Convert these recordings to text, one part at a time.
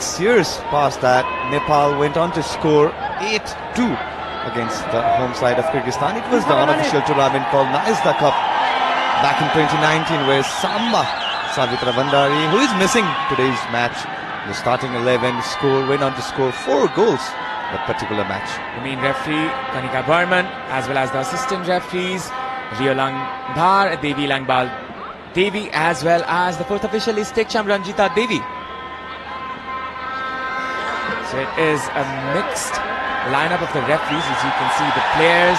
6 years past that, Nepal went on to score 8-2 against the home side of Kyrgyzstan. It was the unofficial tournament called Naizda Cup back in 2019, where Savitra Bandari, who is missing today's match, the starting 11, went on to score 4 goals that particular match. The main referee, Kanika Burman, as well as the assistant referees, Rio Langdhar, Devi Langbal Devi, as well as the fourth official is Tekcham Ranjita Devi. So it is a mixed lineup of the referees. As you can see, the players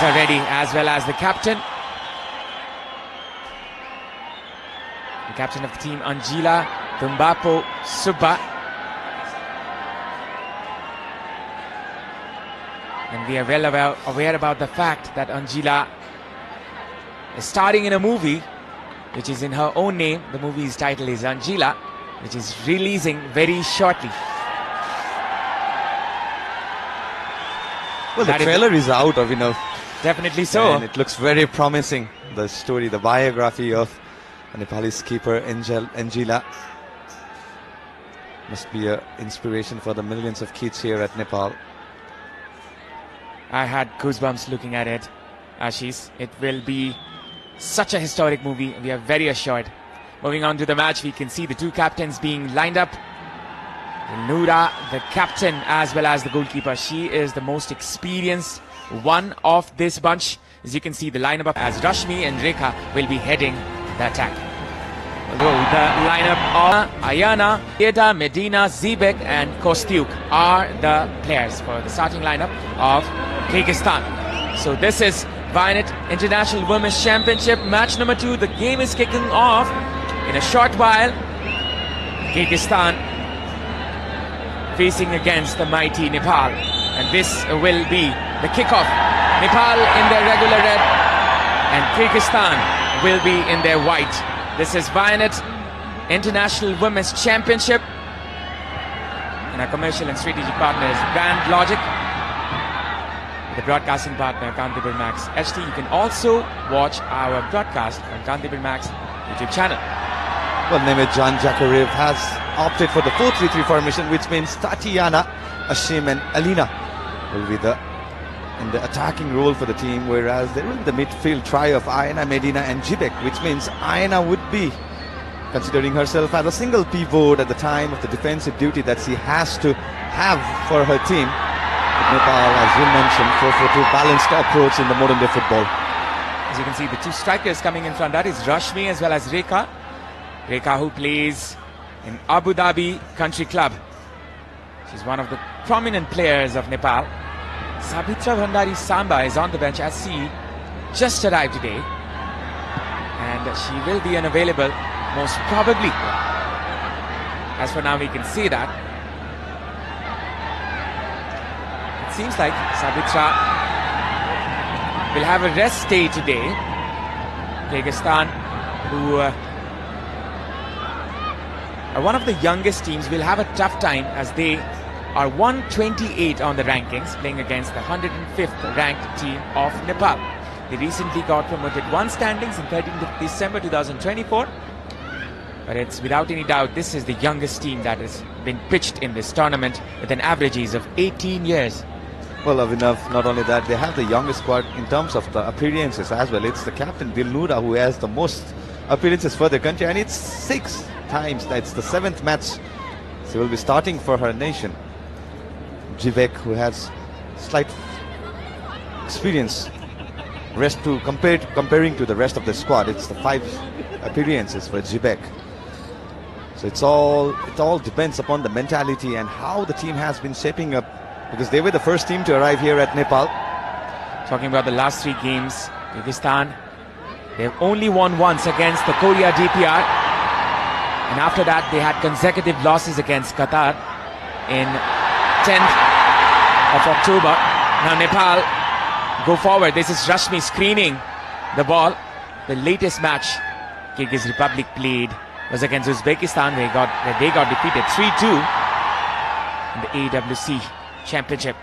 are ready, as well as the captain. The captain of the team, Anjila Dumbapo Subba. And we are well aware about the fact that Anjila is starring in a movie which is in her own name. The movie's title is Anjila, which is releasing very shortly. Well, the trailer is out, Avinav. Definitely so. And it looks very promising. The story, the biography of Nepali skipper Anjila must be an inspiration for the millions of kids here at Nepal. I had goosebumps looking at it, Ashish. It will be such a historic movie, we are very assured. Moving on to the match, we can see the two captains being lined up. Noora, the captain, as well as the goalkeeper. She is the most experienced one of this bunch. As you can see, the lineup as Rashmi and Rekha will be heading the attack. The lineup of Ayana, Eta, Medina, Zibek and Kostyuk are the players for the starting lineup of Kyrgyzstan. So this is Vinet International Women's Championship match number 2. The game is kicking off in a short while. Kyrgyzstan facing against the mighty Nepal, and this will be the kickoff. Nepal in their regular red and Kyrgyzstan will be in their white. This is Vinet International Women's Championship, and our commercial and strategic partner is Brand Logic. The broadcasting partner, Kantipur Max HD. You can also watch our broadcast on Kantipur Max YouTube channel. Well, Nemeth Jan Jakarev has opted for the 4-3-3 formation, which means Tatiana, Ashim and Alina will be in the attacking role for the team, whereas there will be the midfield trio of Ayana, Medina and Zibek, which means Ayana would be considering herself as a single pivot at the time of the defensive duty that she has to have for her team. Nepal, as you mentioned, 4-4-2 balanced approach in the modern day football. As you can see, the two strikers coming in front, that is Rashmi as well as Rekha. Rekha, who plays in Abu Dhabi Country Club. She's one of the prominent players of Nepal. Savitra Bandari Samba is on the bench as she just arrived today. And she will be unavailable, most probably. As for now, we can see that. Seems like Savitra will have a rest day today. Kyrgyzstan, who are one of the youngest teams, will have a tough time as they are 128 on the rankings, playing against the 105th ranked team of Nepal. They recently got promoted 1 standings in 13th of December 2024. But it's without any doubt, this is the youngest team that has been pitched in this tournament with an average age of 18 years. Well, Avinav, not only that, they have the youngest squad in terms of the appearances as well. It's the captain, Noora, who has the most appearances for the country, and it's 6 times. That's the 7th match. She will be starting for her nation. Zibek, who has slight experience, comparing to the rest of the squad, it's the 5 appearances for Zibek. So it all depends upon the mentality and how the team has been shaping up, because they were the first team to arrive here at Nepal. Talking about the last 3 games, Kyrgyzstan, they've only won once against the Korea DPR, and after that they had consecutive losses against Qatar in 10th of October. Now Nepal go forward. This is Rashmi screening the ball. The latest match Kyrgyz Republic played was against Uzbekistan, where they got defeated 3-2 in the AWC Championship.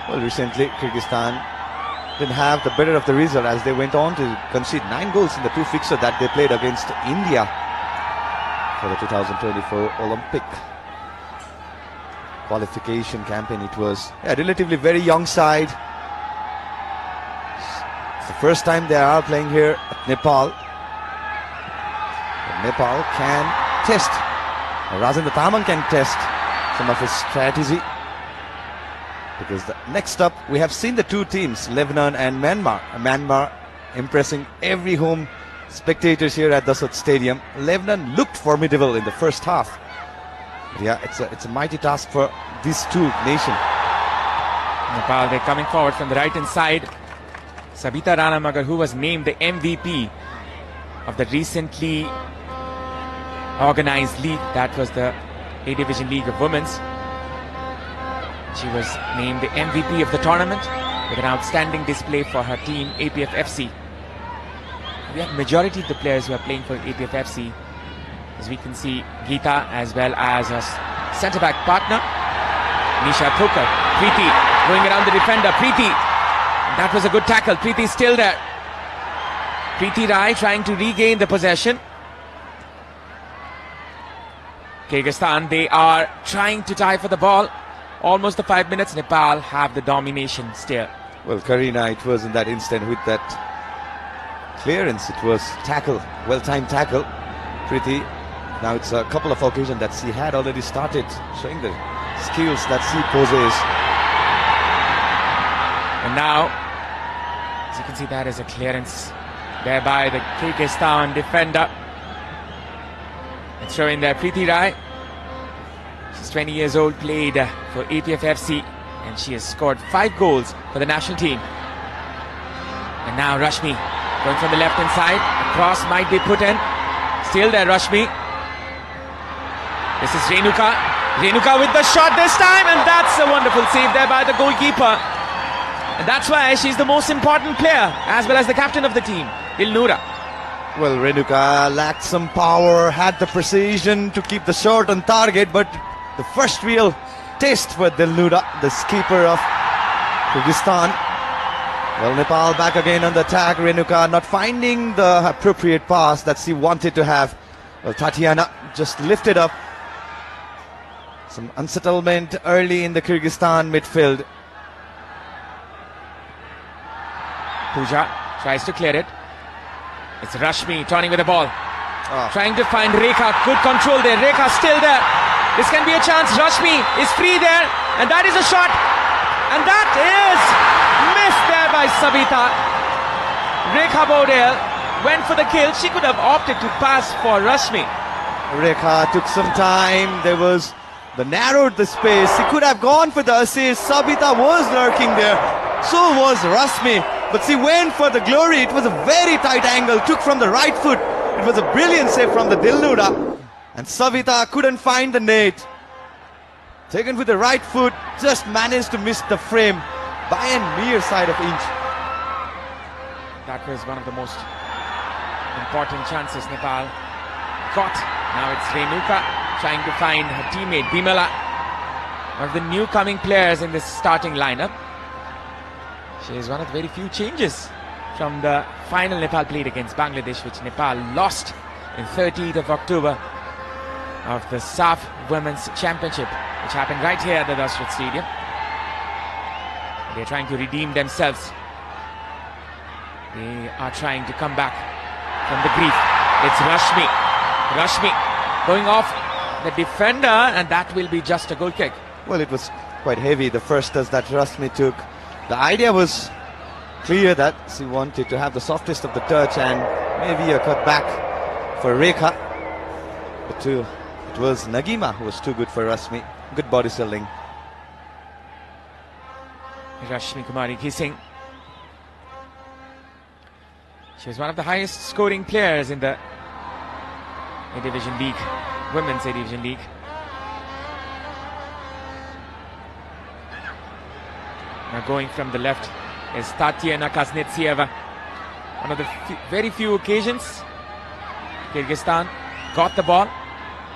Well, recently Kyrgyzstan didn't have the better of the result as they went on to concede 9 goals in the 2 fixture that they played against India for the 2024 Olympic qualification campaign. It was a relatively very young side. It's the first time they are playing here at Nepal. But Nepal can test, Rajendra Tamang can test some of his strategy, because next up we have seen the 2 teams, Lebanon and Myanmar. Myanmar impressing every home spectators here at Dassault Stadium. Lebanon looked formidable in the first half. But yeah, it's a mighty task for these 2 nations. Nepal, they're coming forward from the right hand side. Sabita Ranamagar, who was named the MVP of the recently organized league, that was the A Division League of Women's. She was named the MVP of the tournament with an outstanding display for her team, APF FC. We have majority of the players who are playing for APF FC, as we can see Geeta as well as her centre-back partner, Nisha Thukar. Preeti going around the defender. Preeti, that was a good tackle. Preeti still there. Preeti Rai trying to regain the possession. Kyrgyzstan, they are trying to tie for the ball. Almost the 5 minutes. Nepal have the domination still. Well, Karina, it was in that instant with that clearance. It was tackle, well-timed tackle. Preeti, now it's a couple of occasions that she had already started showing the skills that she possesses. And now, as you can see, that is a clearance there by the Kyrgyzstan defender. And showing there Preeti Rai. She's 20 years old, played for APF FC, and she has scored 5 goals for the national team. And now Rashmi going from the left hand side. A cross might be put in. Still there, Rashmi. This is Renuka. Renuka with the shot this time, and that's a wonderful save there by the goalkeeper. And that's why she's the most important player, as well as the captain of the team, Dilnura. Well, Renuka lacked some power, had the precision to keep the shot on target, but the first real test for Dilnura, the skipper of Kyrgyzstan. Well, Nepal back again on the attack. Renuka not finding the appropriate pass that she wanted to have. Well, Tatiana just lifted up. Some unsettlement early in the Kyrgyzstan midfield. Pooja tries to clear it. It's Rashmi turning with the ball. Trying to find Rekha. Good control there. Rekha still there. This can be a chance. Rashmi is free there. And that is a shot. And that is missed there by Sabita. Rekha Bodel went for the kill. She could have opted to pass for Rashmi. Rekha took some time. They narrowed the space. He could have gone for the assist. Sabita was lurking there. So was Rashmi. But she went for the glory. It was a very tight angle. Took from the right foot. It was a brilliant save from the Dilnura. And Savita couldn't find the net. Taken with the right foot. Just managed to miss the frame by a mere side of inch. That was one of the most important chances Nepal got. Now it's Renuka trying to find her teammate Bimala, one of the new coming players in this starting lineup. She is one of the very few changes from the final Nepal played against Bangladesh, which Nepal lost in 30th of October of the SAF Women's Championship, which happened right here at the Dassault Stadium. They're trying to redeem themselves. They are trying to come back from the grief. It's Rashmi. Rashmi going off the defender, and that will be just a goal kick. Well, it was quite heavy, the first touch that Rashmi took. The idea was clear that she wanted to have the softest of the touch and maybe a cut back for Rekha. But it was Nagima who was too good for Rashmi. Good body selling. Rashmi Kumari Kising. She was one of the highest scoring players in the A Division League, Women's A Division League. Now going from the left is Tatiana Kaznetseva. One of the very few occasions Kyrgyzstan got the ball.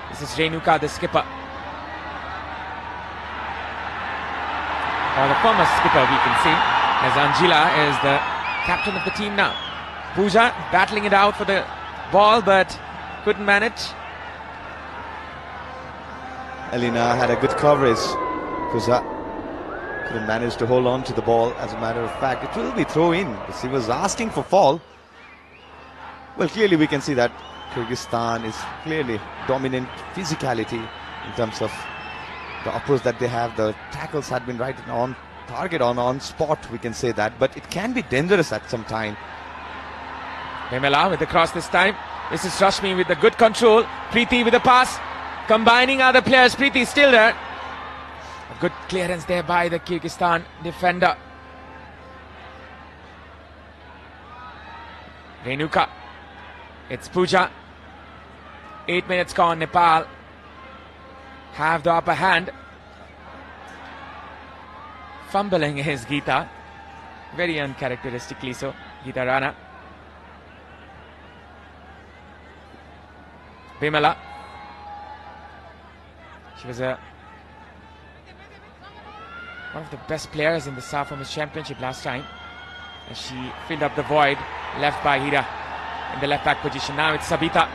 This is Renuka, the skipper. Or the former skipper, we can see. as Anjila is the captain of the team now. Pooja battling it out for the ball but couldn't manage. Alina had a good coverage. Pooja couldn't manage to hold on to the ball. As a matter of fact, it will be throw in. She was asking for fall. Well, clearly we can see that Kyrgyzstan is clearly dominant physicality in terms of the approach that they have. The tackles had been right on target, on spot, we can say that, but it can be dangerous at some time. Bimala with the cross this time. This is Rashmi with the good control. Preeti with the pass. Combining other players. Preeti still there. A good clearance there by the Kyrgyzstan defender. Renuka. It's Pooja. 8 minutes gone. Nepal have the upper hand. Fumbling is Geeta. Very uncharacteristically so. Geeta Rana. Bimala. She was one of the best players in the South Women's Championship last time, as she filled up the void left by Hira in the left back position. Now it's Sabita.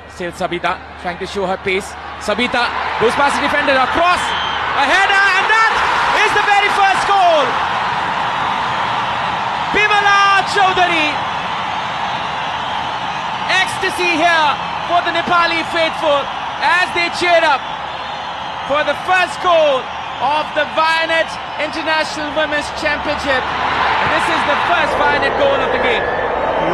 Still Sabita trying to show her pace. Sabita goes past the defender, across, a header, and that is the very first goal. Bimala Chaudhary. Ecstasy here for the Nepali faithful as they cheer up for the first goal of the Vianet International Women's Championship. This is the first Vianet goal of the game.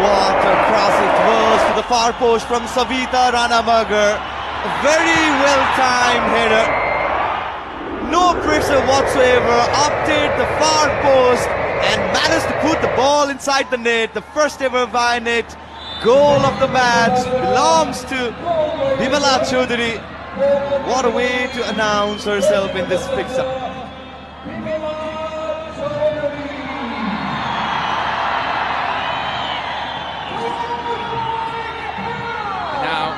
What a cross it was to the far post from Savita Ranamagar. A very well-timed header. No pressure whatsoever. Update the far post and managed to put the ball inside the net. The first ever Vianet goal of the match belongs to Bimala Chaudhary. What a way to announce herself in this fixture. Now,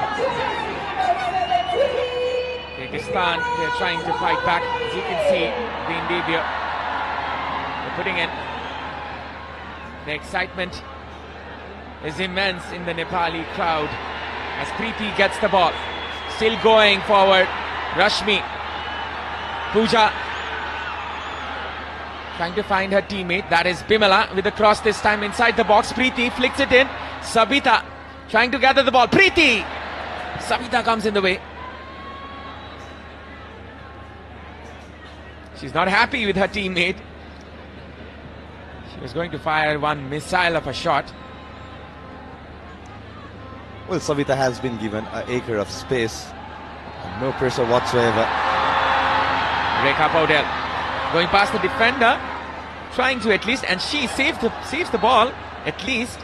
Kyrgyzstan, they're trying to fight back. As you can see, the Indabia, they're putting in. The excitement is immense in the Nepali crowd as Preeti gets the ball. Still going forward, Rashmi. Pooja trying to find her teammate, that is Bimala, with the cross this time inside the box. Preeti flicks it in. Sabita trying to gather the ball. Preeti! Sabita comes in the way. She's not happy with her teammate. She was going to fire one missile of a shot. Well, Savita has been given an acre of space. No pressure whatsoever. Rekha Paudel going past the defender, trying to at least, and she saves the ball at least.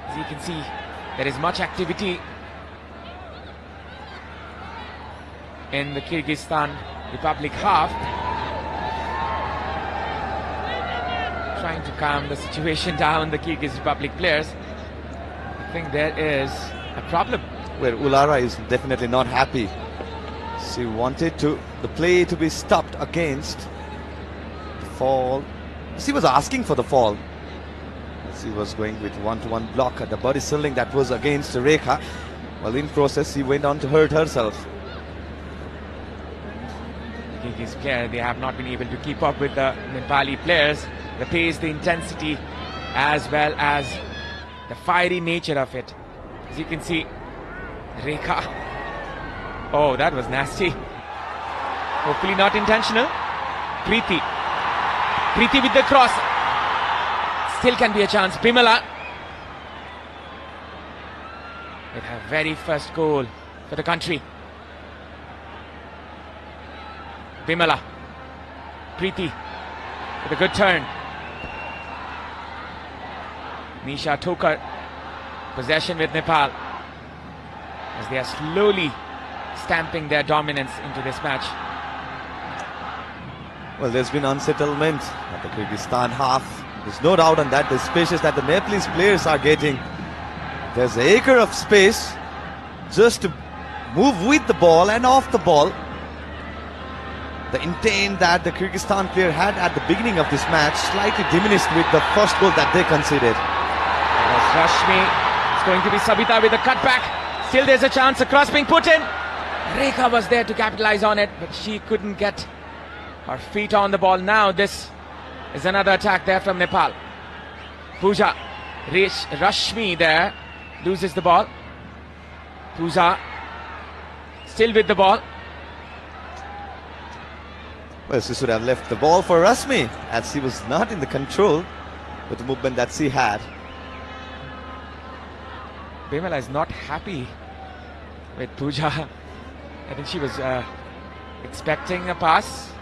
As you can see, there is much activity in the Kyrgyzstan Republic half. Trying to calm the situation down, the Kyrgyz Republic players. I think there is a problem. Where Ulara is definitely not happy. She wanted the play to be stopped against the fall. She was asking for the fall. She was going with one-to-one block at the body ceiling that was against Rekha. Well, in process, she went on to hurt herself. Kyrgyz player, they have not been able to keep up with the Nepali players. The pace, the intensity, as well as the fiery nature of it. As you can see, Rekha. Oh, that was nasty. Hopefully not intentional. Preeti. Preeti with the cross. Still can be a chance. Bimala with her very first goal for the country. Bimala. Preeti with a good turn. Nisha Tokar. Possession with Nepal as they are slowly stamping their dominance into this match. Well, there's been unsettlement at the Kyrgyzstan half. There's no doubt on that. The spaces that the Nepalese players are getting. There's an acre of space just to move with the ball and off the ball. the intent that the Kyrgyzstan player had at the beginning of this match slightly diminished with the first goal that they conceded. That's Rashmi. It's going to be Sabita with a cutback. Still there's a chance, a cross being put in. Rekha was there to capitalize on it, but she couldn't get her feet on the ball. Now this is another attack there from Nepal. Pooja, Rashmi there, loses the ball. Pooja still with the ball. Well, she should have left the ball for Rashmi, as she was not in the control with the movement that she had. Bimala is not happy with Pooja. I think she was expecting a pass.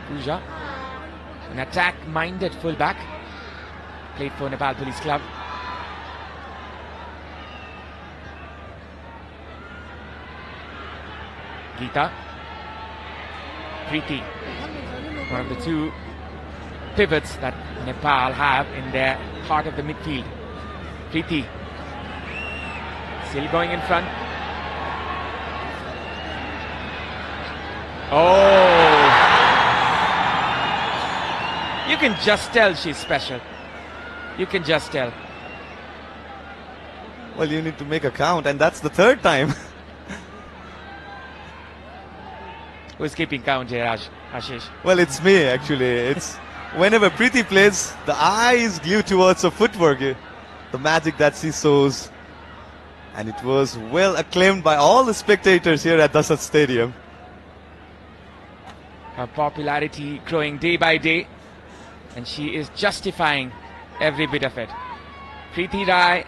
Pooja, an attack-minded fullback, played for Nepal Police Club. Geeta, Preeti, one of the two pivots that Nepal have in their heart of the midfield. Preeti, still going in front. Oh! You can just tell she's special. You can just tell. Well, you need to make a count, and that's the third time. Who's keeping count here, Ashish? Well, it's me, actually. It's whenever Preeti plays, the eye is glued towards her footwork, the magic that she shows. And it was well acclaimed by all the spectators here at Dasat Stadium. Her popularity growing day by day, and she is justifying every bit of it. Preeti Rai,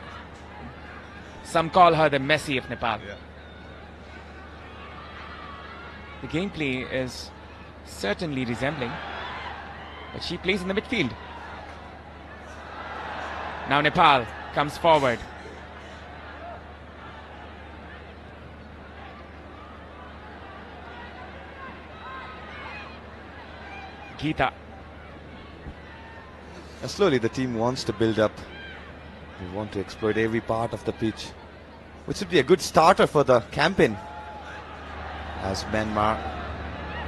some call her the Messi of Nepal. Yeah. The gameplay is certainly resembling, but she plays in the midfield. Now Nepal comes forward. Geeta. Slowly the team wants to build up. They want to exploit every part of the pitch, which would be a good starter for the campaign, as Myanmar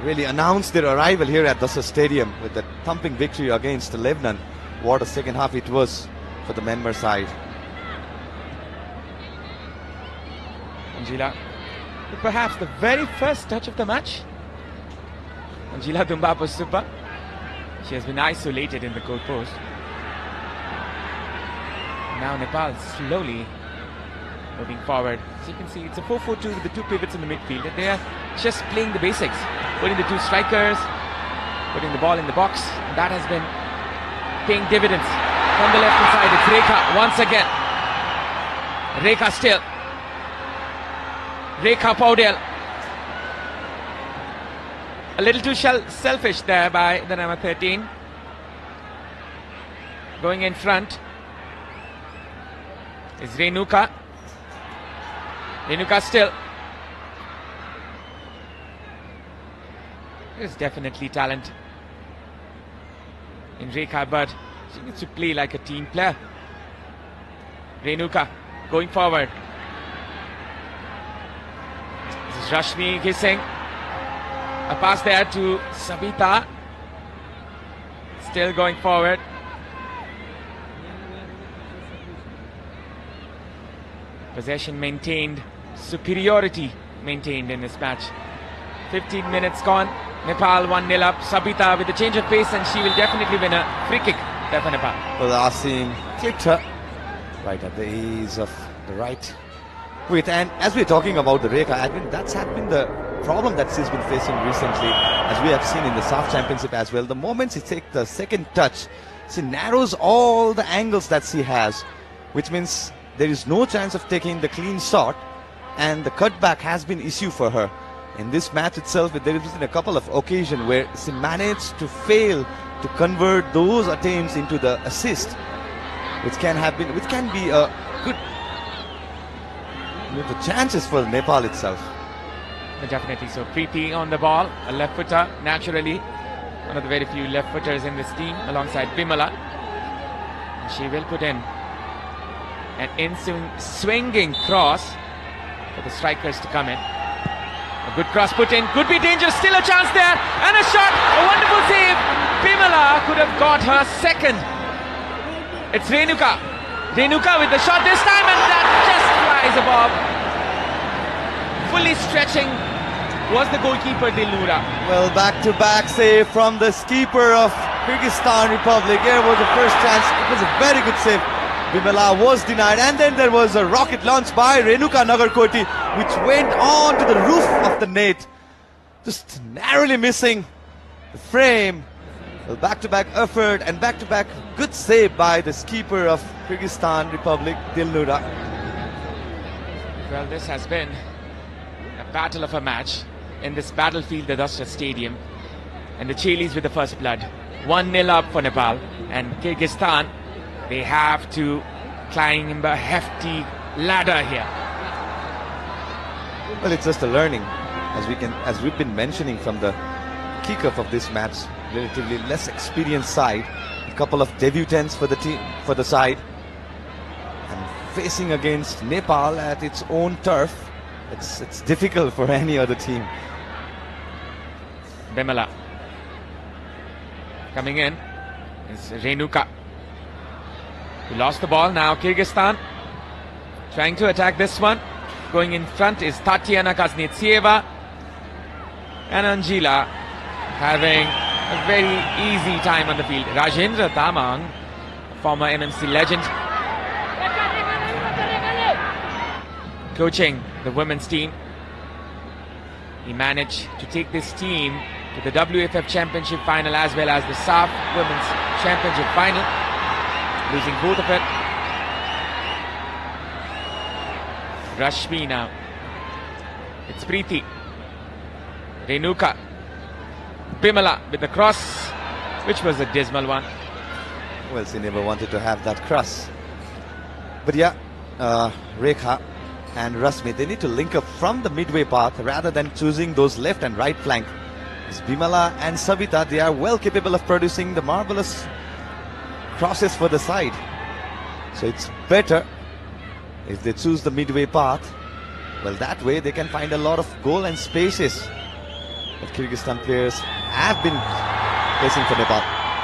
really announced their arrival here at Dasat Stadium with the thumping victory against Lebanon. What a second half it was for the Myanmar side. Anjila, perhaps the very first touch of the match. Anjila Dumbapo Subba. She has been isolated in the goal post. Now Nepal slowly moving forward. As you can see, it's a 4-4-2 with the two pivots in the midfield. And they are just playing the basics. Putting the two strikers, putting the ball in the box. And that has been paying dividends. From the left-hand side, it's Rekha once again. Rekha still. Rekha Paudel. A little too selfish there by the number 13. Going in front is Renuka. Renuka still. There's definitely talent in Rekha, but she needs to play like a team player. Renuka going forward. This is Rashmi kissing. A pass there to Sabita. Still going forward. Possession maintained. Superiority maintained in this match. 15 minutes gone. Nepal 1-0 up. Sabita with a change of pace, and she will definitely win a free kick there for Nepal. Well, Asim clipped her right at the ease of the right. And as we're talking about the Rekha, I think that's had been the problem that she's been facing recently, as we have seen in the SAF Championship as well. The moment she takes the second touch, she narrows all the angles that she has, which means there is no chance of taking the clean shot, and the cutback has been issue for her. In this match itself, there has been a couple of occasions where she managed to fail to convert those attempts into the assist, which can be a good the chances for Nepal itself. Definitely so. Preeti on the ball, a left footer, naturally one of the very few left footers in this team alongside Bimala. And she will put in an swinging cross for the strikers to come in. A Good cross put in, could be dangerous, still a chance there, and a shot, a wonderful save. Bimala could have got her second. It's Renuka with the shot this time, and that just flies above. Fully stretching was the goalkeeper Dilnura. Well, back-to-back save from the keeper of Kyrgyzstan Republic. Here was the first chance. It was a very good save. Bimala was denied, and then there was a rocket launch by Renuka Nagarkoti, which went on to the roof of the net, just narrowly missing the frame. Well, back-to-back effort and back-to-back good save by the keeper of Kyrgyzstan Republic, Dilnura. Well, this has been a battle of a match in this battlefield, the Dasra Stadium, and the Chilis with the first blood. 1-0 up for Nepal, and Kyrgyzstan, they have to climb a hefty ladder here. Well, it's just a learning, as we've been mentioning from the kickoff of this match. Relatively less experienced side, a couple of debutants for the team, for the side, and facing against Nepal at its own turf, it's difficult for any other team. Bimala coming in is Renuka, who lost the ball. Now Kyrgyzstan trying to attack this one. Going in front is Tatiana Kaznetsyeva, and Angela having a very easy time on the field. Rajendra Tamang, former MMC legend, coaching the women's team. He managed to take this team to the WFF Championship final as well as the SAF Women's Championship final, losing both of it. Rashmi now. It's Preeti. Renuka. Bimala with the cross, which was a dismal one. Well, she never wanted to have that cross. But yeah, Rekha and Rasmi, they need to link up from the midway path rather than choosing those left and right flank. It's Bimala and Savita, they are well capable of producing the marvelous crosses for the side. So it's better if they choose the midway path. Well, that way they can find a lot of goal and spaces that Kyrgyzstan players have been placing for Nepal.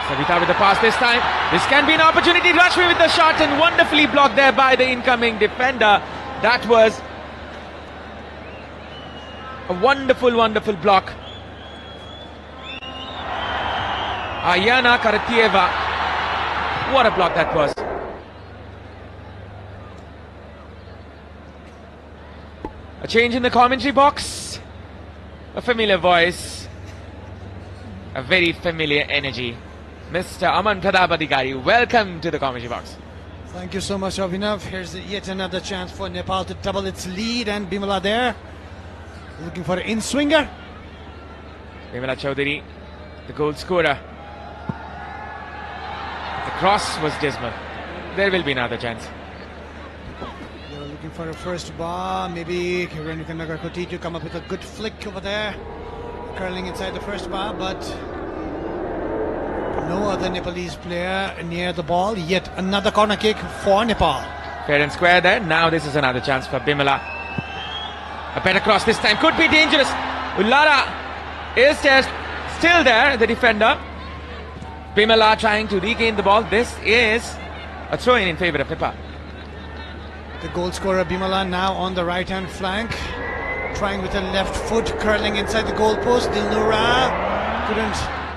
Savita with the pass this time. This can be an opportunity. Rashmi with the shot, and wonderfully blocked there by the incoming defender. That was a wonderful, wonderful block. Ayana Karatieva. What a block that was. A change in the commentary box. A familiar voice. A very familiar energy. Mr. Aman Pradhapadikari, welcome to the commentary box. Thank you so much, Abhinav. Here's yet another chance for Nepal to double its lead, and Bimala there, looking for an in-swinger. Bimala Chaudhary, the goal scorer. The cross was dismal. There will be another chance. They were looking for a first bar, maybe Renuka Nagarkoti to come up with a good flick over there, curling inside the first bar, but no other Nepalese player near the ball. Yet another corner kick for Nepal. Fair and square there. Now this is another chance for Bimala. A better cross this time. Could be dangerous. Ullara is still there, the defender. Bimala trying to regain the ball. This is a throw-in in favour of Nepal. The goal scorer Bimala now on the right-hand flank, trying with a left foot, curling inside the goal post. Dilnura couldn't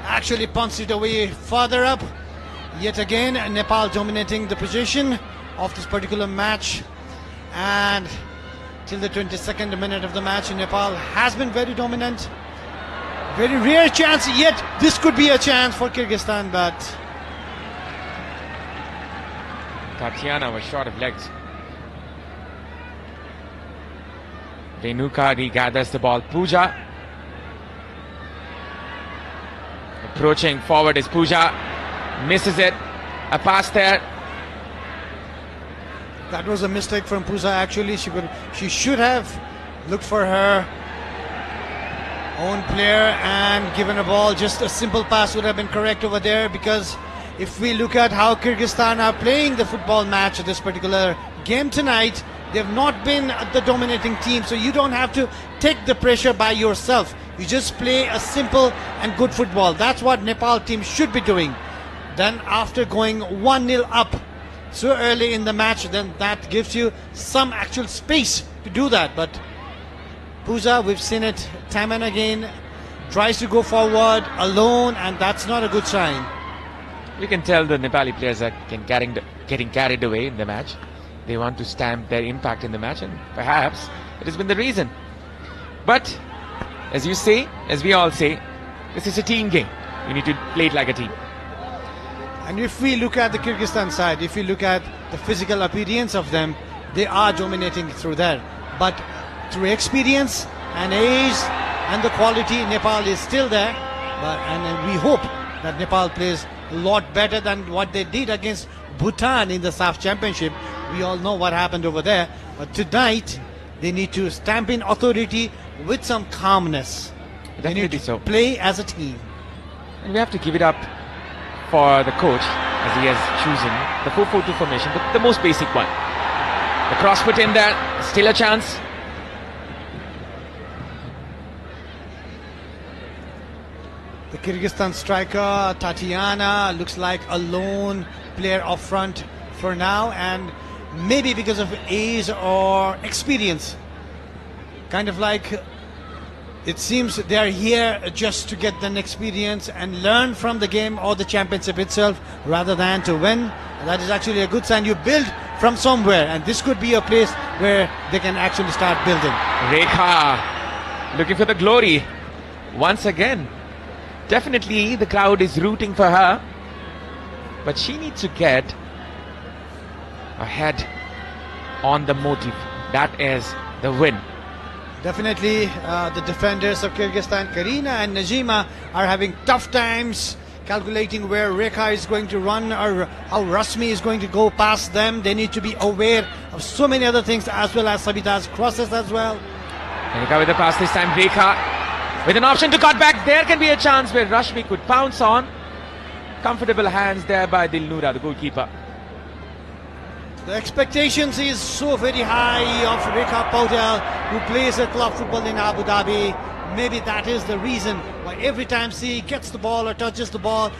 actually punched it away further up. Yet again, Nepal dominating the position of this particular match, and till the 22nd minute of the match, Nepal has been very dominant. Very rare chance, yet this could be a chance for Kyrgyzstan, but Tatiana was short of legs. Renuka regathers the ball. Pooja approaching forward is Pooja, misses it. A pass there. that was a mistake from Pooja. Actually, she should have looked for her own player and given a ball. Just a simple pass would have been correct over there, because if we look at how Kyrgyzstan are playing the football match, this particular game tonight, They've not been the dominating team, so you don't have to take the pressure by yourself. You just play a simple and good football. That's what Nepal team should be doing. Then after going 1-0 up so early in the match, then that gives you some actual space to do that. But Puja, we've seen it time and again, tries to go forward alone, and that's not a good sign. You can tell the Nepali players are getting carried away in the match. They want to stamp their impact in the match, and perhaps it has been the reason. But as you say, as we all say, this is a team game. You need to play it like a team. And if we look at the Kyrgyzstan side, if we look at the physical appearance of them, they are dominating through there. But through experience and age and the quality, Nepal is still there. And we hope that Nepal plays a lot better than what they did against Bhutan in the SAF Championship. We all know what happened over there. But tonight, they need to stamp in authority with some calmness. They need to so. play as a team. And we have to give it up for the coach, as he has chosen the 4-4-2 formation, the most basic one. The cross put in there, still a chance. The Kyrgyzstan striker Tatiana looks like a lone player up front for now, and maybe because of age or experience, kind of like it seems they are here just to get an experience and learn from the game or the championship itself rather than to win. That is actually a good sign. You build from somewhere, and this could be a place where they can actually start building. Rekha looking for the glory once again. Definitely the crowd is rooting for her, but she needs to get ahead on the motive, that is the win. Definitely the defenders of Kyrgyzstan, Karina and Najima, are having tough times calculating where Rekha is going to run or how Rasmi is going to go past them. They need to be aware of so many other things, as well as Sabita's crosses as well. Rekha with the pass this time. Rekha with an option to cut back. There can be a chance where Rashmi could pounce on. Comfortable hands there by Dilnura, the goalkeeper. The expectations is so very high of Rekha Paudel, who plays a club football in Abu Dhabi. Maybe that is the reason why every time she gets the ball or touches the ball,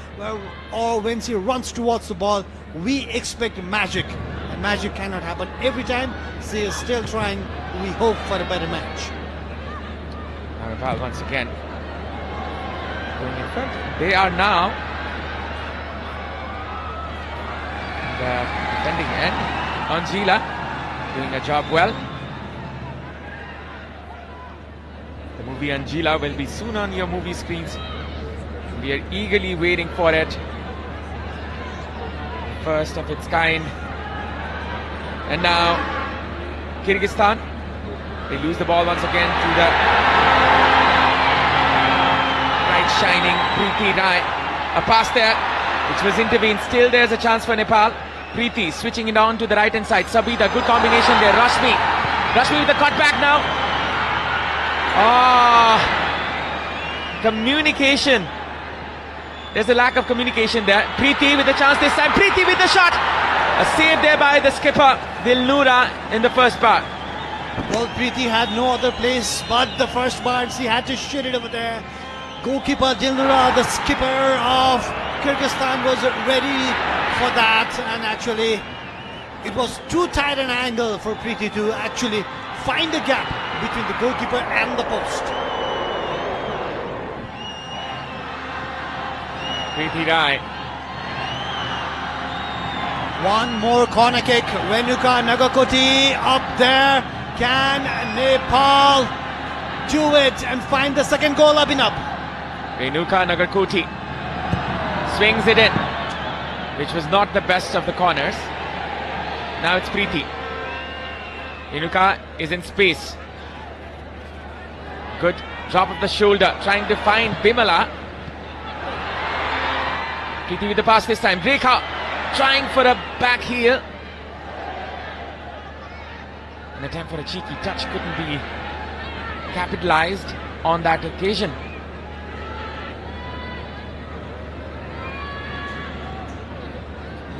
or when she runs towards the ball, we expect magic. And magic cannot happen every time. She is still trying. We hope for a better match. Nepal once again going in front. They are now the defending end. Anjila doing a job well. The movie Anjila will be soon on your movie screens. We are eagerly waiting for it. First of its kind. And now Kyrgyzstan, they lose the ball once again to the shining Preeti Rai. A pass there which was intervened. Still there's a chance for Nepal. Preeti switching it on to the right hand side. Sabita, good combination there. Rashmi with the cutback now. Communication. There's a lack of communication there. Preeti with the chance this time. Preeti with the shot. A save there by the skipper Dilnura in the first part. Well, Preeti had no other place but the first part. She had to shoot it over there. Goalkeeper Dilnura, the skipper of Kyrgyzstan, was ready for that, and actually it was too tight an angle for Preeti to actually find a gap between the goalkeeper and the post. Preeti Rai. One more corner kick. Renuka Nagakoti up there. Can Nepal do it and find the second goal? Abhinav. Renuka Nagarkoti swings it in, which was not the best of the corners. Now it's Preeti. Renuka is in space. Good drop of the shoulder, trying to find Bimala. Preeti with the pass this time. Rekha trying for a back heel. An attempt for a cheeky touch couldn't be capitalized on that occasion.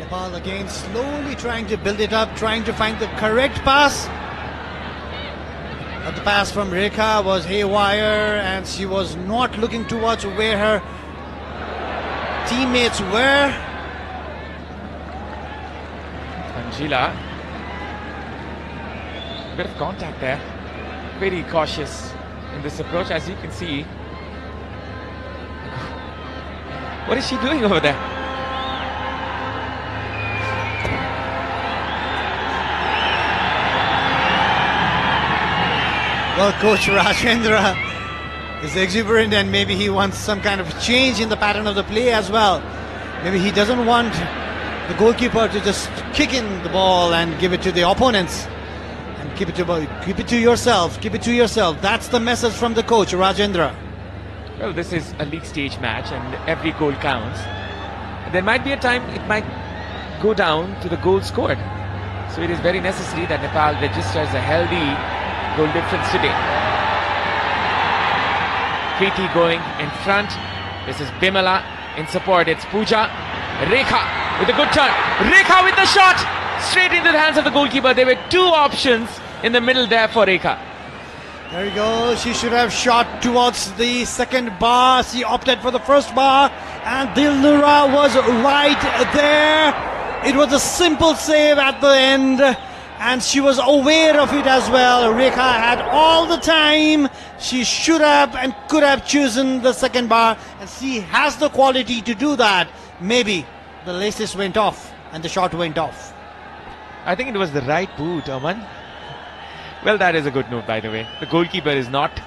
Nepal again slowly trying to build it up, trying to find the correct pass. But the pass from Rekha was haywire and she was not looking towards where her teammates were. Angela, a bit of contact there. Very cautious in this approach, as you can see. What is she doing over there? Well, Coach Rajendra is exuberant and maybe he wants some kind of change in the pattern of the play as well. Maybe he doesn't want the goalkeeper to just kick in the ball and give it to the opponents. And keep it to yourself. Keep it to yourself. That's the message from the coach, Rajendra. Well, this is a league stage match and every goal counts. There might be a time it might go down to the goal scored. So it is very necessary that Nepal registers a healthy goal difference today. Preeti going in front. This is Bimala in support. It's Pooja. Rekha with a good turn. Rekha with the shot. Straight into the hands of the goalkeeper. There were two options in the middle there for Rekha. There you go. She should have shot towards the second bar. She opted for the first bar. And Dilnura was right there. It was a simple save at the end. And she was aware of it as well. Rekha had all the time. She should have and could have chosen the second bar. And she has the quality to do that. Maybe the laces went off and the shot went off. I think it was the right boot, Aman. Well, that is a good note, by the way. The goalkeeper is not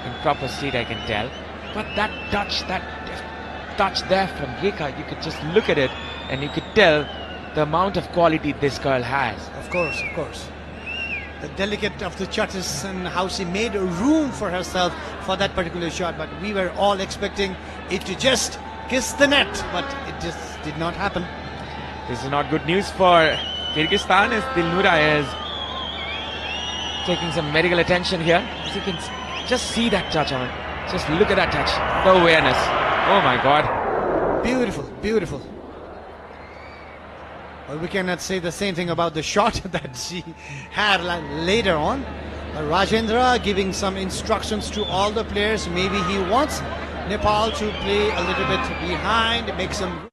in proper state, I can tell. But that touch there from Rekha, you could just look at it and you could tell the amount of quality this girl has. Of course, of course. The delicate of the touches and how she made room for herself for that particular shot. But we were all expecting it to just kiss the net. But it just did not happen. This is not good news for Kyrgyzstan as Dilnura is taking some medical attention here. As you can just see that touch, Aman. Just look at that touch. The awareness. Oh my God. Beautiful, beautiful. Well, we cannot say the same thing about the shot that she had later on. Rajendra giving some instructions to all the players. Maybe he wants Nepal to play a little bit behind, make some...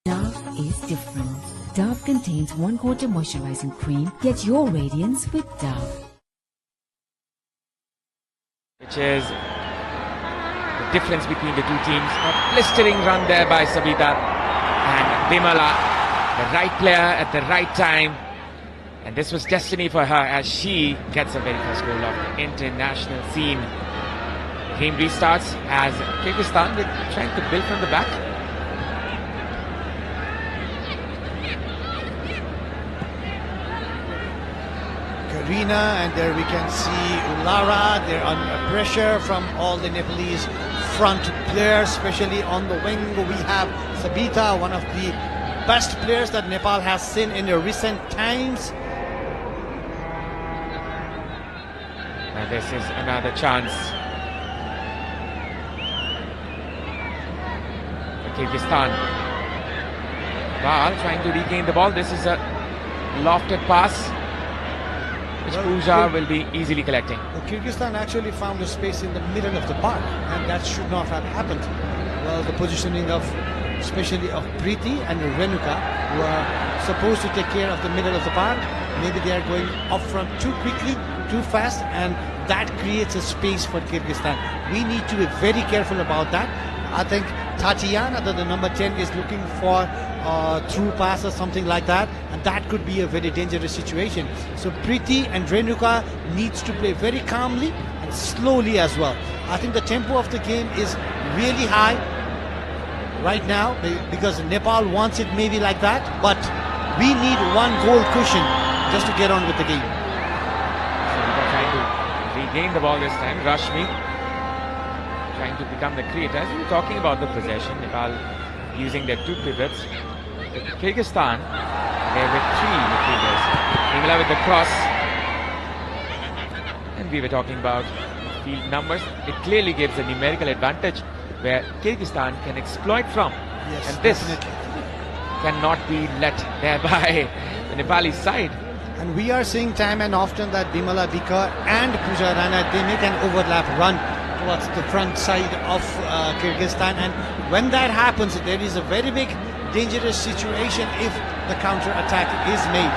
Dove is different. Dove contains 1/4 moisturizing cream. Get your radiance with Dove. Which is the difference between the two teams. A blistering run there by Sabita. And Bimala, the right player at the right time. And this was destiny for her as she gets a very first goal of the international scene. The game restarts as Kyrgyzstan is trying to build from the back. Karina, and there we can see Ulara. They're under pressure from all the Nepalese front players, especially on the wing. We have Sabita, one of the best players that Nepal has seen in the recent times. And this is another chance for Kyrgyzstan. Bal trying to regain the ball. This is a lofted pass, which Pooja will be easily collecting. Well, Kyrgyzstan actually found a space in the middle of the park, and that should not have happened. Well, the positioning of, especially of Preeti and Renuka, who are supposed to take care of the middle of the park, maybe they are going up front too quickly, too fast, and that creates a space for Kyrgyzstan. We need to be very careful about that. I think Tatiana, the number 10, is looking for through pass or something like that, and that could be a very dangerous situation. So Preeti and Renuka needs to play very calmly and slowly as well. I think the tempo of the game is really high right now because Nepal wants it maybe like that, but we need one goal cushion just to get on with the game. So trying to regain the ball this time. Rashmi trying to become the creator. As we were talking about the possession, Nepal using their two pivots. Kyrgyzstan, there were three midfielders. Ingla with the cross. And we were talking about field numbers. It clearly gives a numerical advantage where Kyrgyzstan can exploit from. Yes, And this definitely. cannot be let there by the Nepali side. And we are seeing time and often that Bimala Bika and Pooja Rana, they make an overlap run towards the front side of Kyrgyzstan, and when that happens, there is a very big dangerous situation if the counter attack is made.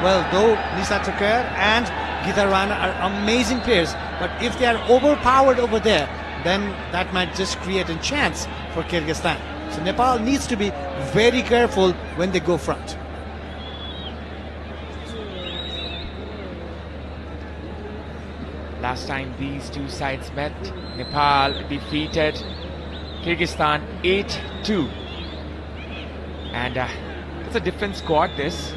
Well, though Nisa Tuker and Gita Rana are amazing players, but if they are overpowered over there, then that might just create a chance for Kyrgyzstan. So Nepal needs to be very careful when they go front. Last time these two sides met, Nepal defeated Kyrgyzstan 8-2. And it's a different squad, this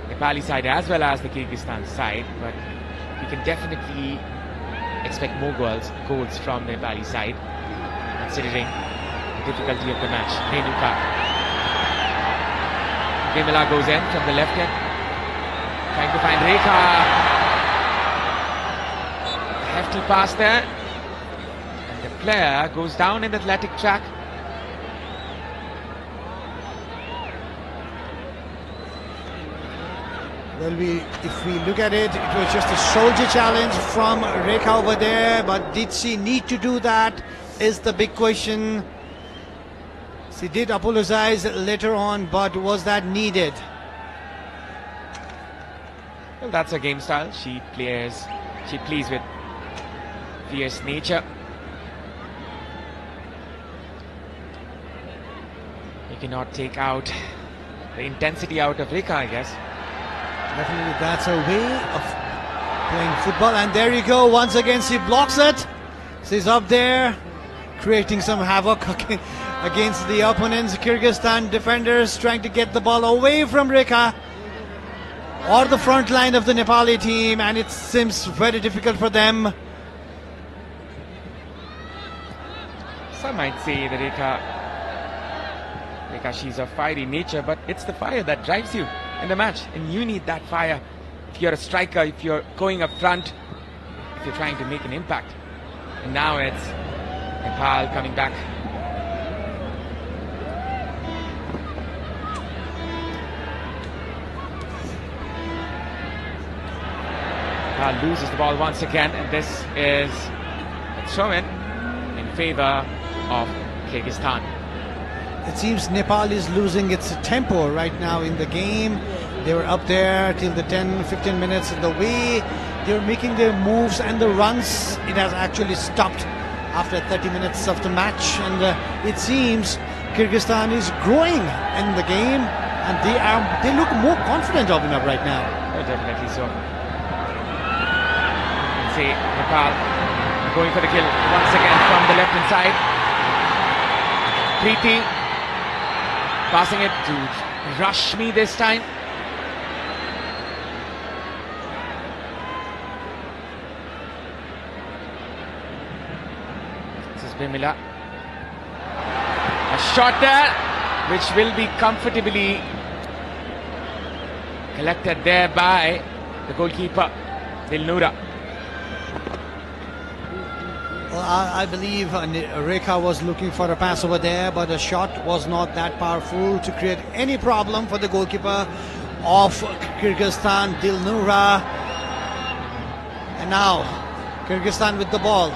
Nepali side as well as the Kyrgyzstan side, but we can definitely expect more goals from the Nepali side, considering the difficulty of the match. Renuka. Bimala goes in from the left end, trying to find Rekha. Hefty pass there, and the player goes down in the athletic track. Well, if we look at it, it was just a soldier challenge from Rekha over there, but did she need to do that is the big question. She did apologize later on, but was that needed? Well, that's her game style. She plays with fierce nature. You cannot take out the intensity out of Rekha, I guess. Definitely, that's a way of playing football. And there you go, once again she blocks it. She's up there creating some havoc against the opponents. Kyrgyzstan defenders trying to get the ball away from Rekha or the front line of the Nepali team, and it seems very difficult for them. Some might say that Rekha, she's of fiery nature, but it's the fire that drives you in the match, and you need that fire if you're a striker, if you're going up front, if you're trying to make an impact. And now it's Nepal coming back. Nepal loses the ball once again, and this is a throw-in favor of Kyrgyzstan. It seems Nepal is losing its tempo right now in the game. They were up there till the 10-15 minutes. The way they're making their moves and the runs, it has actually stopped after 30 minutes of the match. And it seems Kyrgyzstan is growing in the game, and they look more confident of enough right now. Oh, definitely so. See Nepal going for the kill once again from the left hand side. Preeti passing it to Rashmi this time. This is Bimala. A shot there which will be comfortably collected there by the goalkeeper Dilnura. Well, I believe Rekha was looking for a pass over there, but the shot was not that powerful to create any problem for the goalkeeper of Kyrgyzstan, Dilnura. And now Kyrgyzstan with the ball.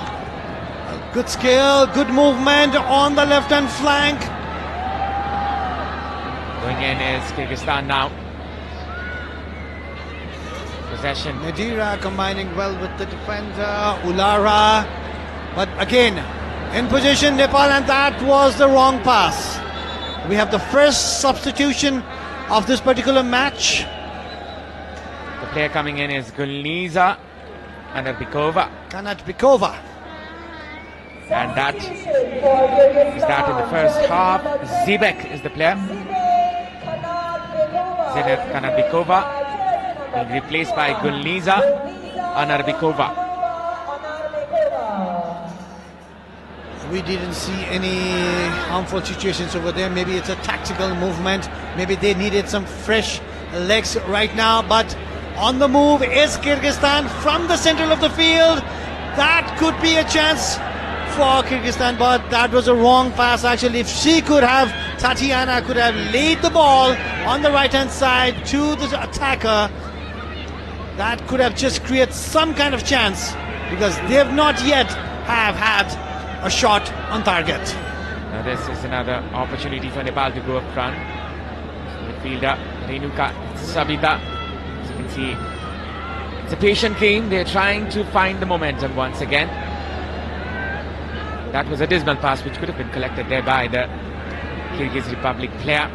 Good skill, good movement on the left-hand flank. Going in is Kyrgyzstan now. Possession. Nadira combining well with the defender, Ulara. But again, in position Nepal, and that was the wrong pass. We have the first substitution of this particular match. The player coming in is Gulniza Kanatbekova. Kanatbekova. And that is that in the first half. Zibek is the player. Zenit Kanatbekova being replaced by Gulniza Anarbekova. We didn't see any harmful situations over there. Maybe it's a tactical movement. Maybe they needed some fresh legs right now. But on the move is Kyrgyzstan from the center of the field. That could be a chance for Kyrgyzstan, but that was a wrong pass actually. If she could have, Tatiana could have laid the ball on the right hand side to the attacker, that could have just created some kind of chance, because they have not yet have had a shot on target. Now this is another opportunity for Nepal to go up front. Midfielder Renuka, Sabita. As you can see, it's a patient game. They're trying to find the momentum once again. That was a dismal pass which could have been collected there by the Kyrgyz Republic player.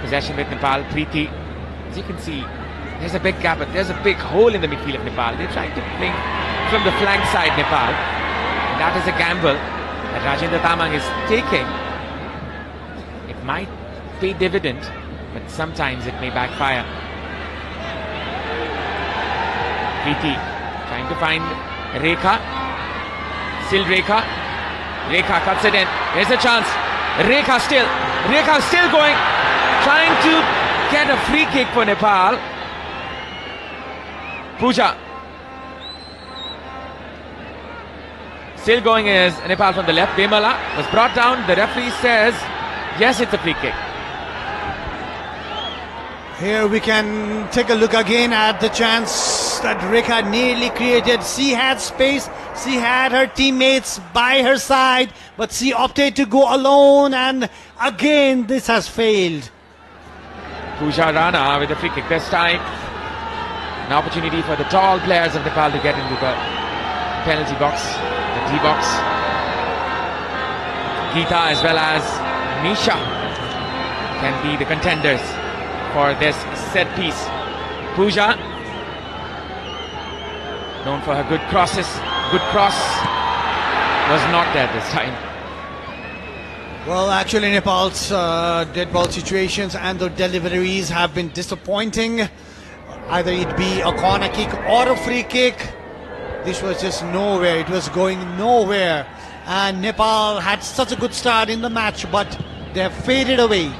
Possession with Nepal. Preeti. As you can see, there's a big gap, but there's a big hole in the midfield of Nepal. They're trying to play from the flank side, Nepal. And that is a gamble that Rajendra Tamang is taking. It might pay dividend, but sometimes it may backfire. Preeti trying to find Rekha. Still Rekha. Rekha cuts it in. There's a chance. Rekha still going. Trying to get a free kick for Nepal. Pooja. Still going is Nepal from the left. Bemala was brought down. The referee says, yes, it's a free kick. Here we can take a look again at the chance that Rekha nearly created. She had space, she had her teammates by her side, but she opted to go alone, and again this has failed. Pooja Rana with a free kick this time. An opportunity for the tall players of Nepal to get into the penalty box, the D box. Geeta as well as Nisha can be the contenders for this set piece. Pooja, known for her good crosses, good cross, was not there this time. Well, actually Nepal's dead ball situations and the deliveries have been disappointing. Either it be a corner kick or a free kick. This was just nowhere, it was going nowhere. And Nepal had such a good start in the match, but they have faded away.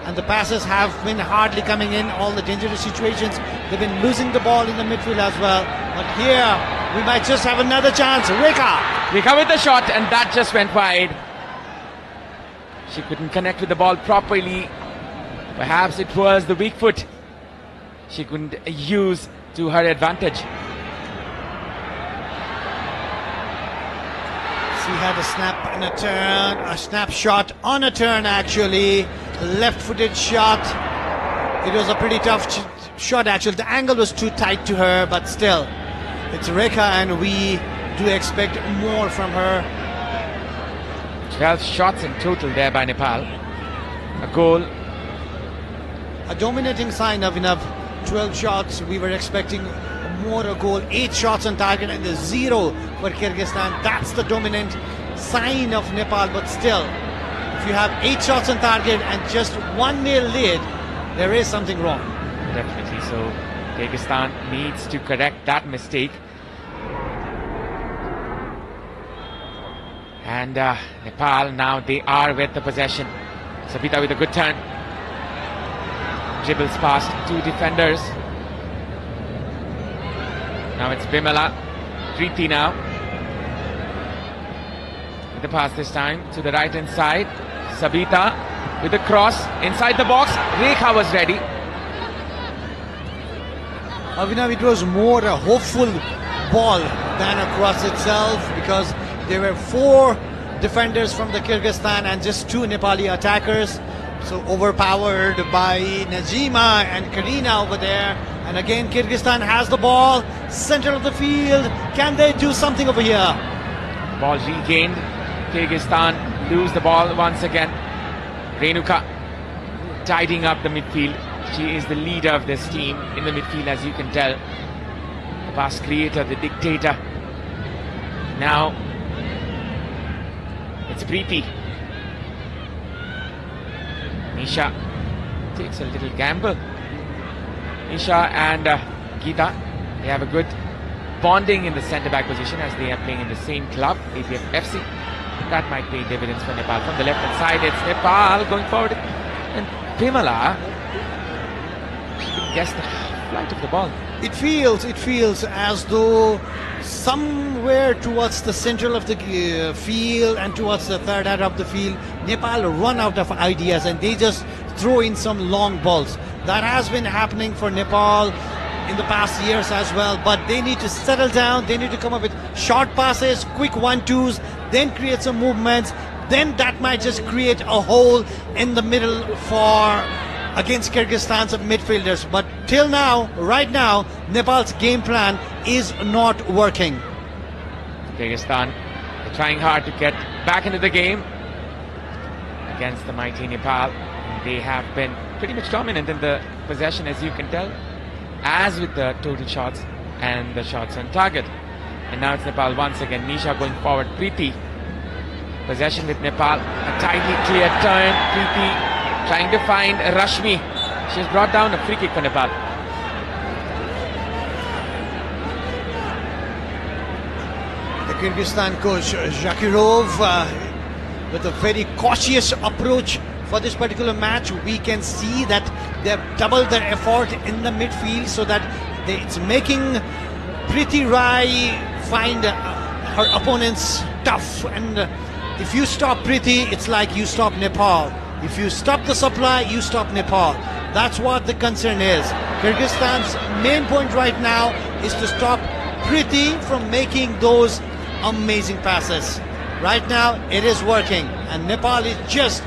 And the passes have been hardly coming in, all the dangerous situations. They've been losing the ball in the midfield as well. But here, we might just have another chance. Rekha with the shot, and that just went wide. She couldn't connect with the ball properly. Perhaps it was the weak foot she couldn't use to her advantage. She had a snap and a turn, a snapshot on a turn actually. Left-footed shot. It was a pretty tough shot actually. The angle was too tight to her, but still, it's Rekha and we do expect more from her. 12 shots in total there by Nepal. A goal. A dominating sign of enough. 12 shots, we were expecting more, a goal. 8 shots on target and a 0 for Kyrgyzstan. That's the dominant sign of Nepal, but still, if you have 8 shots on target and just 1-0 lead, there is something wrong. Definitely so. Kyrgyzstan needs to correct that mistake. And Nepal now, they are with the possession. Sabita with a good turn. Dribbles past 2 defenders. Now it's Bimala. Preeti now. With the pass this time to the right hand side. Sabita with the cross inside the box. Rekha was ready. Avinav, it was more a hopeful ball than a cross itself, because there were 4 defenders from the Kyrgyzstan and just 2 Nepali attackers. So overpowered by Najima and Karina over there. And again Kyrgyzstan has the ball, center of the field. Can they do something over here? Ball regained. Kyrgyzstan lose the ball once again. Renuka tidying up the midfield. She is the leader of this team in the midfield, as you can tell. The pass creator, the dictator. Now it's Preeti. Nisha takes a little gamble. Nisha and Geeta, they have a good bonding in the centre-back position as they are playing in the same club, APF FC. That might pay dividends for Nepal. From the left-hand side, it's Nepal going forward. And Bimala, she couldn't guess the flight of the ball. It feels as though somewhere towards the central of the field and towards the third area of the field, Nepal run out of ideas and they just throw in some long balls. That has been happening for Nepal in the past years as well, but they need to settle down. They need to come up with short passes, quick 1-2s, then create some movements. Then that might just create a hole in the middle for against Kyrgyzstan's midfielders. But till now, right now, Nepal's game plan is not working. Kyrgyzstan trying hard to get back into the game against the mighty Nepal. They have been pretty much dominant in the possession, as you can tell, as with the total shots and the shots on target. And now it's Nepal once again. Nisha going forward. Preeti. Possession with Nepal. A tightly clear turn. Preeti trying to find Rashmi. She's brought down a free kick for Nepal. The Kyrgyzstan coach Zakirov with a very cautious approach for this particular match. We can see that they've doubled their effort in the midfield so that it's making Preeti Rai find her opponents tough. And if you stop Preeti, it's like you stop Nepal. If you stop the supply, you stop Nepal. That's what the concern is. Kyrgyzstan's main point right now is to stop Preeti from making those amazing passes. Right now, it is working, and Nepal is just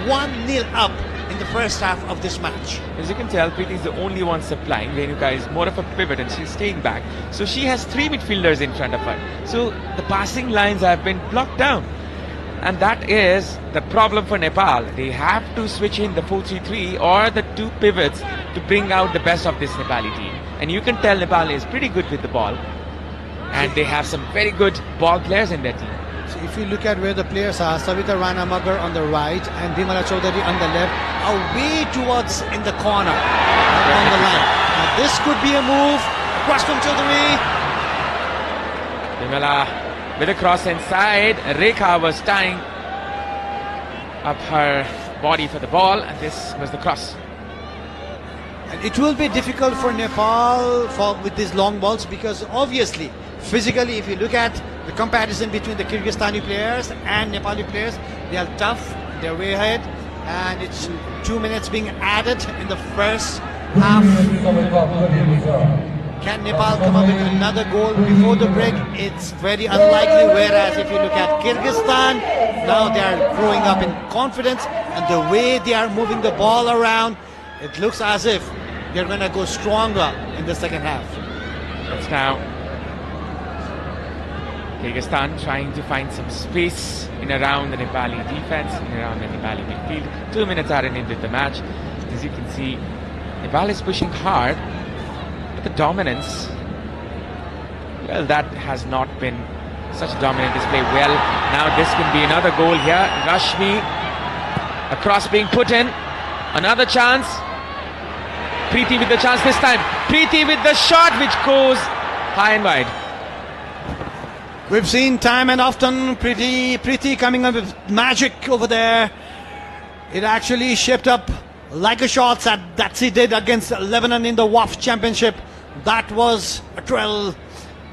1-0 up in the first half of this match. As you can tell, Preeti is the only one supplying. Renuka is more of a pivot and she's staying back. So she has 3 midfielders in front of her. So the passing lines have been blocked down. And that is the problem for Nepal. They have to switch in the 4-3-3 or the 2 pivots to bring out the best of this Nepali team. And you can tell Nepal is pretty good with the ball. And they have some very good ball players in their team. So if you look at where the players are, Savita Rana Magar on the right and Bimala Chaudhary on the left, away towards in the corner on the line. Now this could be a move across from Chaudhary. Bimala with a cross inside. Rekha was tying up her body for the ball, and this was the cross. And it will be difficult for Nepal with these long balls because obviously, physically, if you look at the comparison between the Kyrgyzstani players and Nepali players, they are tough, they're way ahead, and it's 2 minutes being added in the first half. Can Nepal come up with another goal before the break? It's very unlikely, whereas if you look at Kyrgyzstan, now they are growing up in confidence, and the way they are moving the ball around, it looks as if they're going to go stronger in the second half. It's now Kyrgyzstan trying to find some space in around the Nepali defense, in around the Nepali midfield. 2 minutes are into the match. As you can see, Nepal is pushing hard. The dominance, well, that has not been such a dominant display. Well, now this can be another goal here. Rashmi, a cross being put in, another chance. Preeti with the chance this time. Preeti with the shot which goes high and wide. We've seen time and often Preeti coming up with magic over there. It actually shaped up like a shot that she did against Lebanon in the WAF Championship. That was a 12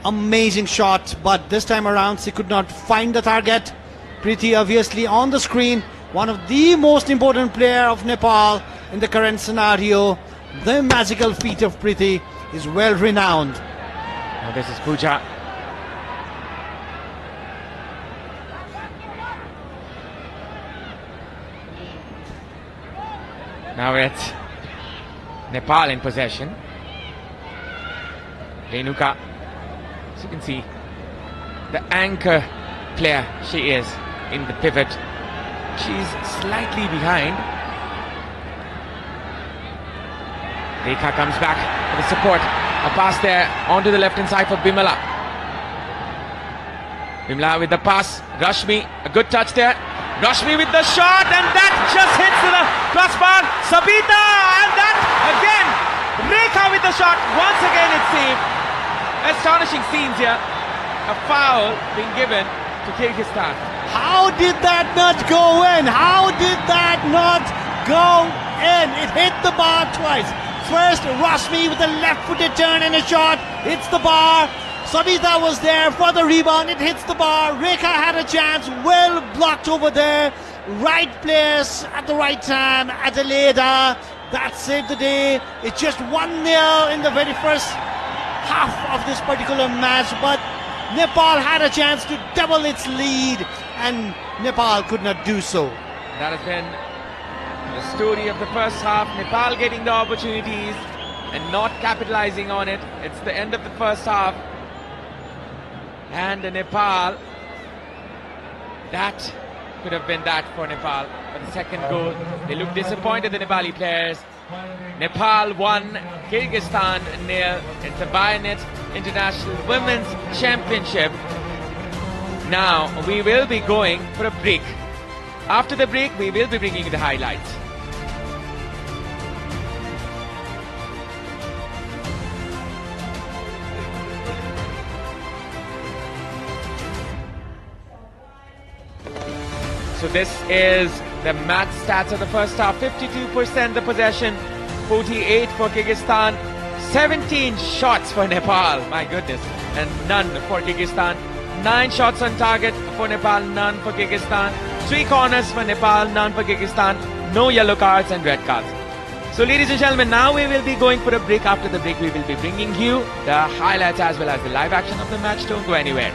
amazing shot, but this time around she could not find the target. Preeti obviously on the screen, one of the most important player of Nepal in the current scenario. The magical feat of Preeti is well renowned. Now this is Pooja. Now it's Nepal in possession. Renuka, as you can see, the anchor player she is in the pivot. She's slightly behind. Rekha comes back for the support. A pass there onto the left hand side for Bimala. Bimala with the pass. Rashmi, a good touch there. Rashmi with the shot, and that just hits the crossbar. Sabita, and that again. Rekha with the shot. Once again it's saved. Astonishing scenes here. A foul being given to Kyrgyzstan. How did that not go in? How did that not go in? It hit the bar twice. first. Rosmi with a left-footed turn and a shot. Hits the bar. Sabita was there for the rebound. It hits the bar. Rekha had a chance. Well blocked over there. Right place at the right time. Adelaida. That saved the day. It's just 1-0 in the very first half of this particular match. But Nepal had a chance to double its lead. And Nepal could not do so. That has been the story of the first half. Nepal getting the opportunities and not capitalizing on it. It's the end of the first half. And Nepal, that could have been that for Nepal. For the second goal, they look disappointed, the Nepali players. Nepal 1, Kyrgyzstan 0. It's the Bayonet International Women's Championship. Now we will be going for a break. After the break, we will be bringing you the highlights. So this is the match stats of the first half. 52% the possession, 48 for Kyrgyzstan, 17 shots for Nepal, my goodness, and none for Kyrgyzstan. 9 shots on target for Nepal, none for Kyrgyzstan. 3 corners for Nepal, none for Kyrgyzstan. No yellow cards and red cards. So ladies and gentlemen, now we will be going for a break. After the break, we will be bringing you the highlights as well as the live action of the match. Don't go anywhere.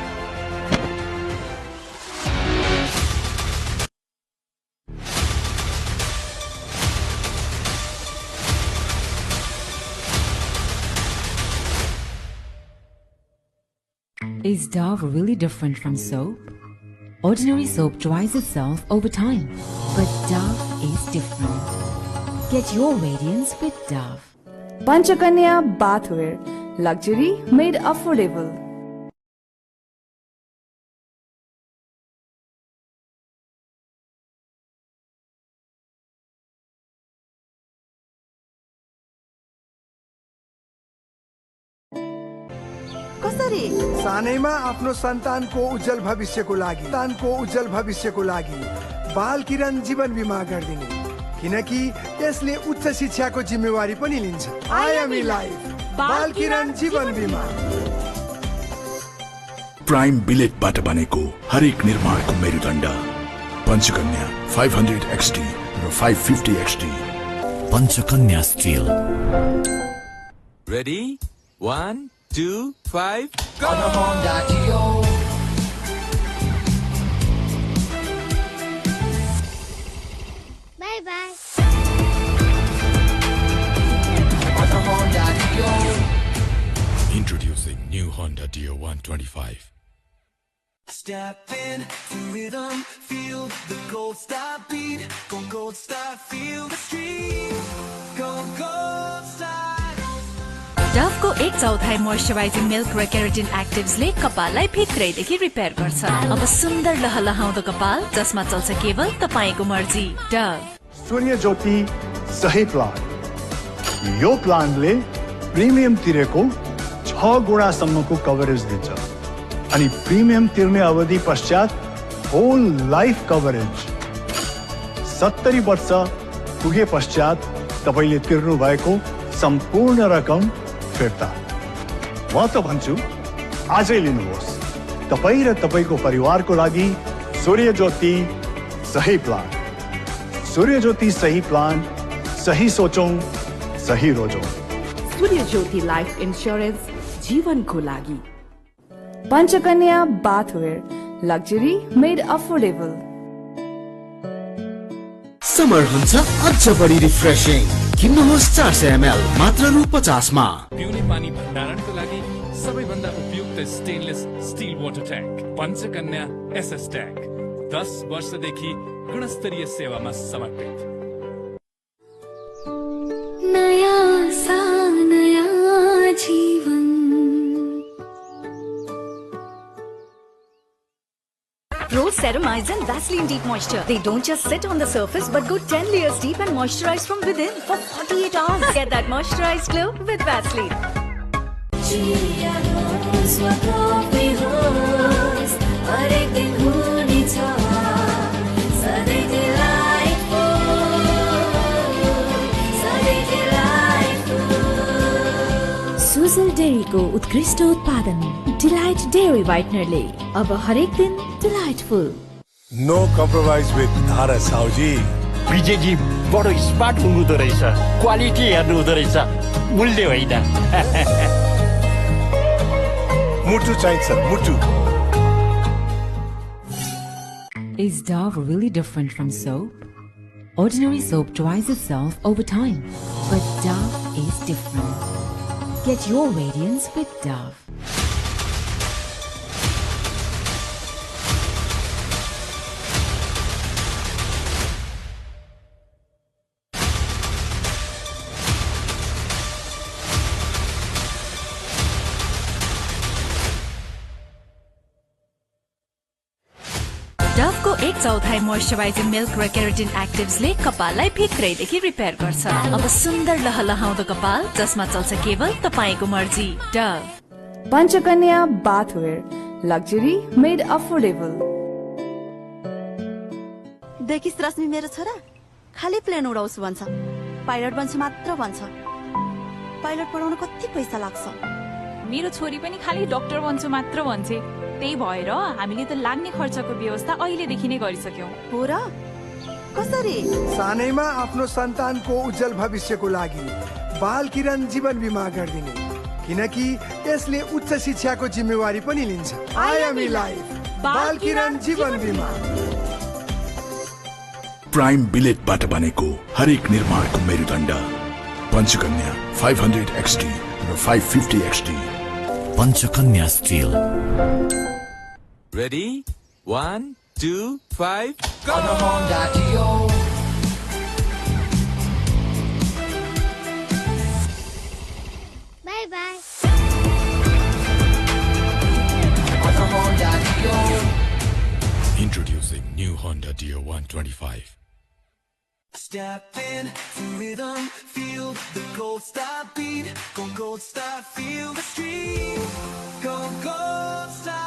Is Dove really different from soap? Ordinary soap dries itself over time, but Dove is different. Get your radiance with Dove. Panchakanya bathwear, luxury made affordable. कसरी सानैमा आफ्नो सन्तानको उज्जवल भविष्यको लागि बाल किरण जीवन बीमा गर्दिने किनकि यसले उच्च शिक्षाको जिम्मेवारी पनि लिन्छ आयामी लाइफ बाल किरण जीवन बीमा प्राइम बिलेटबाट बनेको हरेक निर्माणको मेरुदण्ड Panchakanya 500 XT raw 550 XT Panchakanya still ready 1 2 5 go on a Honda Dio. Bye bye. On a Honda Dio. Introducing new Honda Dio 125. Step in to rhythm, feel the gold star beat. Go gold star, feel the street. Go gold star. Dove को 1/4 moisturising milk र keratin एक्टिभ्सले कपाललाई भित्रैदेखि repair गर्छ। अब सुन्दर लहलहाउँदो कपाल जसमा चल्छ केवल तपाईको मर्जी। डव सूर्य ज्योति सही प्लान। यो प्लानले प्रिमियम तिरेको 6 गुणासम्मको कभरेज दिन्छ अनि प्रिमियम तिर्ने अवधि पश्चात होल लाइफ कभरेज। 70 वर्ष पुगे पश्चात तपाईले तिर्नु भएको सम्पूर्ण रकम फिर्ता। म त भन्छु आजै लिनुहोस्। तपाई र तपाईको परिवारको लागि सूर्य ज्योति सही प्लान। सूर्य ज्योति सही प्लान, सही सोचौं, सही रोजौं। सूर्य ज्योति लाइफ इन्स्योरेन्स जीवनको लागि। Panchakanya bathware, luxury made affordable. Summer हुन्छ अझ बढी रिफ्रेशिङ। किन्नुहोस् 400 ml मात्र रु 50 मा। पिउने पानी भण्डारणको लागि सबैभन्दा उपयुक्त stainless steel water tank Panchakanya SS tank 10 वर्षदेखि गुणस्तरीय सेवामा समर्पित। नयाँ सा नयाँ जीवन। Pro Ceramides and Vaseline Deep Moisture. They don't just sit on the surface but go 10 layers deep and moisturize from within for 48 hours. Get that moisturized glow with Vaseline. Sujal डेरीको उत्कृष्ट उत्पादन डिलाइट डेयरी व्हाइटनरले अब हरेक दिन delightful. No compromise with धारा साउजी। विजयजी बडो smart हुनुहुँदो रहेछ, quality हेर्नु हुँदो रहेछ, मूल्य होइन। मुटु चाहिन्छ, मुटु। Is Dove really different from soap? Ordinary soap dries itself over time, but Dove is different. Get your radiance with Dove. Dove को 1/4 मोइस्चराइजिङ मिल्क र केराटिन एक्टिभ्सले कपाललाई भित्रैदेखि रिपेयर गर्छ। अब सुन्दर लहलहाउँदो कपाल जसमा चल्छ केवल तपाईको मर्जी। Dove Panchakanya bathware, luxury made affordable. देखिस् रश्मि, मेरो छोरा खाली प्लेन उडाउँछु भन्छ, पाइलट बन्छु मात्र भन्छ। पाइलट पढाउन कति पैसा लाग्छ? मेरो छोरी पनि खाली डाक्टर बन्छु मात्र भन्छे। त्यही भएर हामीले त लाग्ने खर्चको व्यवस्था अहिलेदेखि नै गरिसक्यौं। हो र? कसरी? सानैमा आफ्नो सन्तानको उज्जवल भविष्यको लागि बाल किरण जीवन बिमा गरिदिने, किनकि यसले उच्च शिक्षाको जिम्मेवारी पनि लिन्छ। आयामी लाइफ बाल किरण जीवन बिमा। प्राइम बिलेटबाट बनेको हरेक निर्माणको मेरुदण्ड Panchakanya 500 XT raw 550 XT। Panchakanya still. Ready? 1, 2, 5, go! Bye bye. Introducing new Honda Dio 125. Step in to rhythm, feel the gold star beat. Go gold star, feel the street. Go gold star.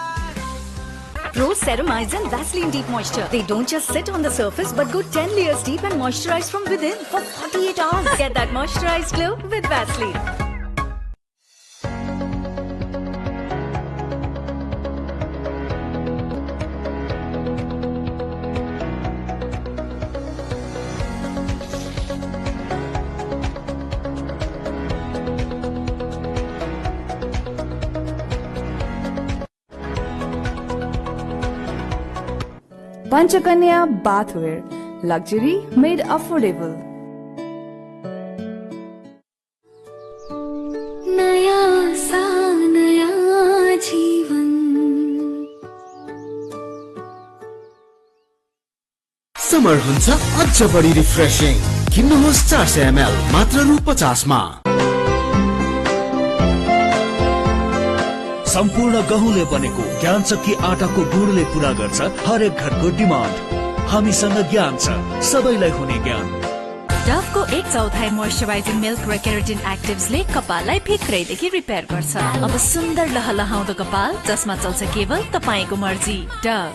Pro Ceramides and Vaseline Deep Moisture. They don't just sit on the surface but go 10 layers deep and moisturize from within for 48 hours. Get that moisturized glow with Vaseline. Panchakanya bathware, luxury made affordable. नया सा नया जीवन। Summer हुन्छ अझ बढी refreshing. किन्नुहोस् 400 ml मात्र रु 50 मा। सम्पूर्ण गहुँले बनेको ज्ञान चक्की आटाको गुणले पूरा गर्छ हरेक घरको डिमान्ड। हामीसँग ज्ञान छ, सबैलाई हुने ज्ञान। डभ को 1/4 मोइस्चराइजिङ मिल्क र केराटिन एक्टिभ्सले कपाललाई भित्रैदेखि रिपेयर गर्छ। अब सुन्दर लहलहाउँदो कपाल जसमा चल्छ केवल तपाईको मर्जी। डभ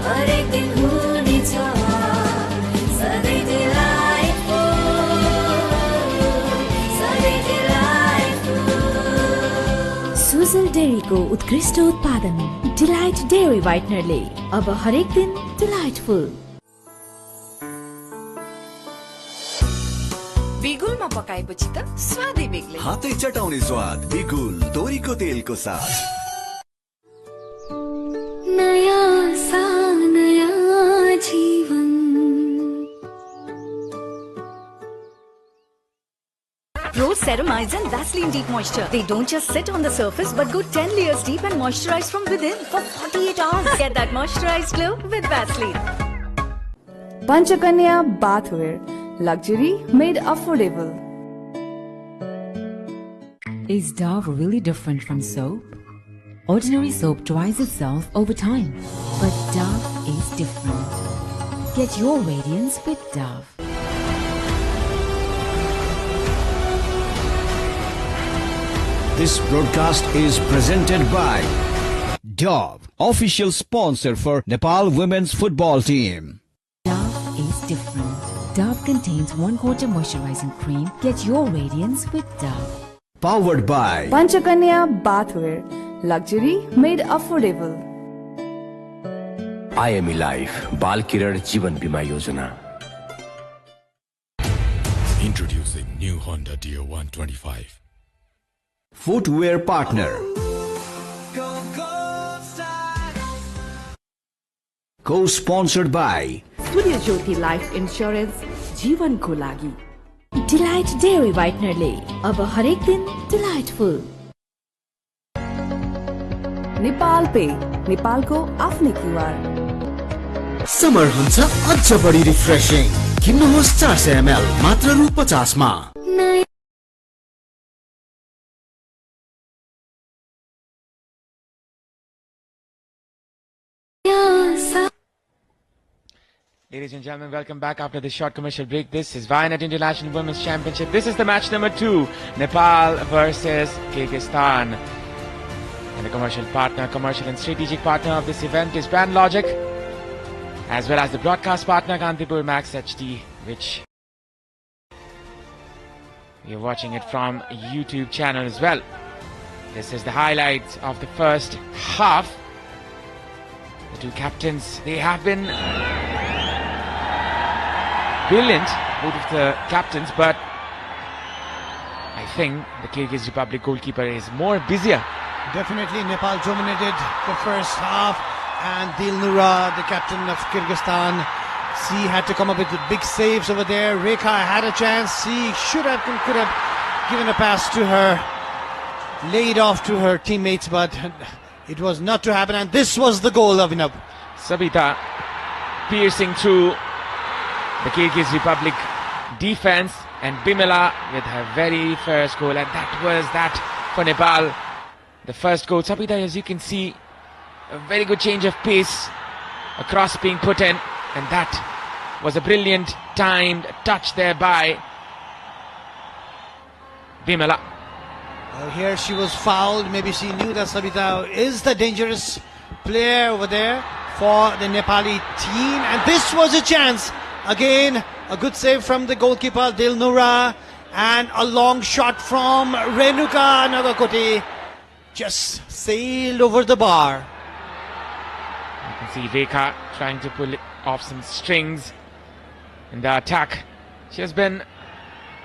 हरेक दिन हुनेछ सधैँ सुजल डेरीको उत्कृष्ट उत्पादन डिलाइट डेयरी व्हाइटनरले अब हरेक दिन डिलाइटफुल। बिगुलमा पकाएपछि त स्वादै बेग्लै। हातै चटाउने स्वाद बिगुल तोरीको तेलको साथ। नया सा नया जीवन। Pro Ceramides and Vaseline Deep Moisture. They don't just sit on the surface but go 10 layers deep and moisturize from within for 48 hours. Get that moisturized glow with Vaseline. Panchakanya bathware, luxury made affordable. Is Dove really different from soap? Ordinary soap dries itself over time, but Dove is different. Get your radiance with Dove. This broadcast is presented by Dove, official sponsor for Nepal Women's Football Team. Dove is different. Dove contains 1/4 moisturizing cream. Get your radiance with Dove. Powered by Panchakanya Bathware. Luxury made affordable. IME Life बाल किरण जीवन बीमा योजना. Introducing new Honda Dio 125. Footwear partner. Co-sponsored by Studio Jyoti Life Insurance जीवन को लागि. Delight Dairy Whitener ले अब हरेक दिन delightful. नेपाल पे नेपालको आफ्नै क्युआर. समर हुन्छ अझ बढी रिफ्रेशिङ. किन्नुहोस् 400 ml मात्र रु 50 मा. Ladies and gentlemen, welcome back after this short commercial break. This is Vianet International Women's Championship. This is the match number 2, Nepal versus Kyrgyzstan. And the commercial and strategic partner of this event is Brand Logic, as well as the broadcast partner Kantipur Max HD, which you're watching it from YouTube channel as well. This is the highlights of the first half. The two captains, they have been brilliant, both of the captains, but I think the Kyrgyz Republic goalkeeper is more busier. Definitely Nepal dominated the first half, and Dilnura, the captain of Kyrgyzstan, she had to come up with the big saves over there. Rekha had a chance, she could have given a pass to her, laid off to her teammates, but it was not to happen, and this was the goal of Abhinav. Sabita piercing through the Kyrgyz Republic defense, and Bimala with her very first goal, and that was that for Nepal. The first goal, Sabita, as you can see, a very good change of pace, a cross being put in, and that was a brilliant timed touch there by Bimala. Well, here she was fouled. Maybe she knew that Sabita is the dangerous player over there for the Nepali team, and this was a chance. Again, a good save from the goalkeeper Dilnura, and a long shot from Renuka Nagakote. Just sailed over the bar. You can see Rekha trying to pull off some strings in the attack. She has been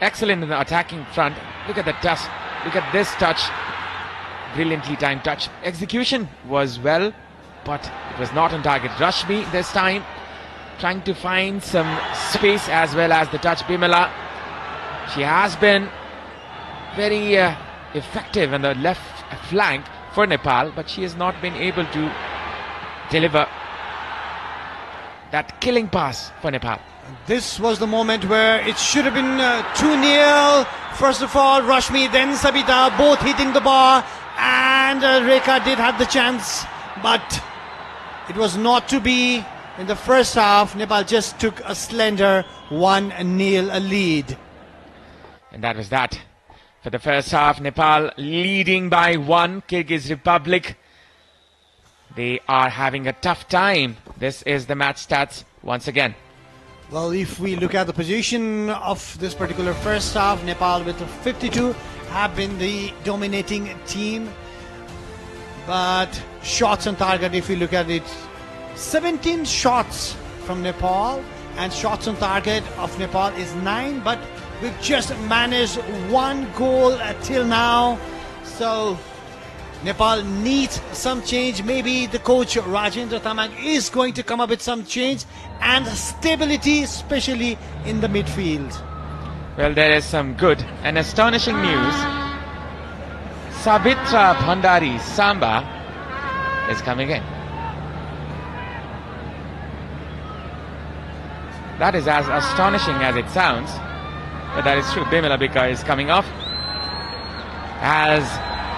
excellent in the attacking front. Look at the touch. Look at this touch. Brilliantly timed touch. Execution was well, but it was not on target. Rashmi this time trying to find some space, as well as the touch. Bimala, she has been very effective on the left flank for Nepal, but she has not been able to deliver that killing pass for Nepal. This was the moment where it should have been 2-0. First of all, Rashmi, then Sabita, both hitting the bar, and Rekha did have the chance, but it was not to be. In the first half, Nepal just took a slender 1-0 lead. And that was that. For the first half, Nepal leading by 1. Kyrgyz Republic, they are having a tough time. This is the match stats once again. Well, if we look at the position of this particular first half, Nepal with 52 have been the dominating team. But shots on target, if we look at it, 17 shots from Nepal, and shots on target of Nepal is 9, but we've just managed 1 goal till now. So Nepal needs some change. Maybe the coach Rajendra Tamang is going to come up with some change and stability, especially in the midfield. Well, there is some good and astonishing news. Sabitra Bhandari Samba is coming in. That is as astonishing as it sounds, but that is true. Bimala Bika is coming off as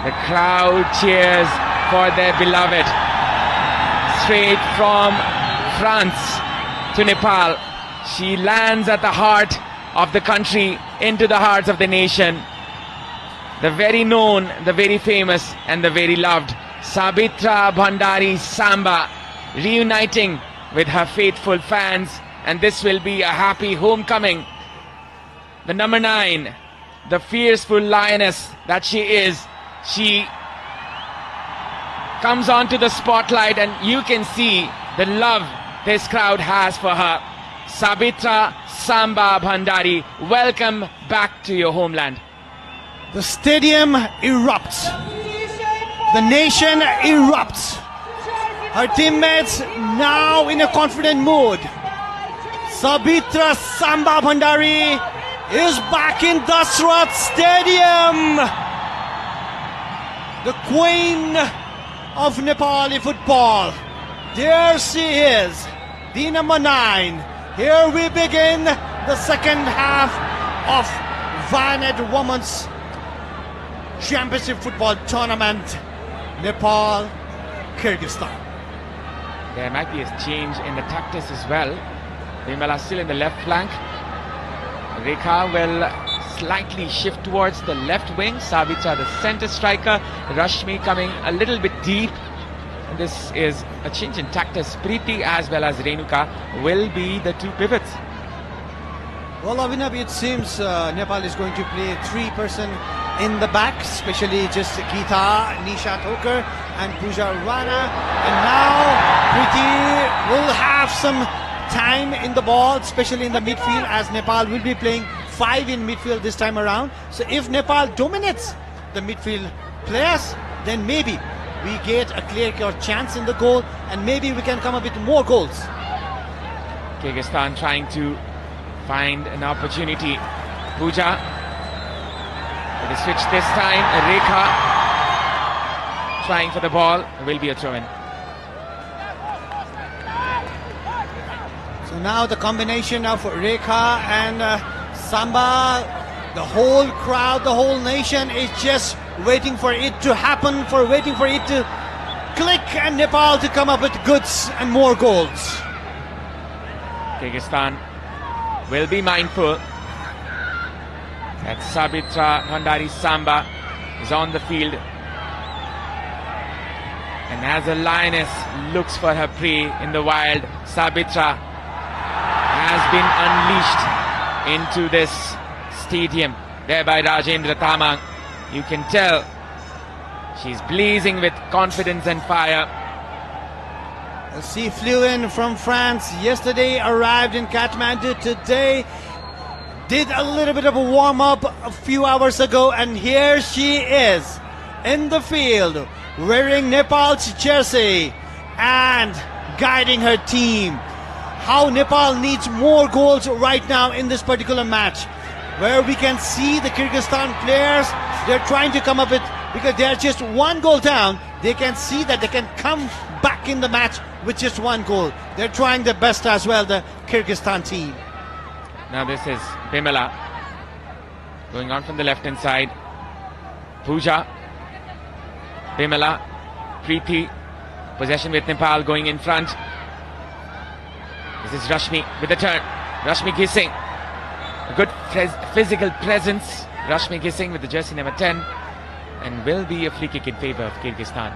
the crowd cheers for their beloved. Straight from France to Nepal, she lands at the heart of the country, into the hearts of the nation. The very known, the very famous, and the very loved Sabitra Bhandari Samba reuniting with her faithful fans, and this will be a happy homecoming the number 9, the fierceful lioness that she is. She comes onto the spotlight and you can see the love this crowd has for her. Sabitra Samba Bhandari, welcome back to your homeland. The stadium erupts. The nation erupts. Her teammates now in a confident mood. Sabitra Samba Bhandari is back in Dasrat Stadium. The queen of Nepali football. There she is, the number 9. Here we begin the second half of Vanet Women's Championship Football Tournament, Nepal, Kyrgyzstan. There might be a change in the tactics as well. Bimala still in the left flank. Rekha will slightly shift towards the left wing. Sabitra the center striker. Rashmi coming a little bit deep. And this is a change in tactics. Preeti as well as Renuka will be the 2 pivots. Well, Abhinav, it seems Nepal is going to play 3-person in the back, especially just Geeta, Nisha Thokar and Pooja Rana. And now Preeti will have some time in the ball, especially in the midfield, as Nepal will be playing 5 in midfield this time around. So if Nepal dominates the midfield players, then maybe we get a clear-cut chance in the goal and maybe we can come up with more goals. Kyrgyzstan trying to find an opportunity. Pooja with a switch this time. Rekha trying for the ball. Will be a throw-in. So now the combination of Rekha and Samba, the whole crowd, the whole nation is just waiting for it to happen, waiting for it to click and Nepal to come up with goods and more goals. Kyrgyzstan will be mindful that Sabitra Bhandari Samba is on the field, and as a lioness looks for her prey in the wild, Sabitra has been unleashed into this stadium there by Rajendra Tamang. You can tell she's blazing with confidence and fire. She flew in from France yesterday, arrived in Kathmandu today, did a little bit of a warm-up a few hours ago, and here she is in the field wearing Nepal's jersey and guiding her team. How Nepal needs more goals right now in this particular match, where we can see the Kyrgyzstan players, they're trying to come up with, because they're just 1 goal down, they can see that they can come back in the match with just 1 goal. They're trying their best as well, the Kyrgyzstan team. Now this is Bimala going on from the left hand side. Pooja, Bimala, Preeti, possession with Nepal going in front. This is Rashmi with the turn. Rashmi Gising, a good physical presence. Rashmi Gising with the jersey number 10, and will be a free kick in favor of Kyrgyzstan.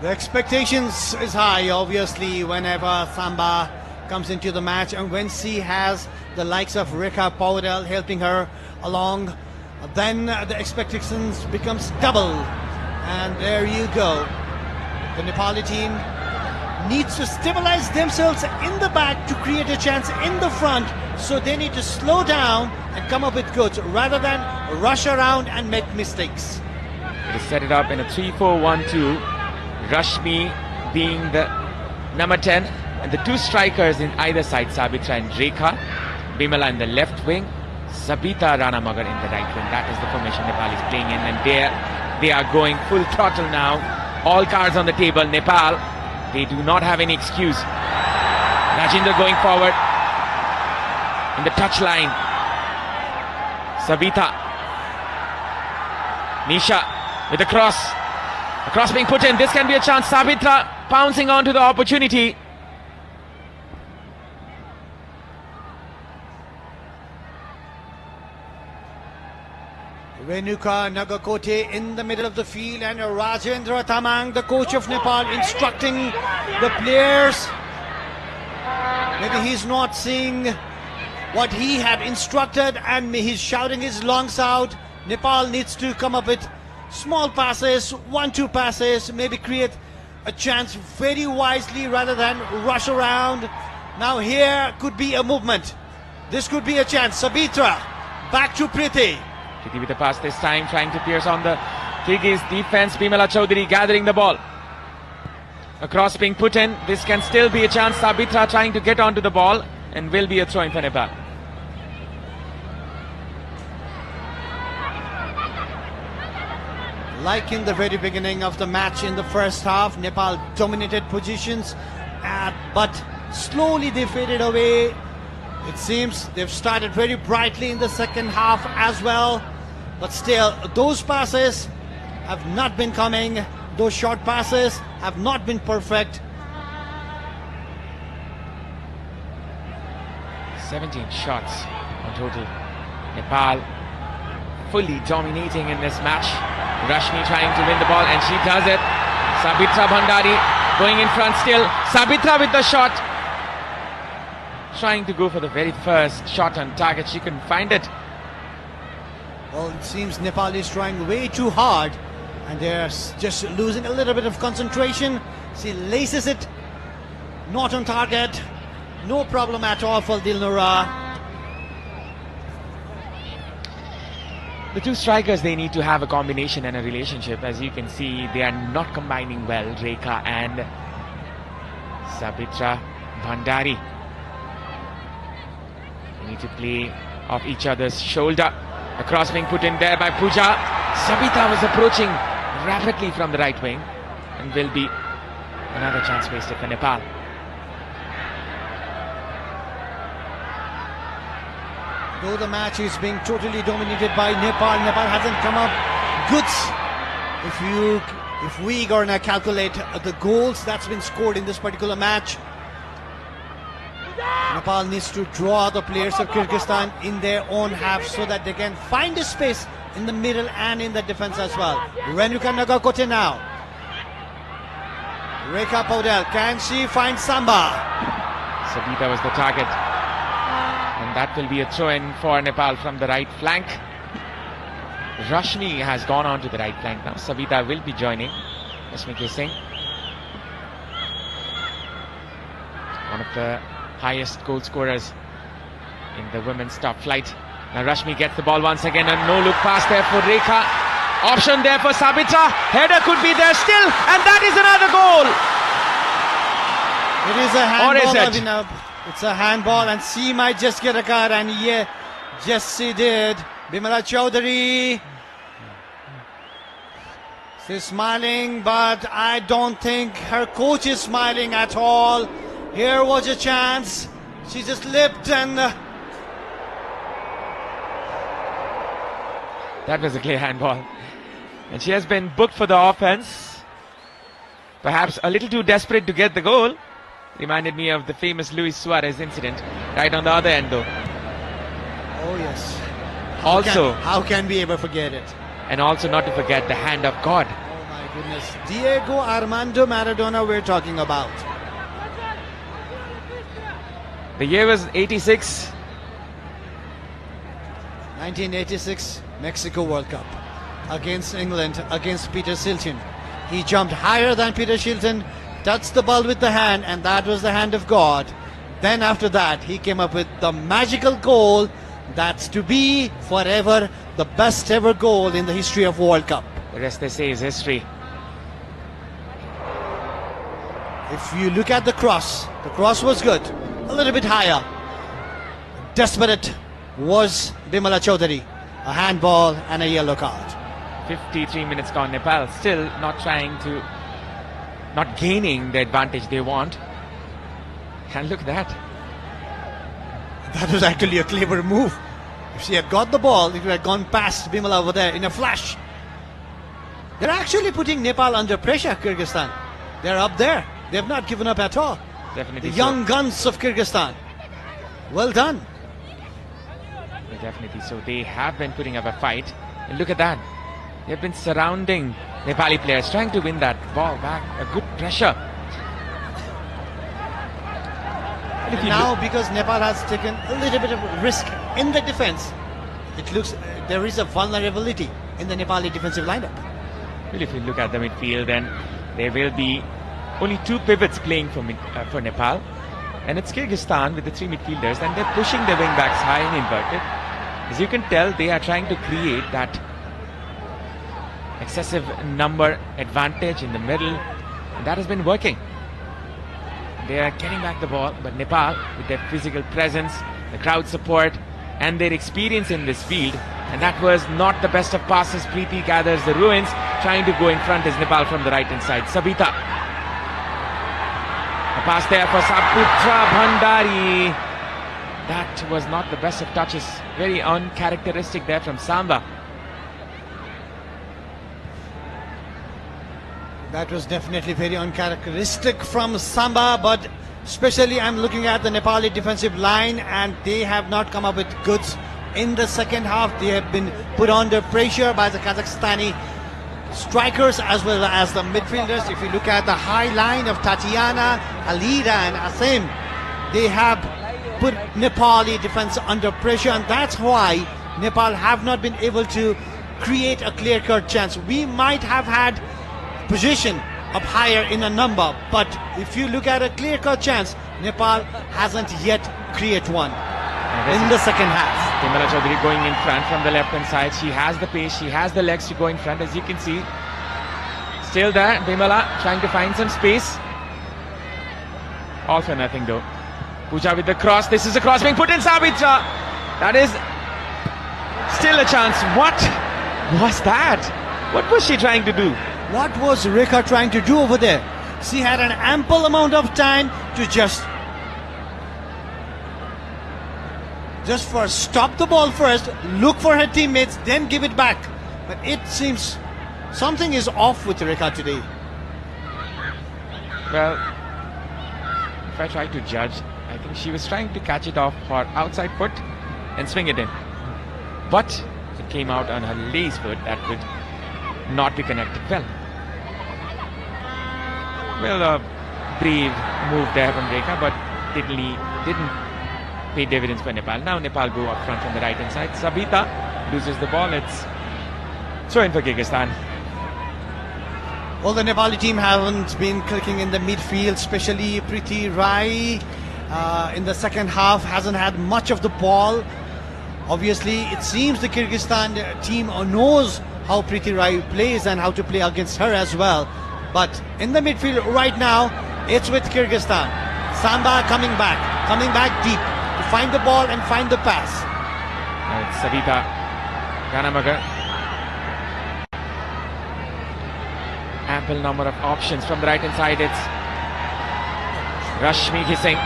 The expectations is high, obviously, whenever Samba comes into the match, and when she has the likes of Rekha Paudel helping her along, then the expectations becomes double. And there you go. The Nepali team needs to stabilize themselves in the back to create a chance in the front, so they need to slow down and come up with goods rather than rush around and make mistakes. It is set it up in a 3-4-1-2. Rashmi being the number 10, and the 2 strikers in either side, Sabitra and Rekha. Bimala in the left wing, Sabita Ranamagar in the right wing. That is the formation Nepal is playing in, and they are going full throttle now. All cards on the table. Nepal, they do not have any excuse. Rajendra going forward in the touch line. Sabita, Nisha with the cross. A cross being put in. This can be a chance. Sabitra pouncing onto the opportunity. Renuka Nagakote in the middle of the field, and Rajendra Tamang, the coach of Nepal, instructing the players. Maybe he's not seeing what he had instructed and he's shouting his lungs out. Nepal needs to come up with small passes, 1-2 passes, maybe create a chance very wisely rather than rush around. Now here could be a movement. This could be a chance. Sabitra back to Priti. Priti with the pass this time, trying to pierce on the Kyrgyz defense. Bimala Chaudhary gathering the ball. A cross being put in. This can still be a chance. Sabitra trying to get onto the ball and will be a throw in for Nepal. Like in the very beginning of the match in the first half, Nepal dominated positions, but slowly they faded away. It seems they've started very brightly in the second half as well, but still those passes have not been coming. Those short passes have not been perfect. 17 shots on total. Nepal fully dominating in this match. Rashmi trying to win the ball, and she does it. Sabitra Bhandari going in front still. Sabitra with the shot. Trying to go for the very first shot on target. She couldn't find it. Well, it seems Nepal is trying way too hard, and they're just losing a little bit of concentration. She laces it. Not on target. No problem at all for Dilnura. The two strikers, they need to have a combination and a relationship. As you can see, they are not combining well, Rekha and Sabitra Bhandari. They need to play off each other's shoulder. A cross being put in there by Pooja. Sabita was approaching rapidly from the right wing, and will be another chance wasted for Nepal. Though the match is being totally dominated by Nepal, Nepal hasn't come up goods. If we gonna calculate the goals that's been scored in this particular match, Nepal needs to draw the players of Kyrgyzstan in their own half so that they can find a space in the middle and in the defense as well. Renuka Nagakote now. Rekha Paudel, can she find Samba? Sabita was the target. And that will be a throw-in for Nepal from the right flank. Rashmi has gone on to the right flank now. Sabita will be joining Rashmi Singh. One of the highest goal scorers in the women's top flight. Now Rashmi gets the ball once again, and no look pass there for Rekha. Option there for Sabitra. Header could be there still, and that is another goal. It is a handball, or is it? Abhinav. It's a handball, and she might just get a card, and yeah, yes she did. Bimala Chaudhary. She's smiling, but I don't think her coach is smiling at all. Here was a chance. She just slipped, and that was a clear handball. And she has been booked for the offense. Perhaps a little too desperate to get the goal. Reminded me of the famous Luis Suarez incident. Right on the other end though. oh yes. How can we ever forget it? And also not to forget the hand of God. Oh my goodness. Diego Armando Maradona we're talking about. The year was 86. 1986 Mexico World Cup against England, against Peter Shilton. He jumped higher than Peter Shilton, touched the ball with the hand, and that was the hand of God. Then after that, he came up with the magical goal that's to be forever the best ever goal in the history of World Cup. The rest they say is history. If you look at the cross was good, a little bit higher. Desperate was Bimala Chaudhary. A handball and a yellow card. 53 minutes gone. Nepal still not gaining the advantage they want. And look at that. That was actually a clever move. If she had got the ball, it would have gone past Bimala over there in a flash. They're actually putting Nepal under pressure, Kyrgyzstan. They're up there. They have not given up at all. Definitely the so. young guns of Kyrgyzstan. Well done. Definitely so. They have been putting up a fight. And look at that. They've been surrounding Nepali players, trying to win that ball back. A good pressure. And now, because Nepal has taken a little bit of risk in the defense, it looks there is a vulnerability in the Nepali defensive lineup. Well, if you look at the midfield, then there will be only 2 pivots playing for Nepal. And it's Kyrgyzstan with the 3 midfielders, and they're pushing their wing backs high and inverted. As you can tell, they are trying to create that excessive number advantage in the middle, and that has been working. They are getting back the ball, but Nepal, with their physical presence, the crowd support, and their experience in this field, and that was not the best of passes. Preeti gathers the ruins, trying to go in front is Nepal from the right hand side. Sabita. A pass there for Saputra Bhandari. That was not the best of touches. Very uncharacteristic there from Samba. That was definitely very uncharacteristic from Samba, but especially I'm looking at the Nepali defensive line, and they have not come up with goods in the second half. They have been put under pressure by the Kazakhstani strikers as well as the midfielders. If you look at the high line of Tatiana, Alida and Asim, they have put Nepali defense under pressure, and that's why Nepal have not been able to create a clear-cut chance. We might have had position up higher in a number, but if you look at a clear-cut chance, Nepal hasn't yet created one in the second half. Bimala Chaudhary going in front from the left-hand side. She has the pace, she has the legs to go in front, as you can see. Still there, Bimala trying to find some space. All for nothing though. Pooja with the cross. This is a cross being put in. Sabitra. That is still a chance. What was that? What was she trying to do? What was Rekha trying to do over there? She had an ample amount of time to just stop the ball first, look for her teammates, then give it back. But it seems something is off with Rekha today. Well, if I try to judge, I think she was trying to catch it off her outside foot and swing it in. But it came out on her lace foot. That could not be connected well. Well, a brave move there from Rekha, but didn't pay dividends for Nepal. Now Nepal go up front from the right hand side. Sabita loses the ball. It's throw in for Kyrgyzstan. Well, the Nepali team haven't been clicking in the midfield, especially Preeti Rai in the second half hasn't had much of the ball. Obviously, it seems the Kyrgyzstan team knows how Preeti Rai plays and how to play against her as well. But in the midfield right now, it's with Kyrgyzstan. Samba coming back deep to find the ball and find the pass. It's Sabita Ganamagar. Ample number of options from the right hand side. It's Rashmi Ghising.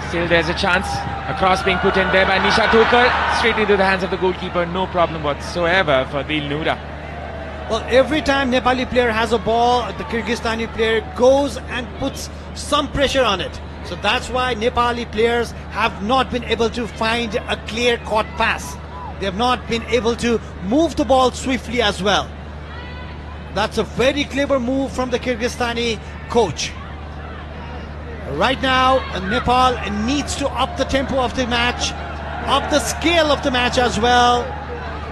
Still there's a chance. A cross being put in there by Nisha Thukar. Straight into the hands of the goalkeeper. No problem whatsoever for Dil Noura. Well, every time Nepali player has a ball, the Kyrgyzstani player goes and puts some pressure on it. So that's why Nepali players have not been able to find a clear-cut pass. They have not been able to move the ball swiftly as well. That's a very clever move from the Kyrgyzstani coach. Right now, Nepal needs to up the tempo of the match, up the scale of the match as well,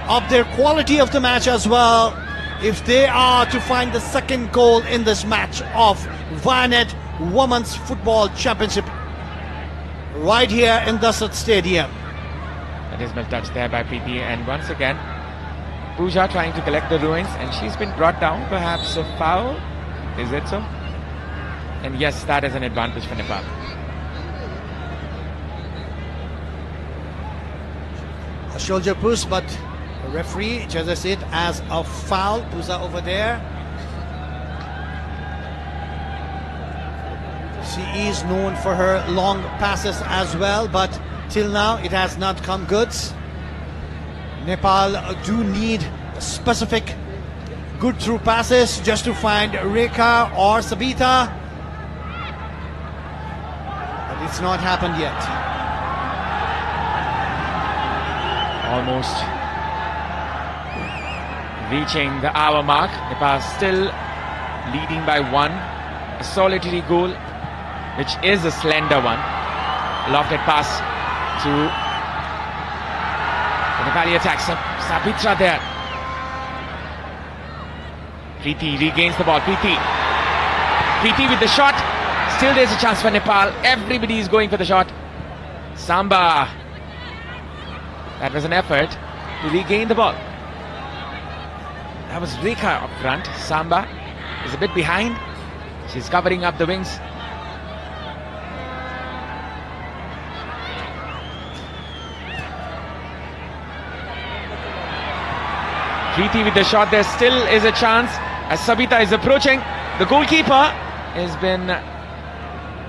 up their quality of the match as well, if they are to find the second goal in this match of Vianet Women's Football Championship right here in Dasat Stadium. A dismal touch there by Preeti, and once again Pooja trying to collect the ruins, and she's been brought down. Perhaps a foul? Is it so? And yes, that is an advantage for Nepal. A shoulder push, but the referee judges it as a foul. Pooja over there. She is known for her long passes as well, but till now it has not come good. Nepal do need specific good through passes just to find Rekha or Sabita. But it's not happened yet. Almost reaching the hour mark. Nepal still leading by 1. A solitary goal, which is a slender one. A lofted pass to the Nepali attack. Sabitra there. Preeti regains the ball. Preeti with the shot. Still there's a chance for Nepal. Everybody is going for the shot. Samba. That was an effort to regain the ball. That was Rekha up front. Samba is a bit behind. She's covering up the wings. Preeti with the shot. There still is a chance as Sabita is approaching. The goalkeeper has been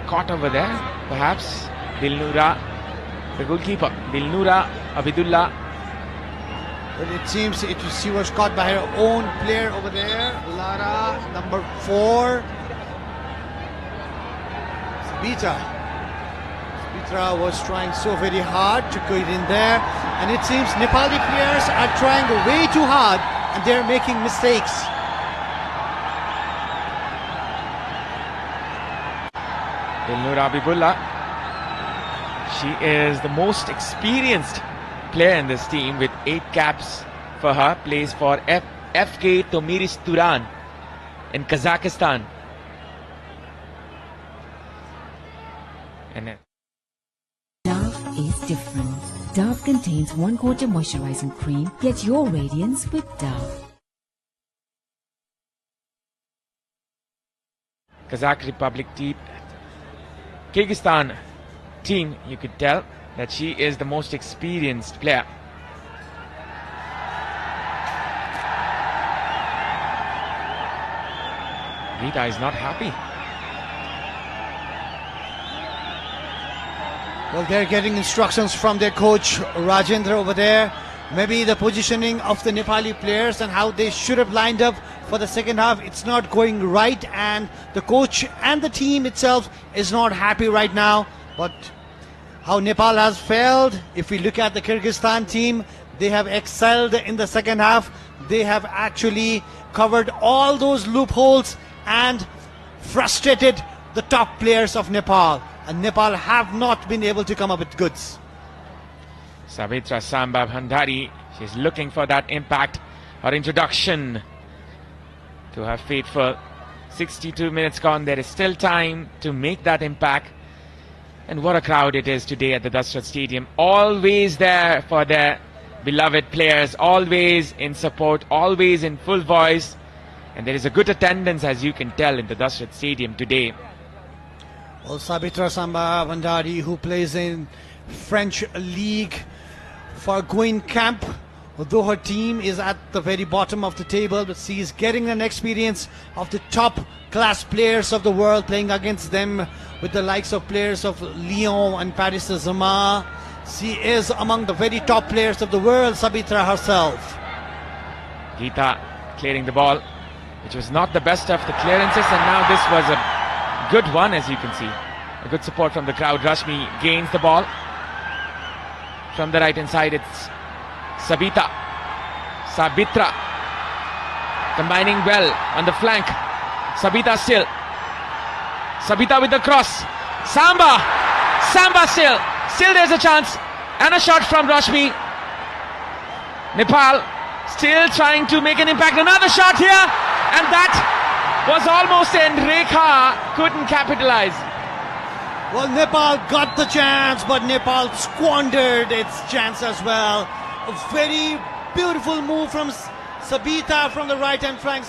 caught over there. Perhaps Dilnura, the goalkeeper, Dilnura Abidullah. But it seems she was caught by her own player over there. Lara, number 4. Sabitra was trying so very hard to get in there, and it seems Nepali players are trying way too hard and they're making mistakes. Dilnura Abidullah, she is the most experienced player in this team with 8 caps for her. Plays for FK Tomiris Turan in Kazakhstan. And Dove is different. Dove contains 1/4 moisturizing cream. Get your radiance with Dove. Kazakh Republic team, Kyrgyzstan team, you could tell that she is the most experienced player. Rita is not happy. Well, they're getting instructions from their coach Rajendra over there. Maybe the positioning of the Nepali players and how they should have lined up for the second half, it's not going right, and the coach and the team itself is not happy right now. But how Nepal has failed, if we look at the Kyrgyzstan team, they have excelled in the second half. They have actually covered all those loopholes and frustrated the top players of Nepal, and Nepal have not been able to come up with goods. Sabitra Samba Bhandari, she's looking for that impact. Her introduction to her faithful. 62 minutes gone, there is still time to make that impact. And what a crowd it is today at the Dasrat Stadium. Always there for their beloved players, always in support, always in full voice. And there is a good attendance, as you can tell, in the Dasrat Stadium today. Well, Sabitra Samba Bhandari, who plays in French League for Guin Camp, although her team is at the very bottom of the table, but she is getting an experience of the top class players of the world, playing against them with the likes of players of Lyon and Paris Saint-Germain. She is among the very top players of the world, Sabitra herself. Geeta clearing the ball, which was not the best of the clearances, and now this was a good one, as you can see. A good support from the crowd. Rashmi gains the ball. From the right hand side, it's Sabitra combining well on the flank. Sabita still. Sabita with the cross. Samba still there's a chance, and a shot from Rashmi. Nepal still trying to make an impact. Another shot here, and that was almost in. Rekha couldn't capitalize. Well, Nepal got the chance, but Nepal squandered its chance as well. A very beautiful move from Sabita from the right hand flank.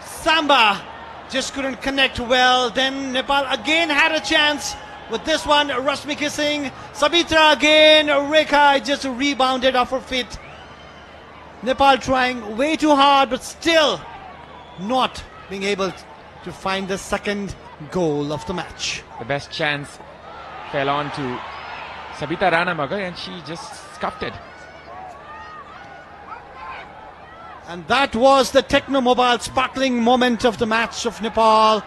Samba just couldn't connect well. Then Nepal again had a chance with this one. Rashmi kissing. Sabitra again. Rekha just rebounded off her feet. Nepal trying way too hard, but still not being able to find the second goal of the match. The best chance fell on to Sabita Ranamagar, and she just scuffed it. And that was the Technomobile sparkling moment of the match of Nepal.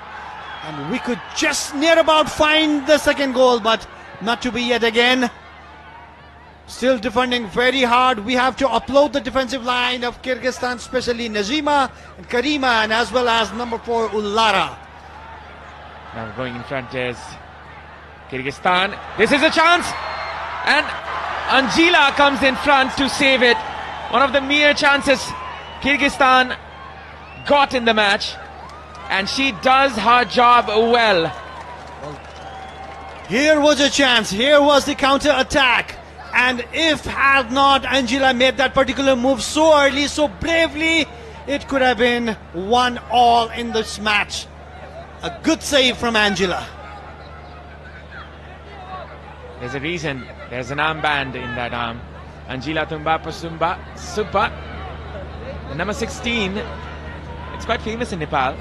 And we could just near about find the second goal, but not to be yet again. Still defending very hard. We have to upload the defensive line of Kyrgyzstan, especially Nazima and Karima, and as well as number 4 Ullara. Now going in front is Kyrgyzstan. This is a chance, and Angela comes in front to save it. One of the mere chances Kyrgyzstan got in the match, and she does her job well. Here was a chance. Here was the counter attack. And if had not Angela made that particular move so early, so bravely, it could have been 1-1 in this match. A good save from Angela. There's a reason. There's an armband in that arm. Angela Tumba Pasumba Supa. The number 16. It's quite famous in Nepal.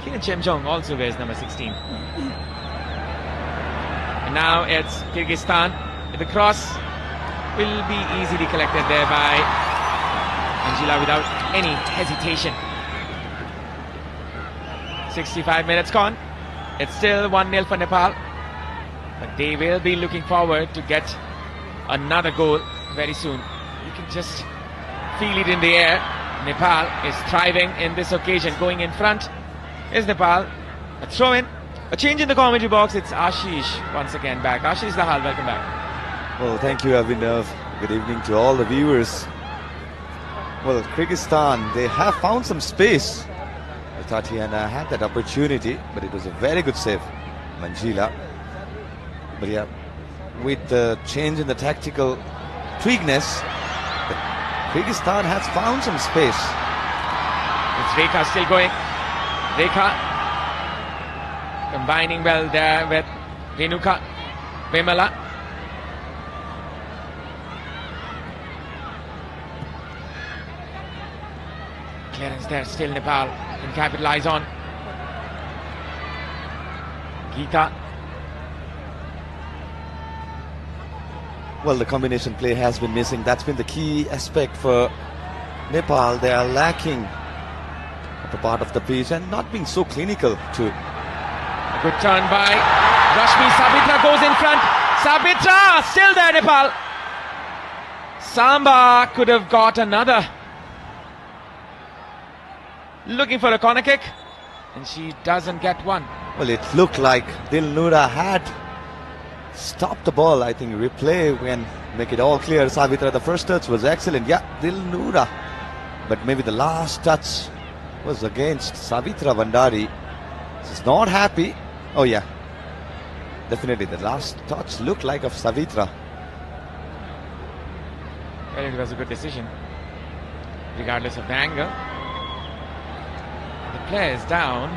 Kiran Chemjong also wears number 16. And now it's Kyrgyzstan. The cross will be easily collected there by Angela without any hesitation. 65 minutes gone. It's still 1-0 for Nepal. But they will be looking forward to get another goal very soon. You can just feel it in the air. Nepal is thriving in this occasion. Going in front is Nepal. A throw in. A change in the commentary box. It's Ashish once again back. Ashish Dahal, welcome back. Well, thank you, Abhinav. Good evening to all the viewers. Well, Kyrgyzstan, they have found some space. Tatiana had that opportunity, but it was a very good save, Manjila. But yeah, with the change in the tactical tweakness, Kyrgyzstan has found some space. It's Rekha still going. Rekha combining well there with Renuka, Vimala. Clearance there, still Nepal can capitalize on. Geeta. Well, the combination play has been missing. That's been the key aspect for Nepal. They are lacking at a part of the pitch and not being so clinical too. A good turn by Rashmi. Sabitra goes in front. Sabitra still there, Nepal. Samba could have got another. Looking for a corner kick, and she doesn't get one. Well, it looked like Dilnura had stopped the ball. I think replay can make it all clear. Savitra, the first touch was excellent. Yeah, Dilnura. But maybe the last touch was against Savitra Vandari. She's not happy. Oh yeah, definitely the last touch looked like of Savitra. Well, it was a good decision, regardless of the angle. The player is down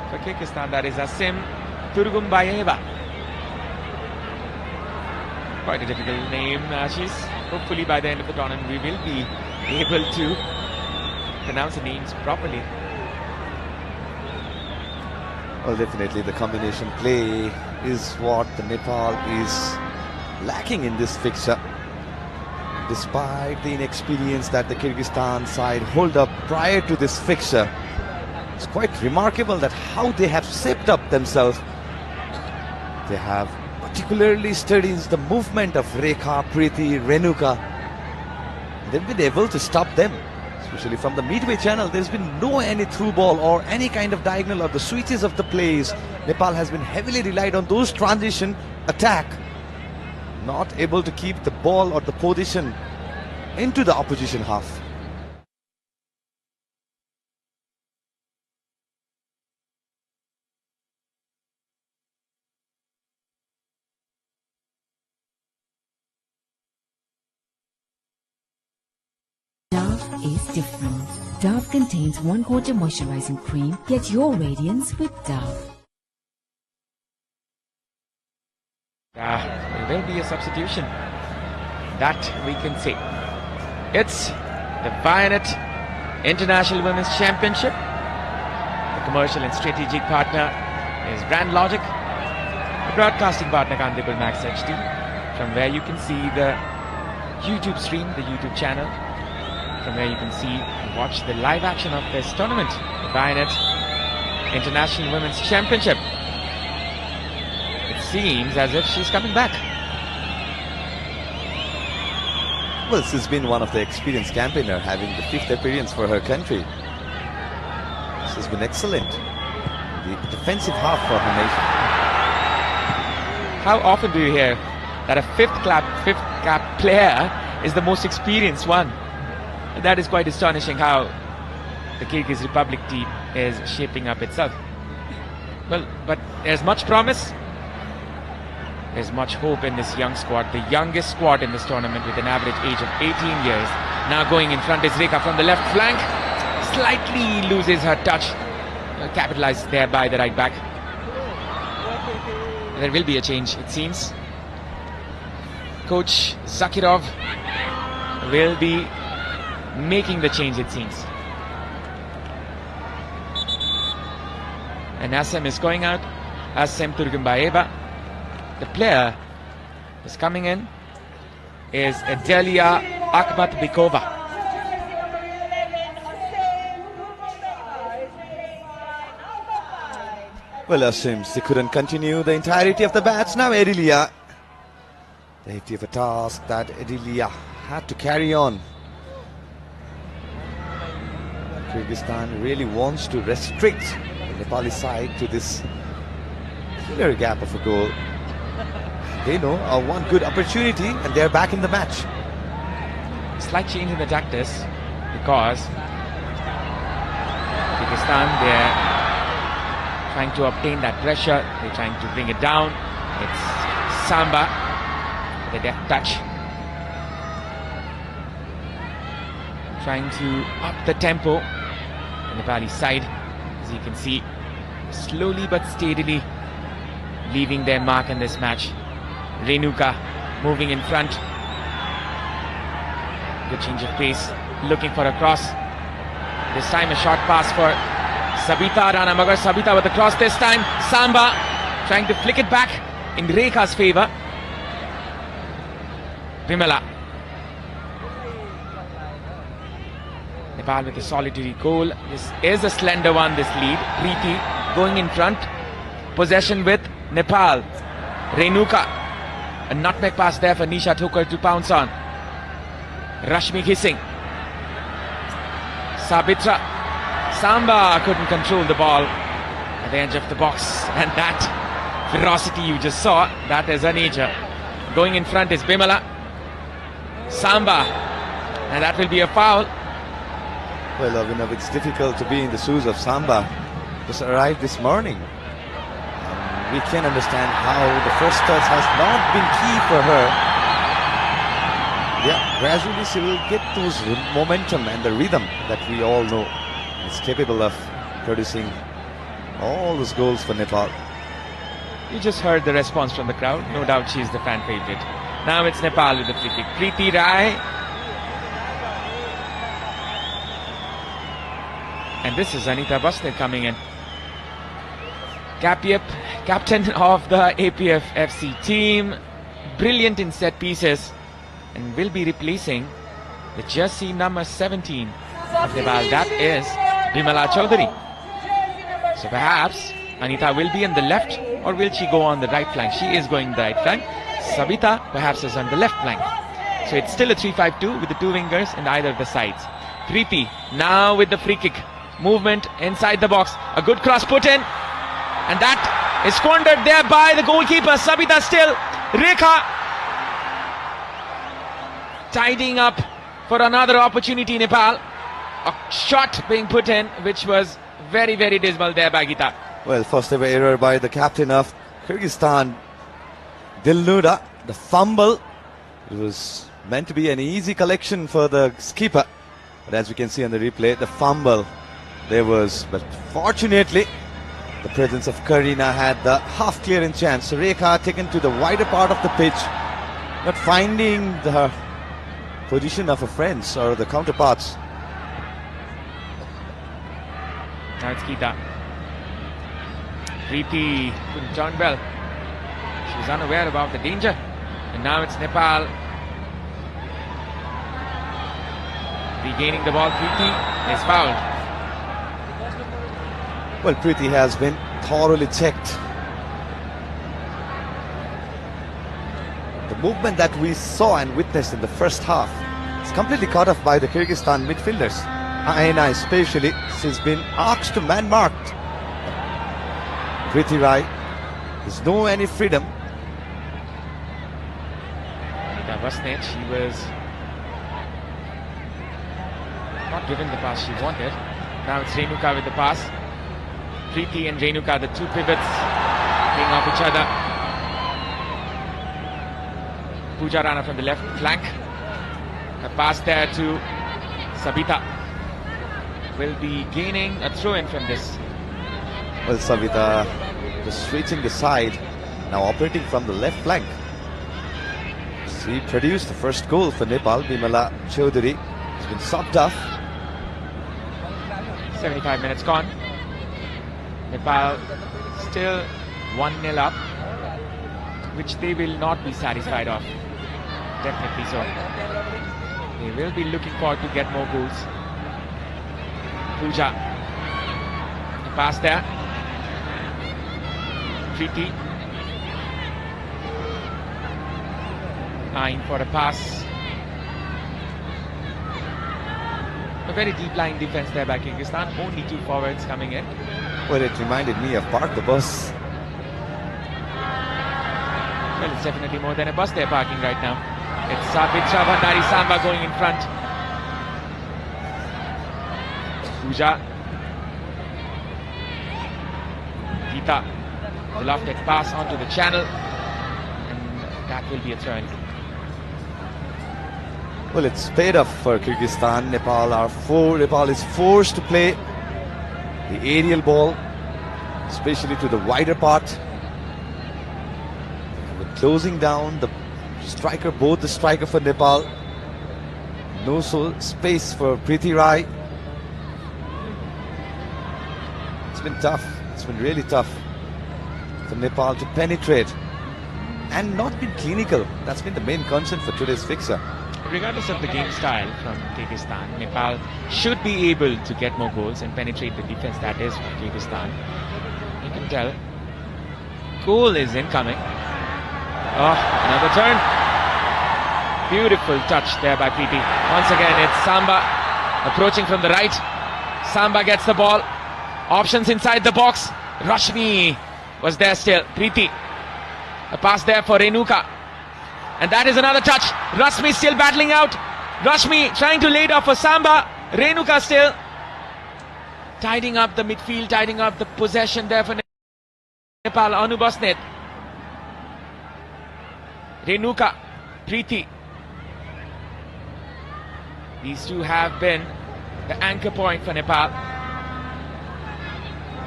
for Kyrgyzstan. That is Asim Turgumbayeva. Quite a difficult name, Ashish. Hopefully by the end of the tournament we will be able to pronounce the names properly. Well, definitely the combination play is what the Nepal is lacking in this fixture. Despite the inexperience that the Kyrgyzstan side hold up prior to this fixture, it's quite remarkable that how they have shaped up themselves. They have particularly studied the movement of Rekha, Preeti, Renuka. They've been able to stop them, especially from the midway channel. There's been no any through ball or any kind of diagonal or the switches of the plays. Nepal has been heavily relied on those transition attack, not able to keep the ball or the position into the opposition half. Dove is different. Dove contains 1/4 moisturizing cream. Get your radiance with Dove. There will be a substitution. That we can say. It's the Violet International Women's Championship. The commercial and strategic partner is Brand Logic. The broadcasting partner Kandipur Max HD, from where you can see the YouTube stream, the YouTube channel, from where you can see and watch the live action of this tournament, the Violet International Women's Championship. It seems as if she's coming back. Well, she's been one of the experienced campaigner, having the 5th appearance for her country. She's been excellent. The defensive half for her nation. How often do you hear that a fifth cap player is the most experienced one? That is quite astonishing how the Kyrgyz Republic team is shaping up itself. Well, but there's much promise. There's much hope in this young squad, the youngest squad in this tournament with an average age of 18 years. Now going in front is Rekha from the left flank. Slightly loses her touch. Capitalized there by the right back. There will be a change, it seems. Coach Zakirov will be making the change, it seems. And Assam is going out. Assam Turgunbayeva. The player who's coming in is Delia Akhmatbekova. Well, seems they couldn't continue the entirety of the match. Now Edilia, they have a task that Edilia had to carry on. Kyrgyzstan really wants to restrict the Nepali side to this clear gap of a goal. They know one good opportunity and they're back in the match. Slight change in the tactics because Kyrgyzstan, they're trying to obtain that pressure, they're trying to bring it down. It's Samba, the deft touch, trying to up the tempo on the Nepali side. As you can see, slowly but steadily leaving their mark in this match. Renuka moving in front. Good change of pace, looking for a cross. This time a short pass for Sabita Rana Magar. Sabita with the cross this time. Samba trying to flick it back in Rekha's favor. Bimala. Nepal with a solitary goal. This is a slender one, this lead. Preeti going in front. Possession with Nepal. Renuka. A nutmeg pass there for Nisha Thukar to pounce on. Rashmi hissing. Sabitra. Samba couldn't control the ball at the edge of the box. And that ferocity you just saw, that is a nature. Going in front is Bimala. Samba. And that will be a foul. Well, Abhinav, it's difficult to be in the shoes of Samba. Just arrived this morning. We can understand how the first touch has not been key for her. Yeah, gradually she will get those momentum and the rhythm that we all know. It's capable of producing all those goals for Nepal. You just heard the response from the crowd. No doubt she's the fan favorite. Now it's Nepal with the free kick. Preeti Rai. And this is Anita Basner coming in. Captain of the APF FC team, brilliant in set pieces, and will be replacing the jersey number 17 of Nepal. That is Bimala Chaudhary. So perhaps Anita will be on the left, or will she go on the right flank? She is going the right flank. Sabita perhaps is on the left flank. So it's still a 3-5-2 with the two wingers in either of the sides. Preeti now with the free kick. Movement inside the box. A good cross put in. And that is squandered there by the goalkeeper. Sabita still. Rekha tidying up for another opportunity. Nepal. A shot being put in, which was very, very dismal there by Gita. Well, first ever error by the captain of Kyrgyzstan, Dilnura. The fumble. It was meant to be an easy collection for the skipper. But as we can see on the replay, the fumble there was. But fortunately, the presence of Karina had the half clearance chance. Rekha taken to the wider part of the pitch, not finding the position of her friends or the counterparts. Now it's Gita. Preeti couldn't turn well. She was unaware about the danger. And now it's Nepal regaining the ball. Preeti is fouled. Well, Preeti has been thoroughly checked. The movement that we saw and witnessed in the first half It's completely caught off by the Kyrgyzstan midfielders. Aina especially, she's been asked to man marked. Preeti Rai, there's no any freedom. Vasnet, she was not given the pass she wanted. Now it's Renuka with the pass. Preeti and Renuka, the two pivots, playing off each other. Pooja Rana from the left flank. A pass there to Sabita. Will be gaining a throw-in from this. Well, Sabita just reaching the side, now operating from the left flank. She produced the first goal for Nepal. Bimala Chaudhary has been subbed off. 75 minutes gone. Nepal still 1-0 up, which they will not be satisfied of. Definitely so. They will be looking forward to get more goals. Pooja. The pass there. Preeti. Eyeing for a pass. A very deep lying defense there by Kyrgyzstan. Only two forwards coming in. Well, it reminded me of Park the Bus. Well, it's definitely more than a bus they're parking right now. It's Sabitra Bhandari Samba going in front. Pooja. Geeta. The lofted pass onto the channel. And that will be a throw-in. Well, it's paid off for Kyrgyzstan. Nepal is forced to play the aerial ball, especially to the wider part. We're closing down the striker, both the striker for Nepal. No space for Preeti Rai. It's been tough. It's been really tough for Nepal to penetrate and not been clinical. That's been the main concern for today's fixture. Regardless of the game style from Kyrgyzstan, Nepal should be able to get more goals and penetrate the defense that is from Kyrgyzstan. You can tell. Goal is incoming. Oh, another turn. Beautiful touch there by Preeti. Once again, it's Samba approaching from the right. Samba gets the ball. Options inside the box. Rashmi was there still. Preeti. A pass there for Renuka. And that is another touch. Rashmi still battling out. Rashmi trying to lay it off for Samba. Renuka still tidying up the midfield, tidying up the possession there for Nepal. Anu Basnet. Renuka. Preeti. These two have been the anchor point for Nepal.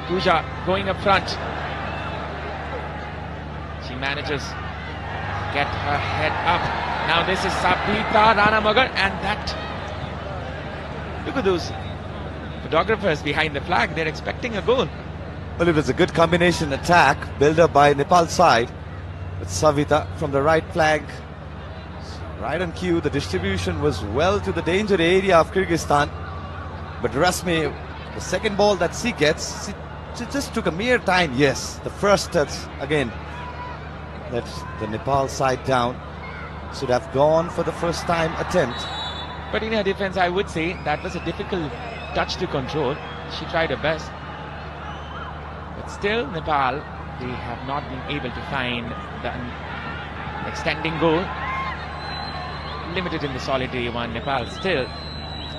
Pooja going up front. She manages to get her head up. Now this is Sabita Rana Magar, and that. Look at those photographers behind the flag. They're expecting a goal. Well, it was a good combination attack built up by Nepal's side. With Savita from the right flank. Right on cue, the distribution was well to the danger area of Kyrgyzstan. But Rashmi, the second ball that she gets, she just took a mere time. Yes, the first touch again. That's the Nepal side down. Should have gone for the first time attempt. But in her defense, I would say that was a difficult touch to control. She tried her best. But still, Nepal, they have not been able to find the extending goal. Limited in the solitary one. Nepal still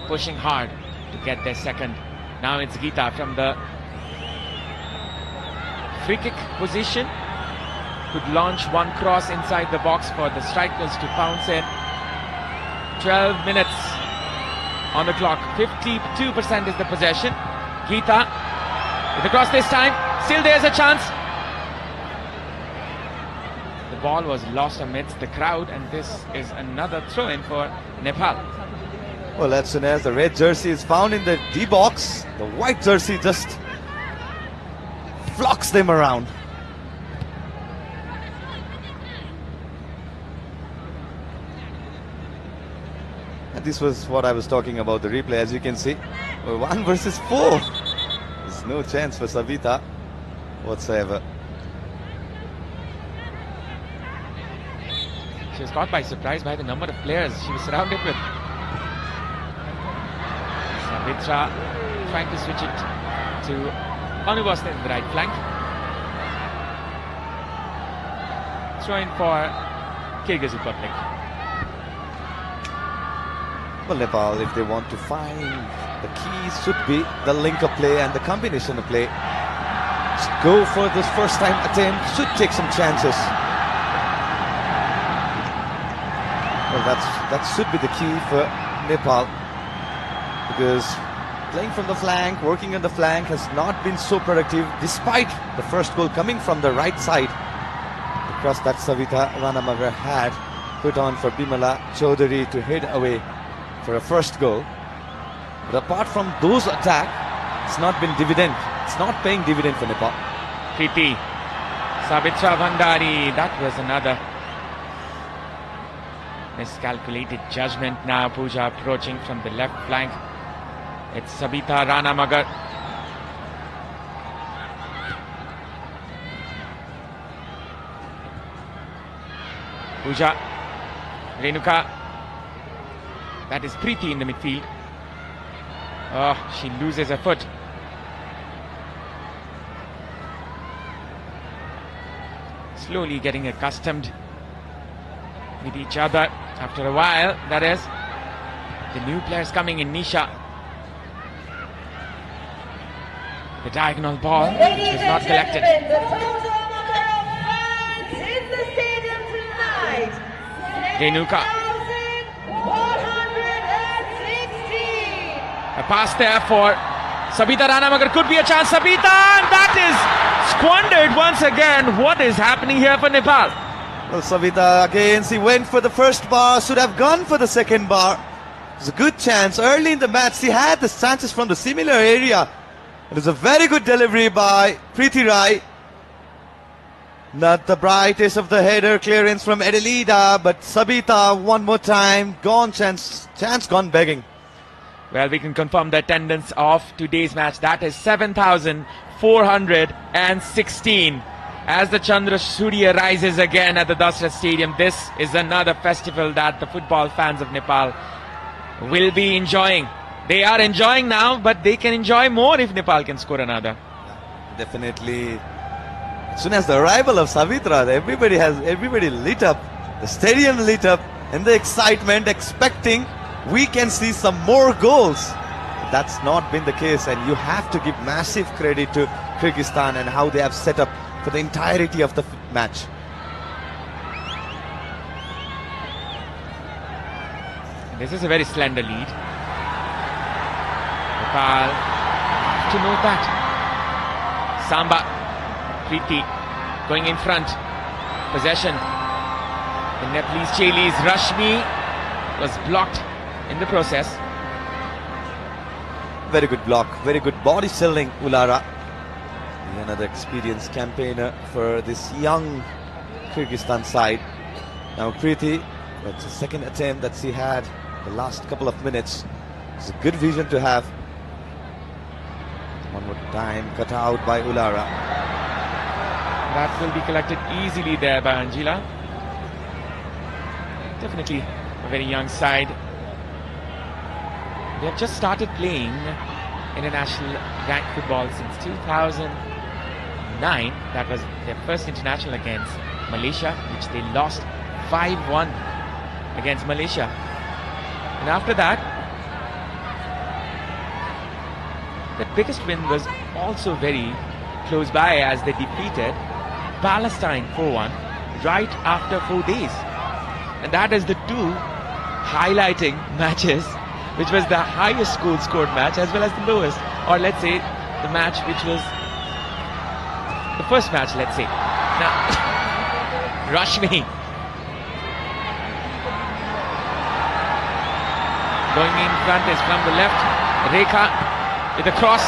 pushing hard to get their second. Now it's Geeta from the free kick position. Could launch one cross inside the box for the strikers to pounce in. 12 minutes on the clock. 52% is the possession. Geeta with the cross this time. Still there's a chance. The ball was lost amidst the crowd, and this is another throw-in for Nepal. Well, as soon as the red jersey is found in the D box, the white jersey just flocks them around. And this was what I was talking about, the replay. As you can see, 1 versus 4. There's no chance for Savita whatsoever. She was caught by surprise by the number of players she was surrounded with. Sabitra trying to switch it to Anubhasna in the right flank. Throw in for Kyrgyz Republic. Well, Nepal, if they want to find the keys, should be the link-up play and the combination of play. Just go for this first-time attempt, should take some chances. Well, that should be the key for Nepal, because playing from the flank, working on the flank has not been so productive, despite the first goal coming from the right side. The cross that Savita Ranamagar had put on for Bimala Chaudhary to head away for a first goal. But apart from those attacks, it's not been dividend. It's not paying dividend for Nepal. Kriti, Sabitra Bhandari, that was another miscalculated judgment. Now Pooja approaching from the left flank. It's Sabita Ranamagar. Pooja, Renuka. That is Preeti in the midfield. Oh, she loses her foot. Slowly getting accustomed with each other after a while, that is. The new players coming in, Nisha. The diagonal ball, which was not collected. Renuka. A pass there for Sabita Ranamagar, could be a chance. Sabita, and that is squandered once again. What is happening here for Nepal? Well, Sabita again, she went for the first bar, should have gone for the second bar. It was a good chance early in the match. She had the chances from the similar area. It was a very good delivery by Preeti Rai. Not the brightest of the header clearance from Adelida, but Sabita one more time, gone chance gone begging. Well, we can confirm the attendance of today's match. That is 7,416. As the Chandra Surya rises again at the Dasrat Stadium, this is another festival that the football fans of Nepal will be enjoying. They are enjoying now, but they can enjoy more if Nepal can score another. Definitely. As soon as the arrival of Savitra, everybody lit up. The stadium lit up, and the excitement, expecting we can see some more goals. That's not been the case, and you have to give massive credit to Kyrgyzstan and how they have set up for the entirety of the match. This is a very slender lead. Nepal to note that. Samba, Preeti going in front. Possession. The Nepalese Chailis, Rashmi was blocked in the process. Very good block, very good body selling, Ulara. Another experienced campaigner for this young Kyrgyzstan side. Now Preeti, that's the second attempt that she had the last couple of minutes. It's a good vision to have. One more time cut out by Ulara. That will be collected easily there by Angela. Definitely a very young side. They have just started playing international ranked football since 2009. That was their first international against Malaysia, which they lost 5-1 against Malaysia. And after that, the biggest win was also very close by, as they defeated Palestine 4-1 right after 4 days. And that is the two highlighting matches, which was the highest goal scored match as well as the lowest, or let's say the match which was the first match, let's say. Now, Rashmi going in front is from the left. Rekha with a cross.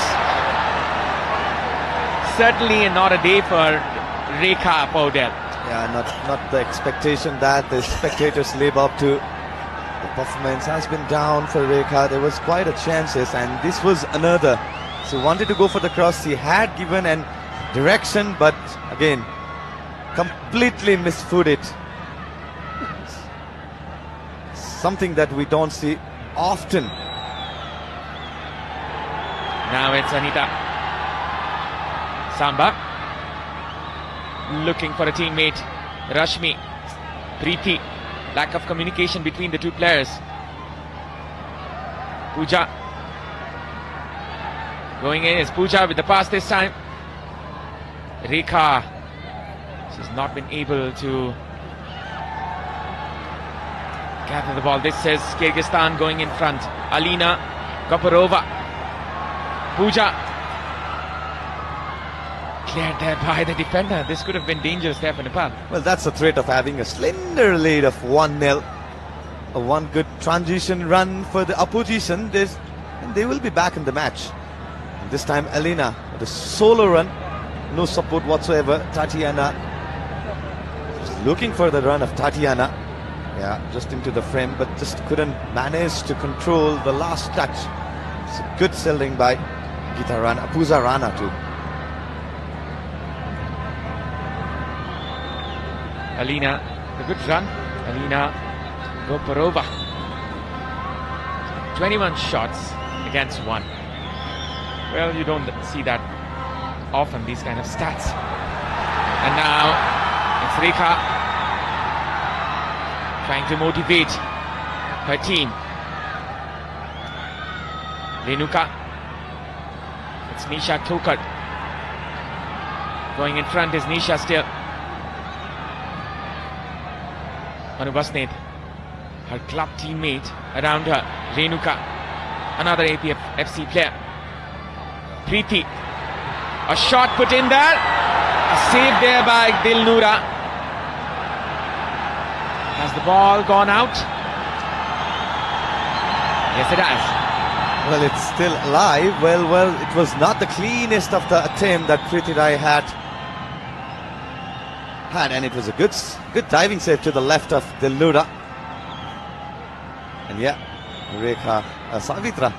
Certainly not a day for Rekha Paudel. Yeah, not the expectation that the spectators live up to. The performance has been down for Rekha. There was quite a chances, and this was another. She wanted to go for the cross. She had given an direction, but again, completely misfooted. Something that we don't see often. Now it's Anita Samba looking for a teammate. Rashmi, Preeti. Lack of communication between the two players. Pooja. Going in is Pooja with the pass this time. Rekha. She's not been able to gather the ball. This is Kyrgyzstan going in front. Alina Gaparova. Pooja. Cleared there by the defender. This could have been dangerous there for Nepal. Well, that's the threat of having a slender lead of 1-0. One good transition run for the opposition. And they will be back in the match. And this time Alina with a solo run. No support whatsoever. Tatiana just looking for the run of Tatiana. Yeah, just into the frame, but just couldn't manage to control the last touch. It's a good selling by Gita Rana, Pooja Rana too. Alina, a good run. Alina Goparova. 21 shots against 1. Well, you don't see that often, these kind of stats. And now it's Rekha trying to motivate her team. Renuka. It's Nisha Thokar. Going in front is Nisha still. Anubasnet, her club teammate around her. Renuka, another APF FC player. Preeti, a shot put in there. A save there by Dilnura. Has the ball gone out? Yes, it has. Well, it's still alive. Well, it was not the cleanest of the attempt that Preeti Rai had, and it was a good diving save to the left of Dilnura. And yeah, Rekha Savitra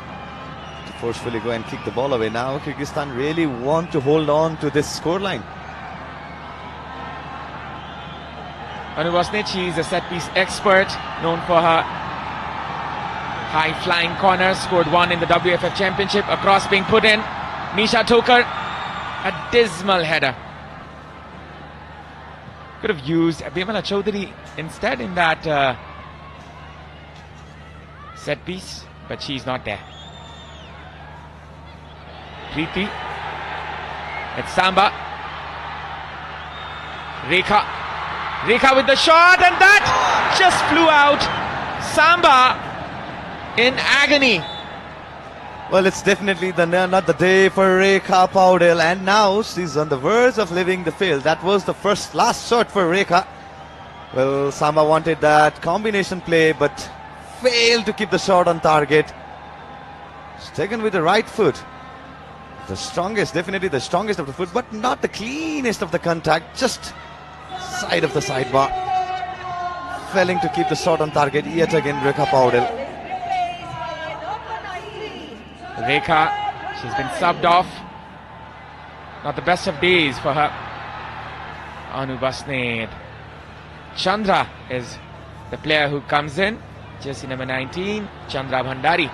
to forcefully go and kick the ball away. Now Kyrgyzstan really want to hold on to this scoreline. Anubasnet, she is a set-piece expert, known for her high-flying corners. Scored 1 in the WFF Championship. A cross being put in. Nisha Thokar, a dismal header. Could have used Bimala Chaudhary instead in that set-piece, but she's not there. Preeti. It's Samba. Rekha with the shot, and that just flew out. Samba in agony. Well, it's definitely not the day for Rekha Paudel, and now she's on the verge of leaving the field. That was the last shot for Rekha. Well, Samba wanted that combination play, but failed to keep the shot on target. It's taken with the right foot. The strongest, definitely the strongest of the foot, but not the cleanest of the contact. Just side of the sidebar. Failing to keep the shot on target yet again, Rekha Paudel. Rekha, she's been subbed off. Not the best of days for her. Anubasnet. Chandra is the player who comes in. Jersey number 19, Chandra Bhandari.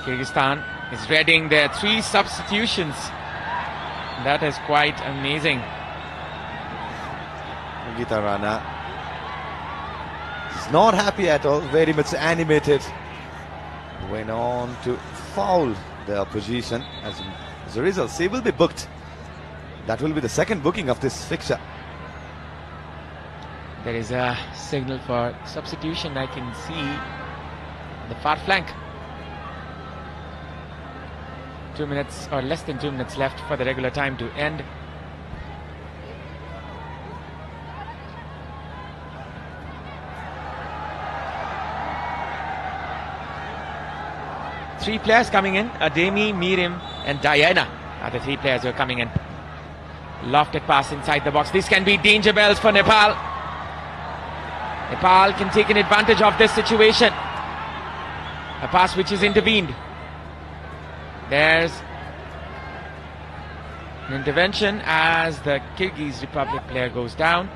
Kyrgyzstan is readying their 3 substitutions. That is quite amazing. Gita Rana is not happy at all, very much animated. Went on to foul the opposition. As a result, she will be booked. That will be the second booking of this fixture. There is a signal for substitution I can see on the far flank. 2 minutes or less than 2 minutes left for the regular time to end. Three players coming in. Ademi, Mirim and Diana are the 3 players who are coming in. Lofted pass inside the box. This can be danger bells for Nepal. Nepal can take an advantage of this situation. A pass which is intervened. There's an intervention as the Kyrgyz Republic player goes down.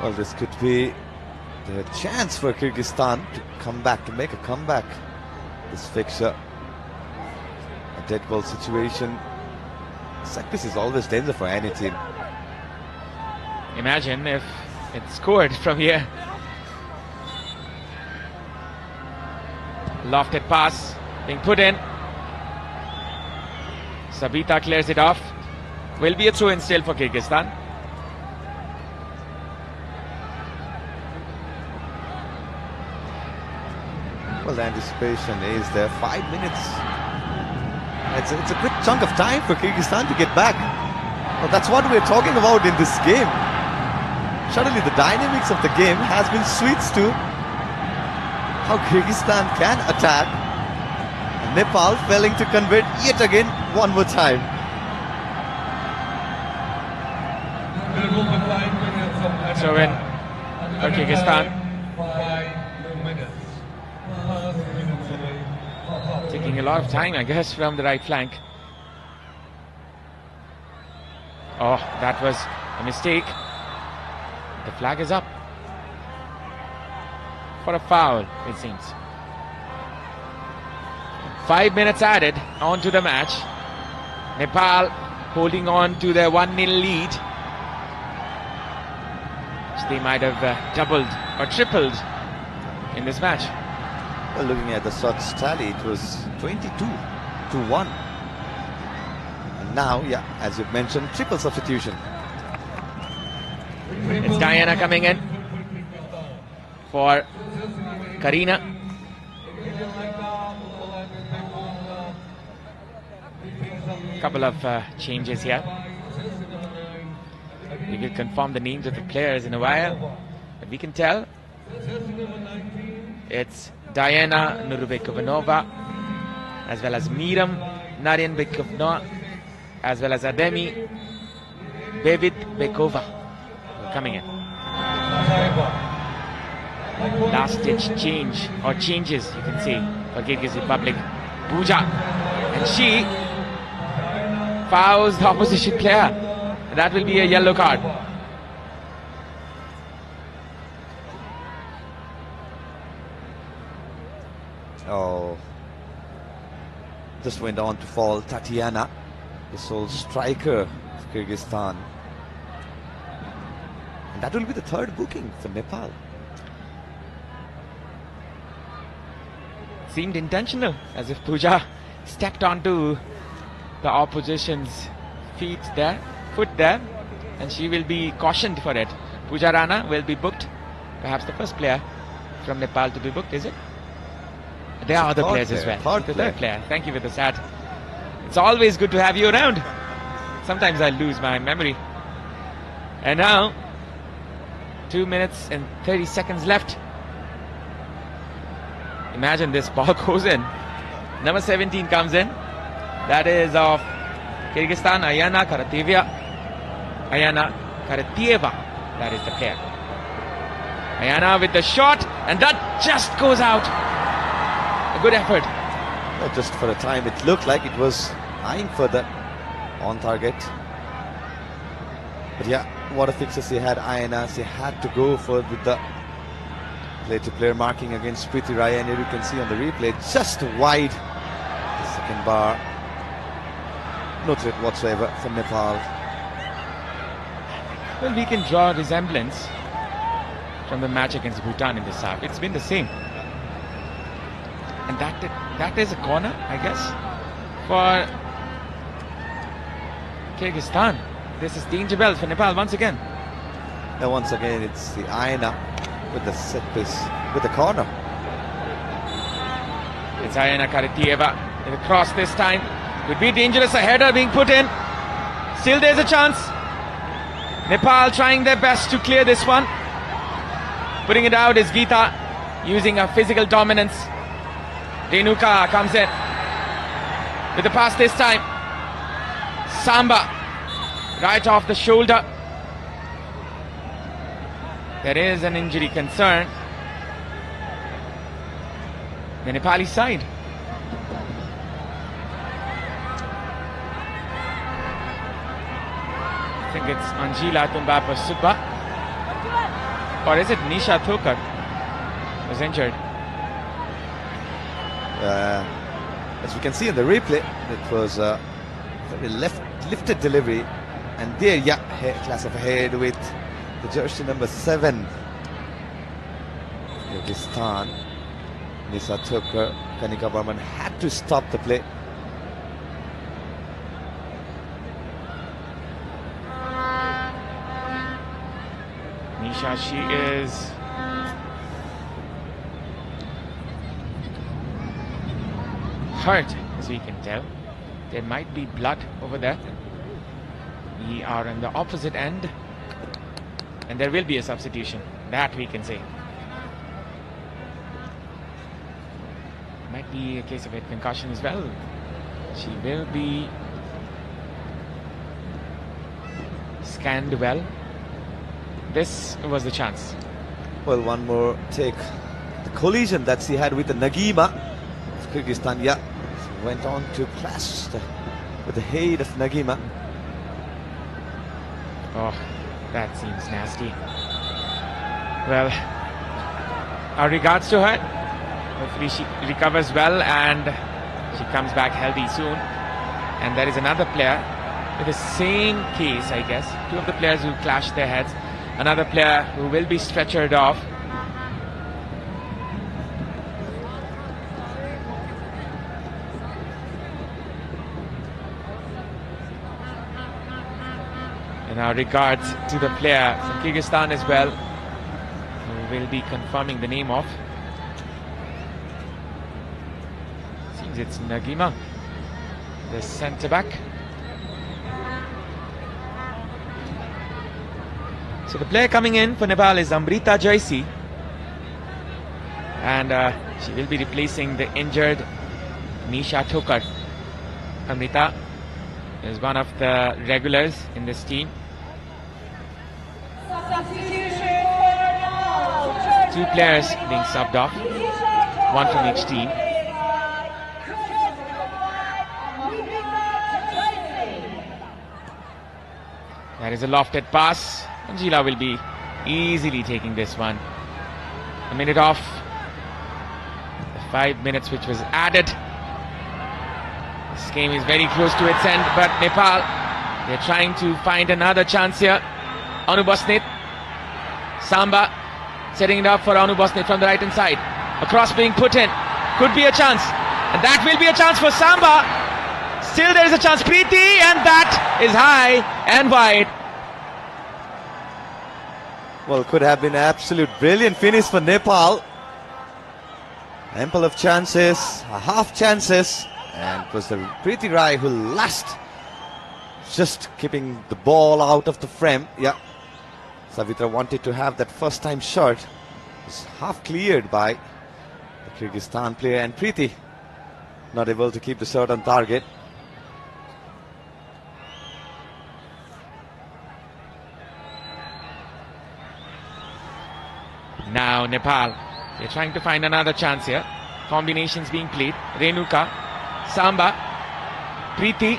Well, this could be the chance for Kyrgyzstan to come back, to make a comeback. This fixture, a dead ball situation. Set piece is always danger for any team. Imagine if it's scored from here. Lofted pass being put in. Sabita clears it off. Will be a throw-in still for Kyrgyzstan. Well, the anticipation is there. 5 minutes. It's a good chunk of time for Kyrgyzstan to get back. Well, that's what we're talking about in this game. Suddenly the dynamics of the game has been switched to how Kyrgyzstan can attack. And Nepal failing to convert yet again one more time. So in for Kyrgyzstan. Taking a lot of time, I guess, from the right flank. Oh, that was a mistake. The flag is up for a foul, it seems. 5 minutes added onto the match. Nepal holding on to their 1-0 lead, which they might have doubled or tripled in this match. Well, looking at the shots tally, it was 22-1. And now, yeah, as you've mentioned, triple substitution. It's Diana coming in for Karina. Couple of changes here. We will confirm the names of the players in a while, but we can tell it's Diana Nurubekovnova, as well as Miram Naryanbekovna, as well as Ademi Bevidbekova coming in. Last ditch change, or changes you can say, for Kyrgyz Republic. Puja, and she fouls the opposition player. That will be a yellow card. Oh, just went on to fall Tatiana, the sole striker of Kyrgyzstan. And that will be the third booking for Nepal. Seemed intentional, as if Puja stepped onto the opposition's foot there, and she will be cautioned for it. Puja Rana will be booked, perhaps the first player from Nepal to be booked, is it? There are other players as well. The third player. Thank you for the stat. It's always good to have you around. Sometimes I lose my memory. And now, 2 minutes and 30 seconds left. Imagine this ball goes in. Number 17 comes in. That is of Kyrgyzstan, Ayana Karatieva. That is the player. Ayana with the shot, and that just goes out. A good effort. Well, just for a time it looked like it was eyeing for the on target. But yeah, what a fixes she had, Ayana. She had to go for the player-to-player marking against Preeti Ryan. Here you can see on the replay, just wide the second bar. No threat whatsoever from Nepal. Well, we can draw a resemblance from the match against Bhutan in this half. It's been the same. And that is a corner, I guess, for Kyrgyzstan. This is danger bell for Nepal once again. And once again, it's the Ayana with the set piece, with the corner. It's Ayana Karatieva with a cross this time. Could be dangerous, a header being put in. Still there's a chance. Nepal trying their best to clear this one. Putting it out is Geeta, using her physical dominance. Renuka comes in with the pass this time. Samba right off the shoulder. There is an injury concern. The Nepali side. I think it's Anjila Tumbapa Subba. or is it Nisha Thokar, was injured? As we can see in the replay, it was a very lifted delivery, and there, yeah, class of ahead with the jersey number 7. Kyrgyzstan, Nisha Thokar, Kanika Barman had to stop the play. Nisha, she is hurt, as we can tell. There might be blood over there. We are on the opposite end, and there will be a substitution, that we can say. Might be a case of a concussion as well. She will be scanned well. This was the chance. Well, one more take. The collision that she had with the Nagima of Kyrgyzstan, yeah, she went on to clash with the head of Nagima. Oh, that seems nasty. Well, our regards to her. Hopefully she recovers well and she comes back healthy soon. And there is another player with the same case, I guess. Two of the players who clashed their heads. Another player who will be stretchered off. And our regards to the player from Kyrgyzstan as well, who will be confirming the name of. Seems it's Nagima, the centre back. So the player coming in for Nepal is Amrita Jaisi, and she will be replacing the injured Nisha Thokar. Amrita is one of the regulars in this team. Two players being subbed off, one from each team. That is a lofted pass. Angela will be easily taking this one. A minute off the 5 minutes which was added. This game is very close to its end, but Nepal, they're trying to find another chance here. Anubosnit, Samba setting it up for Anubosnit from the right hand side. A cross being put in, could be a chance, and that will be a chance for Samba. Still there is a chance, Preeti, and that is high and wide. Well, could have been an absolute brilliant finish for Nepal. Ample of chances, half chances, and it was the Preeti Rai who last, just keeping the ball out of the frame. Yeah, Savitra wanted to have that first time shot. It was half cleared by the Kyrgyzstan player, and Preeti not able to keep the shot on target. Now Nepal, they're trying to find another chance here. Combinations being played. Renuka, Samba, Preeti,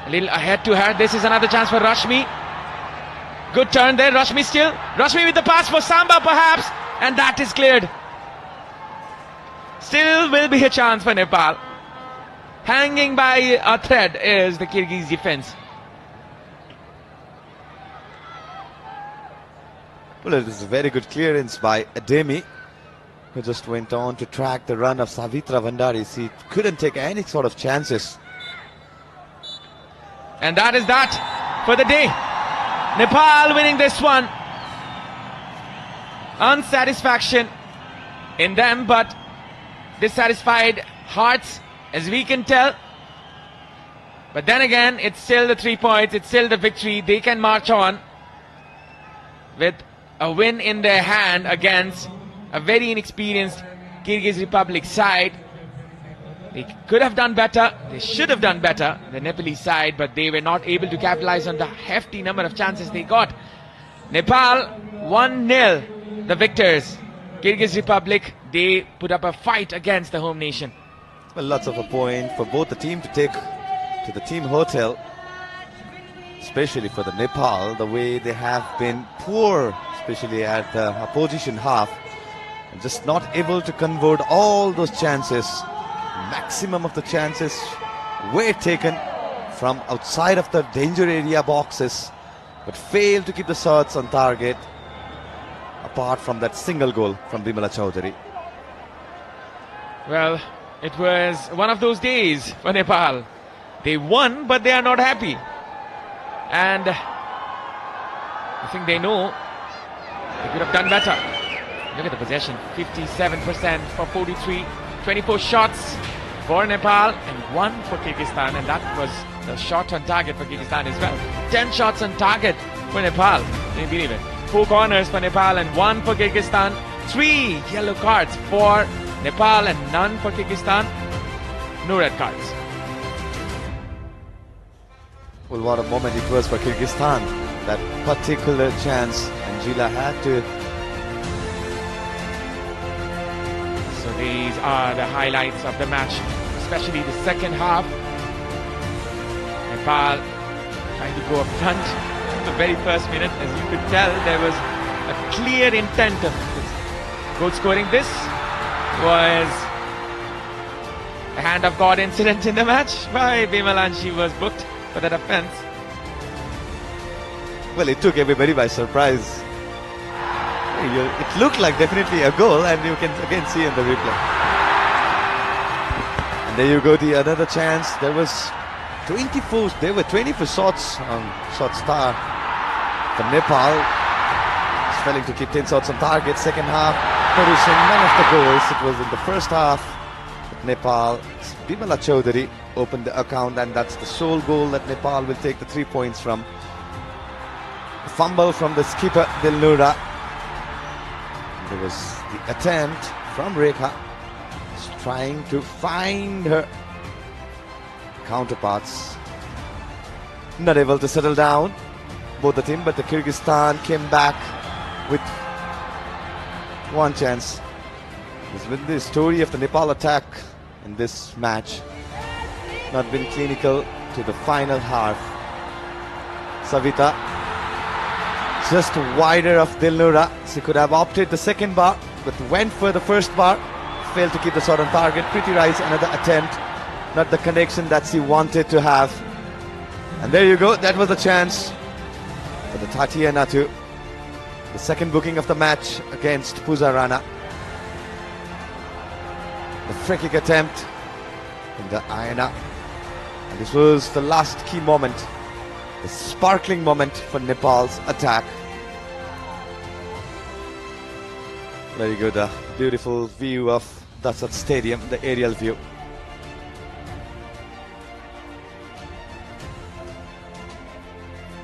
a little ahead to her. This is another chance for Rashmi. Good turn there, Rashmi still. Rashmi with the pass for Samba perhaps, and that is cleared. Still will be a chance for Nepal. Hanging by a thread is the Kyrgyz defense. Well, it is a very good clearance by Ademi, who just went on to track the run of Savitra Bhandari. He couldn't take any sort of chances. And that is that for the day. Nepal winning this one. Unsatisfaction in them, but dissatisfied hearts, as we can tell. But then again, it's still the 3 points, it's still the victory. They can march on with a win in their hand against a very inexperienced Kyrgyz Republic side. They could have done better, they should have done better, the Nepalese side, but they were not able to capitalize on the hefty number of chances they got. Nepal 1-0, the victors. Kyrgyz Republic, they put up a fight against the home nation. Well, lots of a point for both the team to take to the team hotel, especially for the Nepal, the way they have been poor, especially at the opposition half. And just not able to convert all those chances. Maximum of the chances were taken from outside of the danger area boxes, but failed to keep the shots on target, apart from that single goal from Bimala Chaudhary. Well, it was one of those days for Nepal. They won, but they are not happy. And I think they know they could have done better. Look at the possession, 57% for 43, 24 shots for Nepal and 1 for Kyrgyzstan, and that was the shot on target for Kyrgyzstan as well. 10 shots on target for Nepal, can you believe it? 4 corners for Nepal and 1 for Kyrgyzstan. 3 yellow cards for Nepal and none for Kyrgyzstan. No red cards. Well, what a moment it was for Kyrgyzstan. That particular chance, Angela had to. So these are the highlights of the match, especially the second half. Nepal trying to go up front the very first minute. As you could tell, there was a clear intent of goal scoring. This was a hand of God incident in the match by Bimala, and she was booked for that offence. Well, it took everybody by surprise. It looked like definitely a goal, and you can again see in the replay. And there you go, another chance. There was 24 shots on shot star for Nepal. It's failing to keep 10 shots on target. Second half, producing none of the goals. It was in the first half that Nepal, Bimala Chaudhary opened the account, and that's the sole goal that Nepal will take the 3 points from. A fumble from the skipper Dilnura. There was the attempt from Rekha, trying to find her counterparts. Not able to settle down, both the team, but the Kyrgyzstan came back with one chance. It's been the story of the Nepal attack in this match. Not been clinical to the final half. Savita just wider of Dilnura. She could have opted the second bar, but went for the first bar. Failed to keep the shot on target. Pretty Rice, another attempt. Not the connection that she wanted to have. And there you go. That was the chance for the Tatiana too. The second booking of the match against Pooja Rana. The free kick attempt in the Ayana. And this was the last key moment. The sparkling moment for Nepal's attack. Very good, a beautiful view of Dasat Stadium, the aerial view.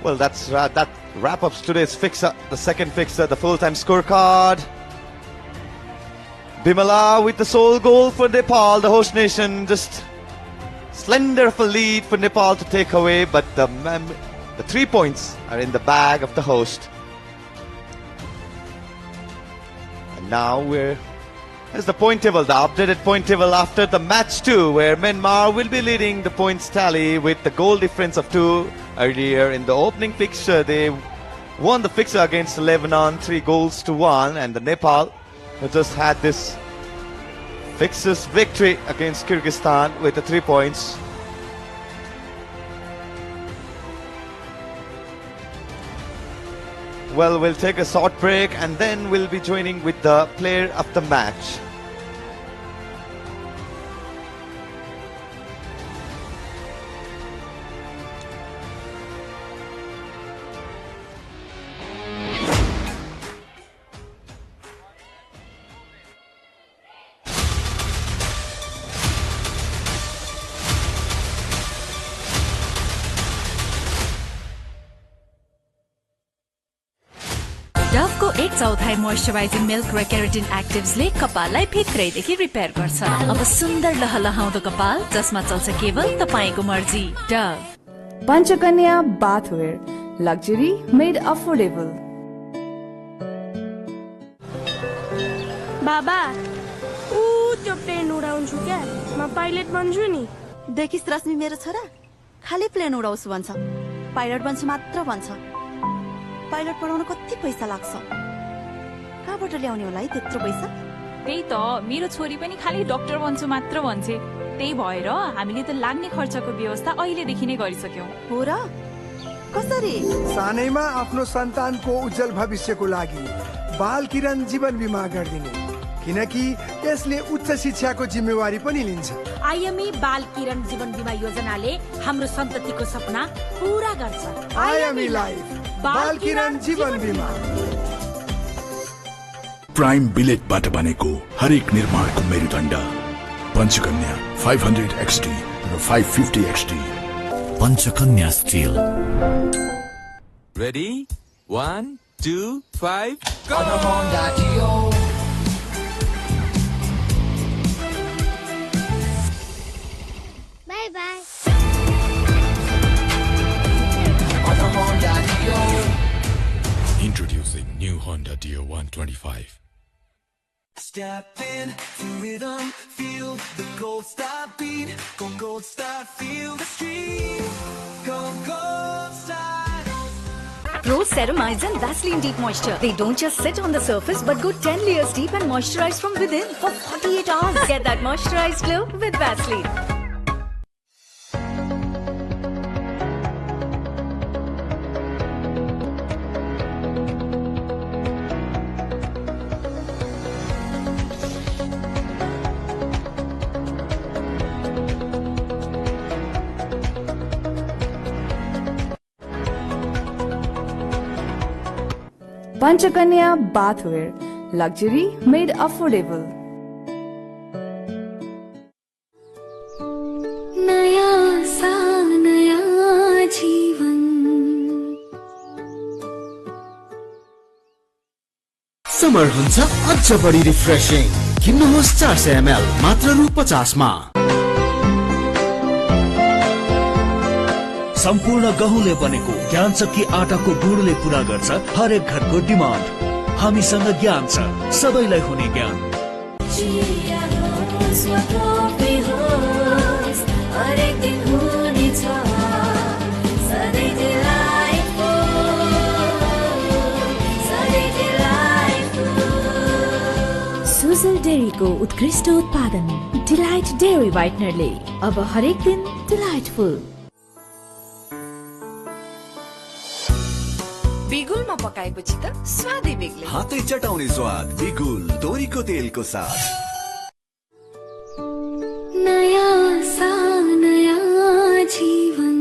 Well, that wrap-ups today's fixer, the second fixer, the full-time scorecard. Bimala with the sole goal for Nepal, the host nation, just slender of a lead for Nepal to take away, but the 3 points are in the bag of the host. And now here's the point table, the updated point table after the match 2, where Myanmar will be leading the points tally with the goal difference of 2. Earlier in the opening fixture, they won the fixture against Lebanon 3-1, and the Nepal who just had this fixtures victory against Kyrgyzstan with the 3 points. Well, we'll take a short break and then we'll be joining with the player of the match. डभको 1/4 moisturising milk र keratin एक्टिभ्सले कपाललाई भित्रैदेखि repair गर्छ। अब सुन्दर लहलहाउँदो कपाल जसमा चल्छ केवल तपाईको मर्जी। Dove Panchakanya bathware, luxury made affordable. बाबा त्यो प्लेन उडाउँछु क्या, म पाइलट बन्छु नि। देखिस् रश्मि, मेरो छोरा खाली प्लेन उडाउँछु भन्छ, पाइलट बन्छु मात्र भन्छ। पाइलट पढाउन कति पैसा लाग्छ? कहाँबाट ल्याउने होला है त्यत्रो पैसा? त्यही त मेरो छोरी पनि खालि डाक्टर बन्छु मात्र भन्छे। त्यही भएर हामीले त लाग्ने खर्चको व्यवस्था अहिलेदेखि नै गरिसक्यौं। हो र? कसरी? सानैमा आफ्नो सन्तानको उज्जवल भविष्यको लागि बाल किरण जीवन बिमा गरिदिने, किनकि यसले उच्च शिक्षाको जिम्मेवारी पनि लिन्छ। आइएमई बाल किरण जीवन बिमा योजनाले हाम्रो सन्ततिको सपना पूरा गर्छ। आइएमई लाइफ बाल किरण जीवन बिमा। प्राइम बिलेटबाट बनेको हरेक निर्माणको मेरुदण्ड Panchakanya 500 XT raw 550 XT। Panchakanya still. Ready 1 2 5 go! Bye bye. Introducing new Honda Dio 125. Step in to rhythm, feel the gold star beat. Go gold star, feel the street. Go gold star. Pro Ceramides and Vaseline Deep Moisture. They don't just sit on the surface but go 10 layers deep and moisturize from within for 48 hours. Get that moisturized glow with Vaseline. Panchakanya bathwear, luxury made affordable. नया सा नया जीवन। Summer हुन्छ अझ बढी refreshing. किन्नुहोस् 400 ml मात्र रु 50 मा। सम्पूर्ण गहुँले बनेको ज्ञान चक्की आटाको गुणले पूरा गर्छ हरेक घरको डिमान्ड। हामीसँग ज्ञान छ, सबैलाई हुने ज्ञान। हरेक दिन हुनेछ सधैँ सुजल डेरीको उत्कृष्ट उत्पादन डिलाइट डेरी व्हाइटनरले अब हरेक दिन डिलाइटफुल। बिगुलमा पकाएपछि त स्वादै बेग्लै। हातै चटाउने स्वाद बिगुल तोरीको तेलको साथ। नया सा नया जीवन।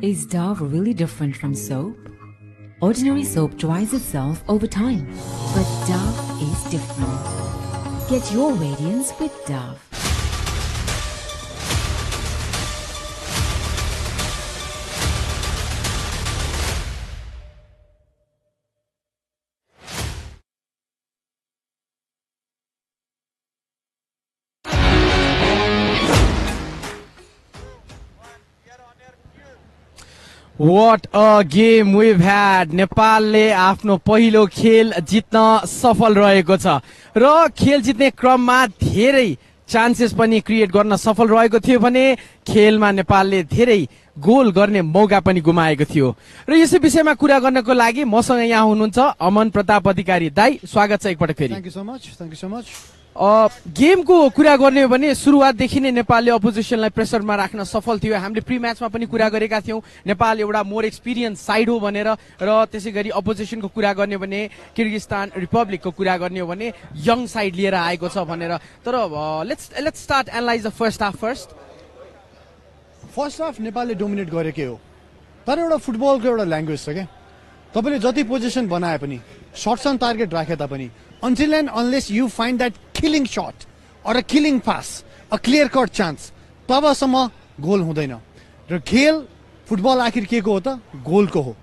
Is Dove really different from soap? Ordinary soap dries itself over time, but Dove is different. Get your radiance with Dove. What a game we've had. नेपालले आफ्नो पहिलो खेल जित्न सफल रहेको छ र खेल जित्ने क्रममा धेरै चान्सेस पनि क्रिएट गर्न सफल रहेको थियो भने खेलमा नेपालले धेरै गोल गर्ने मौका पनि गुमाएको थियो। र यसै विषयमा कुरा गर्नको लागि मसँग यहाँ हुनुहुन्छ अमन प्रताप अधिकारी दाई, स्वागत छ एकपटक फेरि। Thank you so much. गेमको कुरा गर्ने हो भने सुरुवातदेखि नै नेपालले अपोजिसनलाई प्रेसरमा राख्न सफल थियो। हामीले प्री म्याचमा पनि कुरा गरेका थियौँ नेपाल एउटा मोर एक्सपिरियन्स साइड हो भनेर, र त्यसै गरी अपोजिसनको कुरा गर्ने हो भने किर्गिस्तान रिपब्लिकको कुरा गर्ने हो भने यङ साइड लिएर आएको छ भनेर। तर let's start analyse the first half first half नेपालले डोमिनेट गरेकै हो, तर एउटा फुटबलको एउटा ल्याङ्ग्वेज छ क्या। तपाईँले जति पोजिसन बनाए पनि, सर्ट्स अन टार्गेट राखे तापनि, until and unless you find that killing shot or a killing pass, a clear cut chance, तबसम्म गोल हुँदैन। र खेल फुटबल आखिर के को हो त? गोलको हो।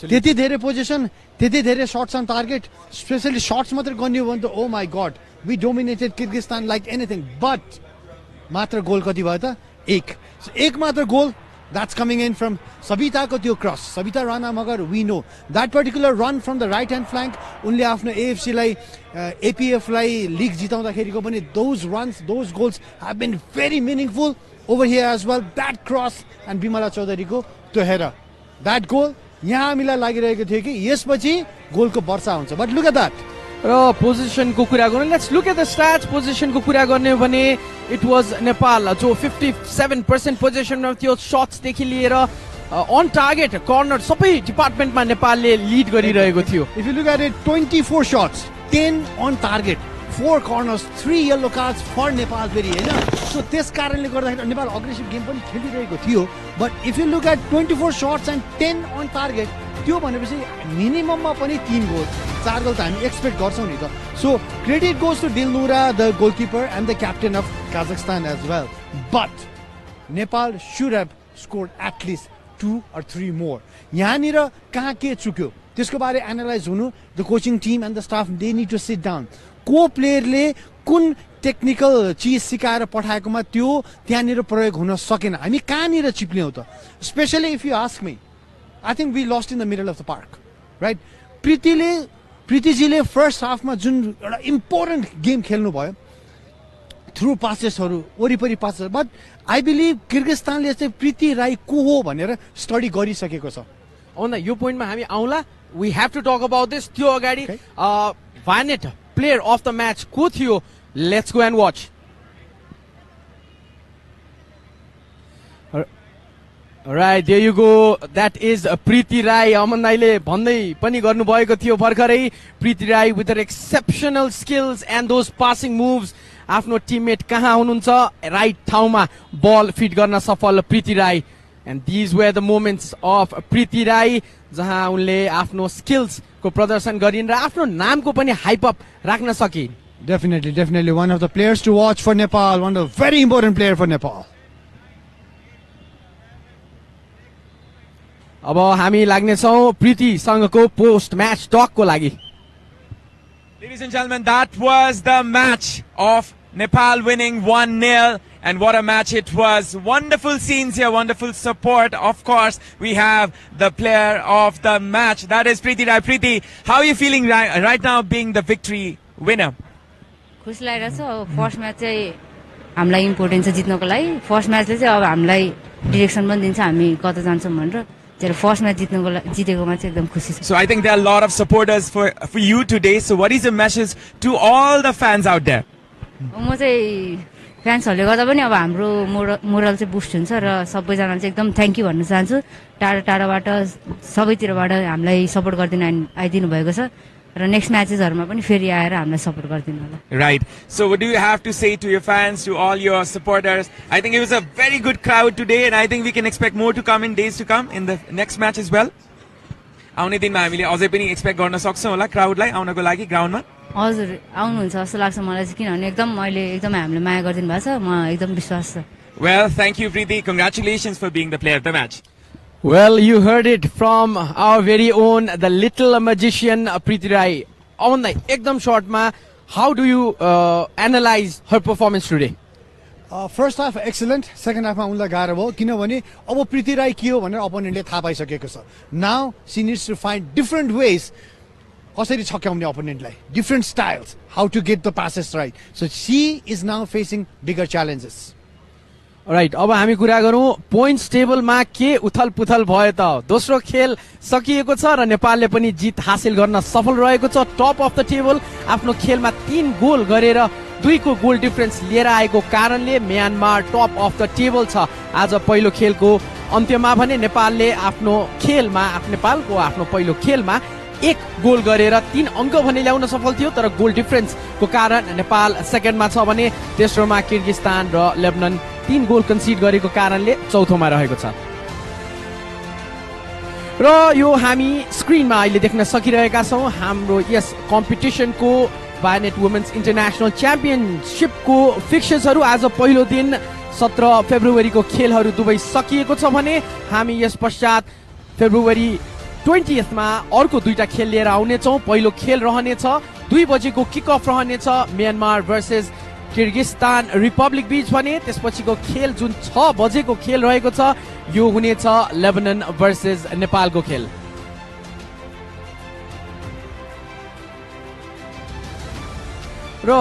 त्यति धेरै पोजिसन, त्यति धेरै shots on target, specially shots मात्र गर्ने हो भने त oh my God, we dominated Kyrgyzstan like anything. But मात्र गोल कति भयो त? एक मात्र goal. That's coming in from Sabitako त्यो cross, Sabita Rana Magar we know that particular run from the right hand flank उनले आफ्नो AFC लाई APF लाई लीग जिताउँदाखेरिको पनि those runs, those goals have been very meaningful over here as well. That cross and Bimala Chaudharyको त्यो header, that goal यहाँ हामीलाई लागिरहेको थियो कि यसपछि गोलको वर्षा हुन्छ बट लुक एट दैट र पोजिसनको कुरा गर्नु let's look at the stats पोजिसनको कुरा गर्ने हो भने इट वाज नेपाल जो 57% पोजिसनमा थियो शट्सदेखि लिएर अन टार्गेट कर्नर सबै डिपार्टमेन्टमा नेपालले लिड गरिरहेको थियो if you look at it 24 shots 10 on target 4 corners 3 yellow cards for Nepal फेरि हैन सो त्यस कारणले गर्दाखेरि नेपाल अग्रेसिभ गेम पनि खेलिरहेको थियो but if you look eight 24 shots and 10 on target त्यो भनेपछि मिनिमममा पनि 3 गोल 4 गोल त हामी एक्सपेक्ट गर्छौं नि त so credit goes to Dilnura the goalkeeper and the captain of Kazakhstan as well but Nepal should have scored at least 2 or 3 more यहाँनिर कहाँ के चुक्यो त्यसको बारे एनालाइज हुनु the coaching team and the staff they need to sit down को प्लेयरले कुन technical चिज सिकाएर पठाएकोमा त्यो त्यहाँनिर प्रयोग हुन सकेन हामी कहाँनिर चिप्ल्यौँ त specially if you ask me I think we lost in the middle of the park right प्रीतिजीले फर्स्ट हाफमा जुन एउटा इम्पोर्टेन्ट गेम खेल्नु भयो थ्रु पासेसहरू वरिपरि पासेस बट आई बिलिभ किर्गिस्तानले चाहिँ प्रीति राई को हो भनेर स्टडी गरिसकेको छ आउँदा यो पोइन्टमा हामी आउँला we have to talk about this त्यो अगाडि भानेट प्लेयर अफ द म्याच को थियो let's go and watch right there you go that is Preeti Rai Aman दाइले भन्दै पनि गर्नुभएको थियो भर्खरै प्रीति राई with there exceptional skills end those passing moves आफ्नो टिममेट कहाँ हुनुहुन्छ राइट ठाउँमा बल फिट गर्न सफल Preeti Rai and these were the moments of Preeti Rai जहाँ उनले आफ्नो स्किल्स को प्रदर्शन गरिन् र आफ्नो नामको पनि हाइप अप राख्न सके definitely one of the players to watch for Nepal one of the very important player for Nepal अब हामी लाग्ने छौं प्रीति सँगको पोस्ट म्याच टक को लागि Ladies and gentlemen, that was the match of Nepal winning 1-0. And what a match it was. Wonderful scenes here, wonderful support. Of course, we have the player of the match. That is Preeti Rai. Preeti, how are you feeling right now being the victory winner? खुसी लागिरहेछ अब first match चाहिँ हामीलाई important छ जित्नको लागि first म्याचले चाहिँ अब हामीलाई डिरेक्सन पनि दिन्छ हामी कता जान्छौँ भनेर तर फर्स्ट म्याच जितेकोमा चाहिँ एकदम खुसी छ So I think there are a lot of supporters for you today. So what is your message to all the fans out there? म चाहिँ फ्यान्सहरूले गर्दा पनि अब हाम्रो मोरल चाहिँ बुस्ट हुन्छ र सबैजना चाहिँ एकदम थ्याङ्क यू भन्न चाहन्छु टाढा टाढाबाट सबैतिरबाट हामीलाई सपोर्ट गरिदिनु आइदिनु भएको छ र नेक्स्ट म्याचेसहरुमा पनि फेरि आएर हामीलाई सपोर्ट गरिदिनु होला Right. So what do you have to say to your fans, to all your supporters? I think it was a very good crowd today and I think we can expect more to come in days to come in the next match as well. आउने दिनमा हामीले अझै पनि expect गर्न सक्छौं होला क्राउडलाई आउनको लागि ग्राउन्डमा हजुर आउनुहुन्छ जस्तो लाग्छ मलाई चाहिँ किनभने एकदम अहिले एकदम हामीले माया गरिदिनु भएको छ म एकदम विश्वास छ Well, thank you Preeti. Congratulations for being the player of the match. Well, you heard it from our very own, the little magician Preeti Rai. Aman, ekdam short ma, how do you analyze her performance today? First half excellent second हाफमा उनलाई गाह्रो भयो किनभने अब प्रीति राई के हो भनेर अपोनेन्टले थाहा पाइसकेको छ now she needs to find different ways कसरी छक्याउने अपोनेन्टलाई different styles how to get the passes right so she is now facing bigger challenges right अब हामी कुरा गरौँ पोइन्ट्स टेबलमा के उथल पुथल भयो त दोस्रो खेल सकिएको छ र नेपालले पनि जित हासिल गर्न सफल रहेको छ टप अफ द टेबल आफ्नो खेलमा 3 गोल गरेर 2 को गोल डिफरेन्स लिएर आएको कारणले Myanmar top of the table छ आज पहिलो खेलको अन्त्यमा भने नेपालले आफ्नो पहिलो खेलमा 1 गोल गरेर 3 अङ्क भने ल्याउन सफल थियो तर गोल डिफरेन्सको कारण नेपाल सेकेन्डमा छ भने तेस्रोमा किर्गिस्तान र लेबनन 3 गोल कन्सिड गरेको कारणले चौथोमा रहेको छ र यो हामी स्क्रिनमा अहिले देख्न सकिरहेका छौं हाम्रो यस कम्पिटिसनको बायनेट वुमेन्स इन्टरनेशनल च्याम्पियनशिपको फिक्चर्सहरू आज पहिलो दिन 17 फेब्रुअरीको खेलहरू दुवै सकिएको छ भने हामी यस पश्चात फेब्रुअरी 20th मा अर्को दुईटा खेल लिएर आउने छौं पहिलो खेल रहनेछ 2 बजेको किक अफ रहनेछ म्यानमार भर्सेस किर्गिस्तान रिपब्लिक बीच भने त्यसपछिको खेल जुन 6 बजेको खेल रहेको छ यो हुनेछ लेबनन भर्सेस नेपालको खेल र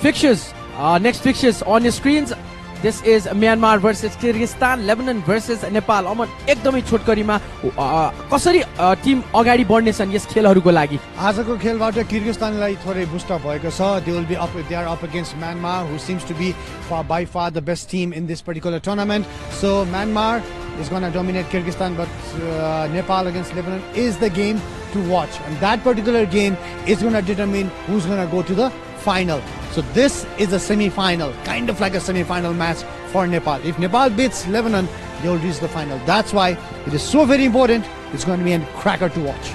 fixtures next fixtures on your screens This is Myanmar versus Kyrgyzstan, Lebanon versus Nepal. अमन एकदमै छोटकरीमा कसरी टिम अगाडि बढ्नेछन् यस खेलहरूको लागि? आजको खेलबाट किर्गिस्तानलाई थोरै बुस्ट अप भएको छ. They are up against Myanmar, who seems to be by far the best team in this particular tournament. So Myanmar is going to dominate Kyrgyzstan, but Nepal against Lebanon is the game to watch, and that particular game is going to determine who's going to go to the final. So this is a semi-final, kind of like a semi-final match for Nepal. If Nepal beats Lebanon, they will reach the final. That's why it is so very important. It's going to be a cracker to watch.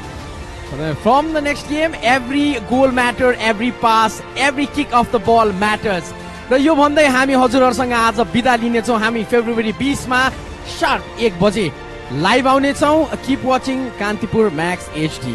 From the next game, every goal matters, every pass, every kick of the ball matters. र यो भन्दै हामी हजुरहरुसँग आज बिदा लिनेछौं. हामी February 20 मा sharp 1 बजे live आउने छौं. Keep watching Kantipur max HD.